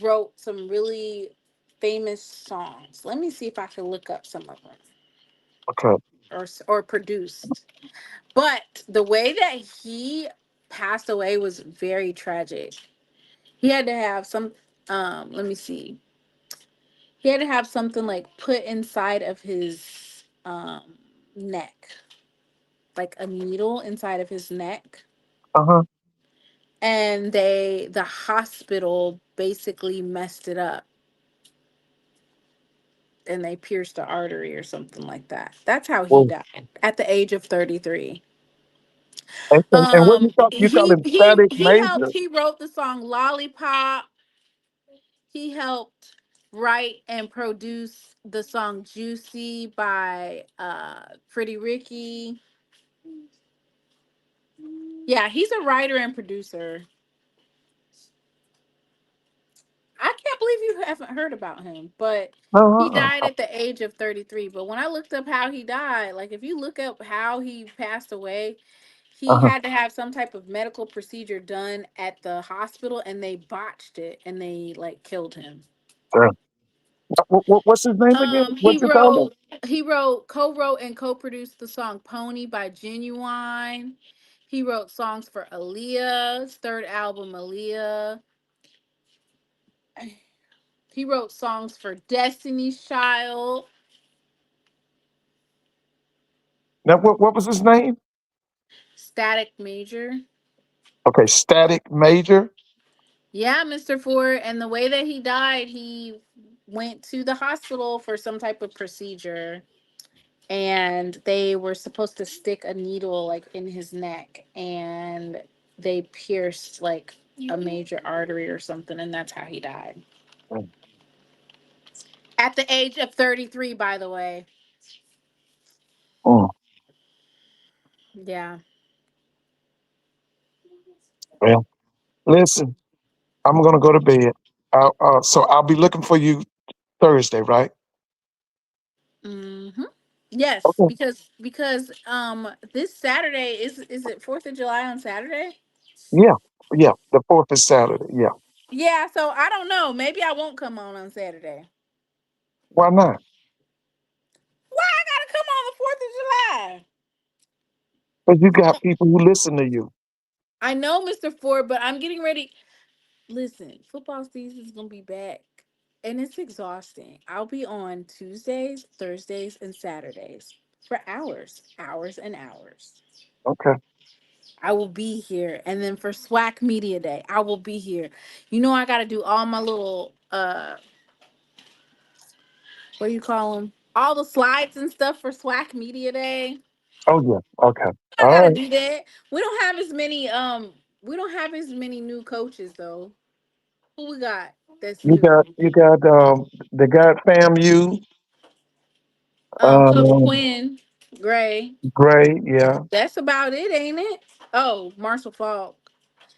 wrote some really famous songs. Let me see if I can look up some of them Okay. or produced. But the way that he passed away was very tragic. He had to have some let me see. He had to have something like put inside of his neck, like a needle inside of his neck. Uh-huh. And the hospital basically messed it up and they pierced the artery or something like that. That's how he Well, died at the age of 33. and what you call him static He helped major? he wrote the song Lollipop. He helped write and produce the song Juicy by Pretty Ricky. Yeah, he's a writer and producer. I can't believe you haven't heard about him, but he died Uh-huh. at the age of 33. But when I looked up how he died, like if you look up how he passed away, he Uh-huh. had to have some type of medical procedure done at the hospital and they botched it and they like killed him. Uh, what's his name again? What He you call him? co-wrote and co-produced the song Pony by Genuine. He wrote songs for Aaliyah's third album, Aaliyah. He wrote songs for Destiny's Child. Now, what was his name? Static Major. Okay, static major. Yeah, Mr. Ford. And the way that he died, he went to the hospital for some type of procedure. And they were supposed to stick a needle like in his neck. And they pierced like a major artery or something. And that's how he died. Mm, At the age of 33, by the way. mm. Yeah. Well, listen, I'm gonna go to bed. So I'll be looking for you Thursday, right? hmm Yes, Okay. because this Saturday is it 4th of July on Saturday? Yeah, yeah. The 4th is Saturday. Yeah. Yeah, so I don't know. Maybe I won't come on Saturday. Why not? Why I gotta come on the 4th of July? Because you got people who listen to you. I know, Mr. Ford, but I'm getting ready. Listen, football season is gonna be back, and it's exhausting. I'll be on Tuesdays, Thursdays, and Saturdays for hours, hours, and hours. Okay. I will be here, and then for SWAC Media Day, I will be here. You know, I got to do all my little what do you call them? All the slides and stuff for SWAC Media Day. Oh yeah. Okay. I All gotta right. do that. We don't have as many new coaches though. Who we got that's new? You got the guy FAMU, Club um Quinn, Gray. Gray, yeah. That's about it, ain't it? Oh, Marshall Falk.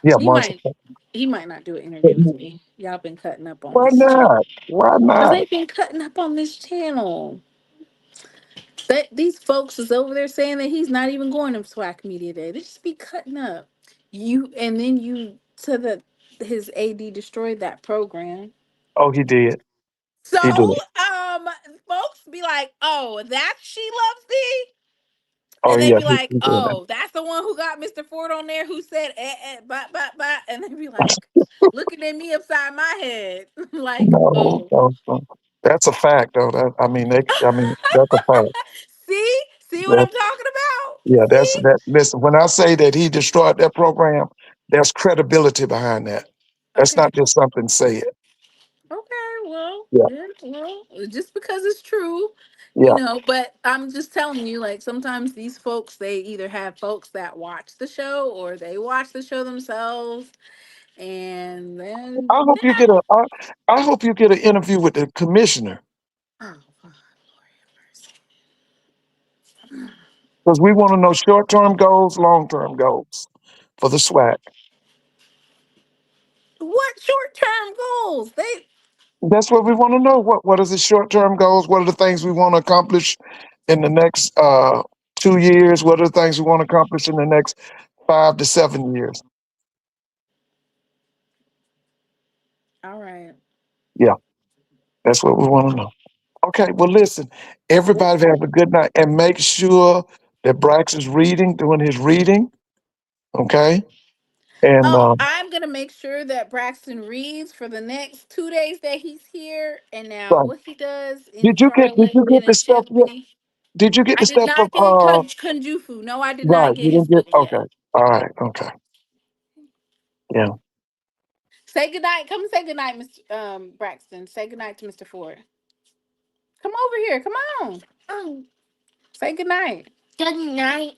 Yeah, He Marshall. might he might not do an interview with me. Y'all been cutting up on Why this not? Why because not? they've been cutting up on this channel. That these folks is over there saying that he's not even going to SWAC Media Day. They just be cutting up. You and then you to the his AD destroyed that program. Oh, he did. So He did. folks be like, oh, that's She Loves Thee. Oh And they yeah, be like, he did that. oh, that's the one who got Mr. Ford on there who said bah. And they be like looking at me upside my head. Like, No, oh. no, no. That's a fact though. I mean that's a fact. See what That, I'm talking about? yeah, that's See? that listen, when I say that he destroyed that program, there's credibility behind that. That's Okay. not just something said. Okay, well, Yeah, yeah, well, just because it's true, yeah. but I'm just telling you, like, sometimes these folks, they either have folks that watch the show or they watch the show themselves, and then, I hope you get an interview with the commissioner oh, because we want to know short term goals, long term goals for the SWAC. what short-term goals? They, That's what we want to know. What is the short term goals? What are the things we want to accomplish in the next 2 years? What are the things we want to accomplish in the next 5 to 7 years? all right. Yeah, that's what we want to know. Okay, well, listen, everybody have a good night and make sure that Brax is reading, doing his reading. Okay, and Oh, I'm gonna make sure that Braxton reads for the next 2 days that he's here, and now right. what he does in Did Charlotte you in get a the stuff yet? Chesney. Did you get I the did stuff from not get Kunjufu. No, I did not right? get You his didn't get book yet. okay. All right, okay. Yeah. Say goodnight. Come say goodnight, Mr. Braxton. Say goodnight to Mr. Ford. Come over here. Come on. Say goodnight. Good night.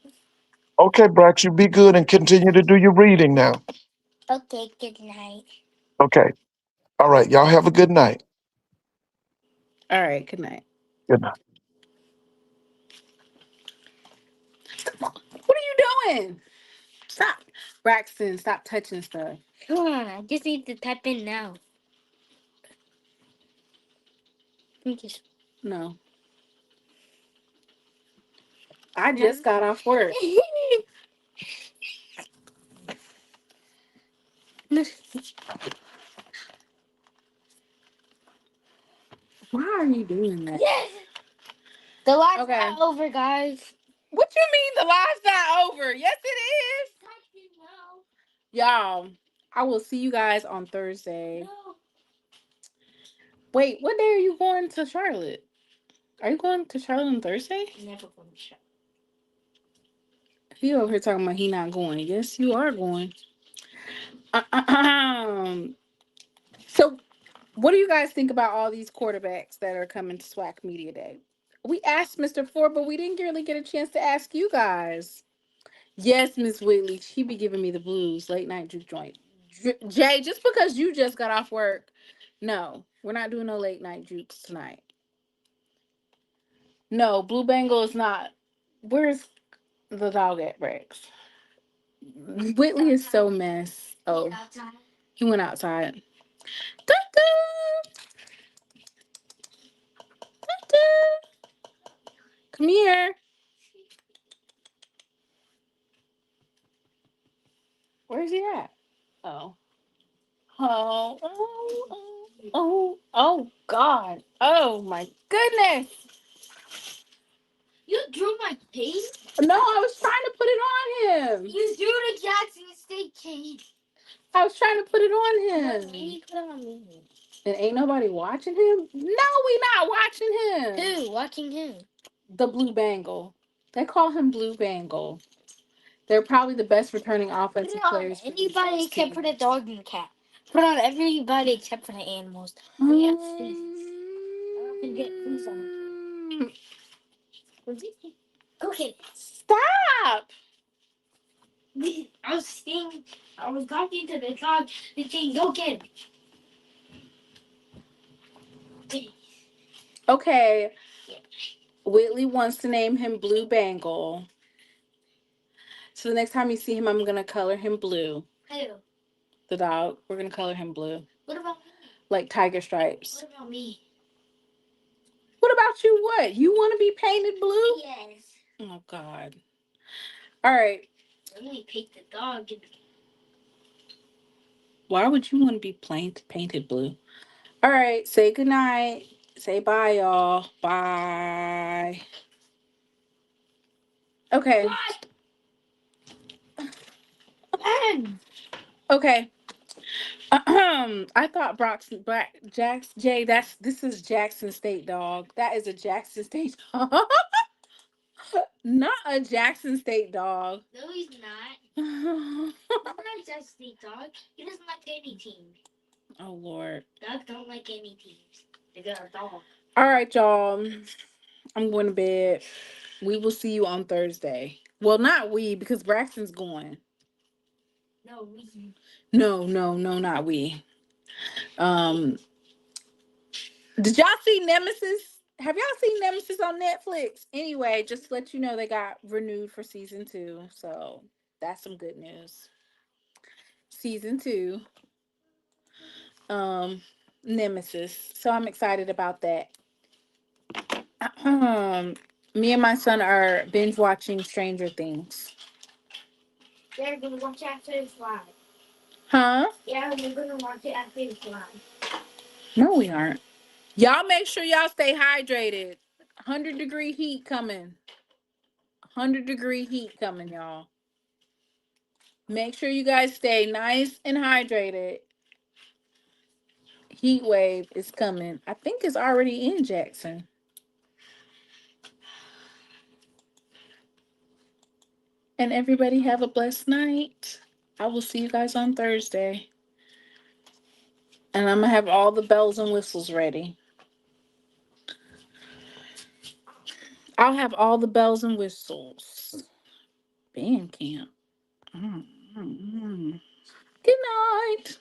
Okay, Brax, you be good and continue to do your reading now. Okay, good night. Okay. All right. Y'all have a good night. All right. Good night. Good night. What are you doing? Stop, Braxton. Stop touching stuff. Come on, I just need to type in now. Just No, I just got off work. Why are you doing that? Yes. The live's Okay. not over, guys. What you mean the live's not over? Yes, it is. Y'all, I will see you guys on Thursday. No. Wait, what day are you going to Charlotte? Are you going to Charlotte on Thursday? Never going to show. He over here talking about he not going. Yes, you are going. Uh-uh. So, what do you guys think about all these quarterbacks that are coming to SWAC Media Day? We asked Mr. Ford, but we didn't really get a chance to ask you guys. Yes, Miss Whitley, she be giving me the blues. Late night juke joint. Jay, just because you just got off work, no, we're not doing no late night jukes tonight. No, Blue Bangle is not. Where's the dog at, Rex? Whitley is so mess. Oh, he went outside. Come here. Where's he at? Oh. Oh, God. Oh, my goodness. You drew my face? No, I was trying to put it on him. You do the Jackson State game. I was trying to put it on But him. you put it on me. And ain't nobody watching him? No, we not watching him. Who? Watching who? The Blue Bengal. They call him Blue Bengal. They're probably the best returning offensive players. Anybody except for the dog and the cat. Put on everybody except for the animals. We have food. I can get food on it. Go get it. Stop! I was talking to the dog and saying, go get it. Okay. Whitley wants to name him Blue Bengal. So the next time you see him, I'm going to color him blue. Who? The dog. We're going to color him blue. What about me? Like tiger stripes. What about me? What about you? What? You want to be painted blue? Yes. Oh, God. All right. Let me pick the dog. Why would you want to be painted blue? All right. Say goodnight. Say bye, y'all. Bye. Okay. Man. Okay. I thought this is Jackson State dog. That is a Jackson State dog. Not a Jackson State dog. No, he's not. He's not a Jackson State dog. He doesn't like any team. Oh, Lord. Dogs don't like any teams. They got a dog. All right, y'all. I'm going to bed. We will see you on Thursday. Well, not we, because Braxton's going. No, we. No, not we. Did y'all see Nemesis? Have y'all seen Nemesis on Netflix? Anyway, just to let you know, they got renewed for season 2. So that's some good news. Season 2. Nemesis. So I'm excited about that. Me and my son are binge watching Stranger Things. They're gonna watch after it's live. Huh? Yeah, we're gonna watch it after it's live. No, we aren't. Y'all make sure y'all stay hydrated. 100-degree heat coming. 100-degree heat coming, y'all. Make sure you guys stay nice and hydrated. Heat wave is coming. I think it's already in Jackson. And everybody have a blessed night. I will see you guys on Thursday. And I'm going to have all the bells and whistles ready. I'll have all the bells and whistles. Band camp. Good night.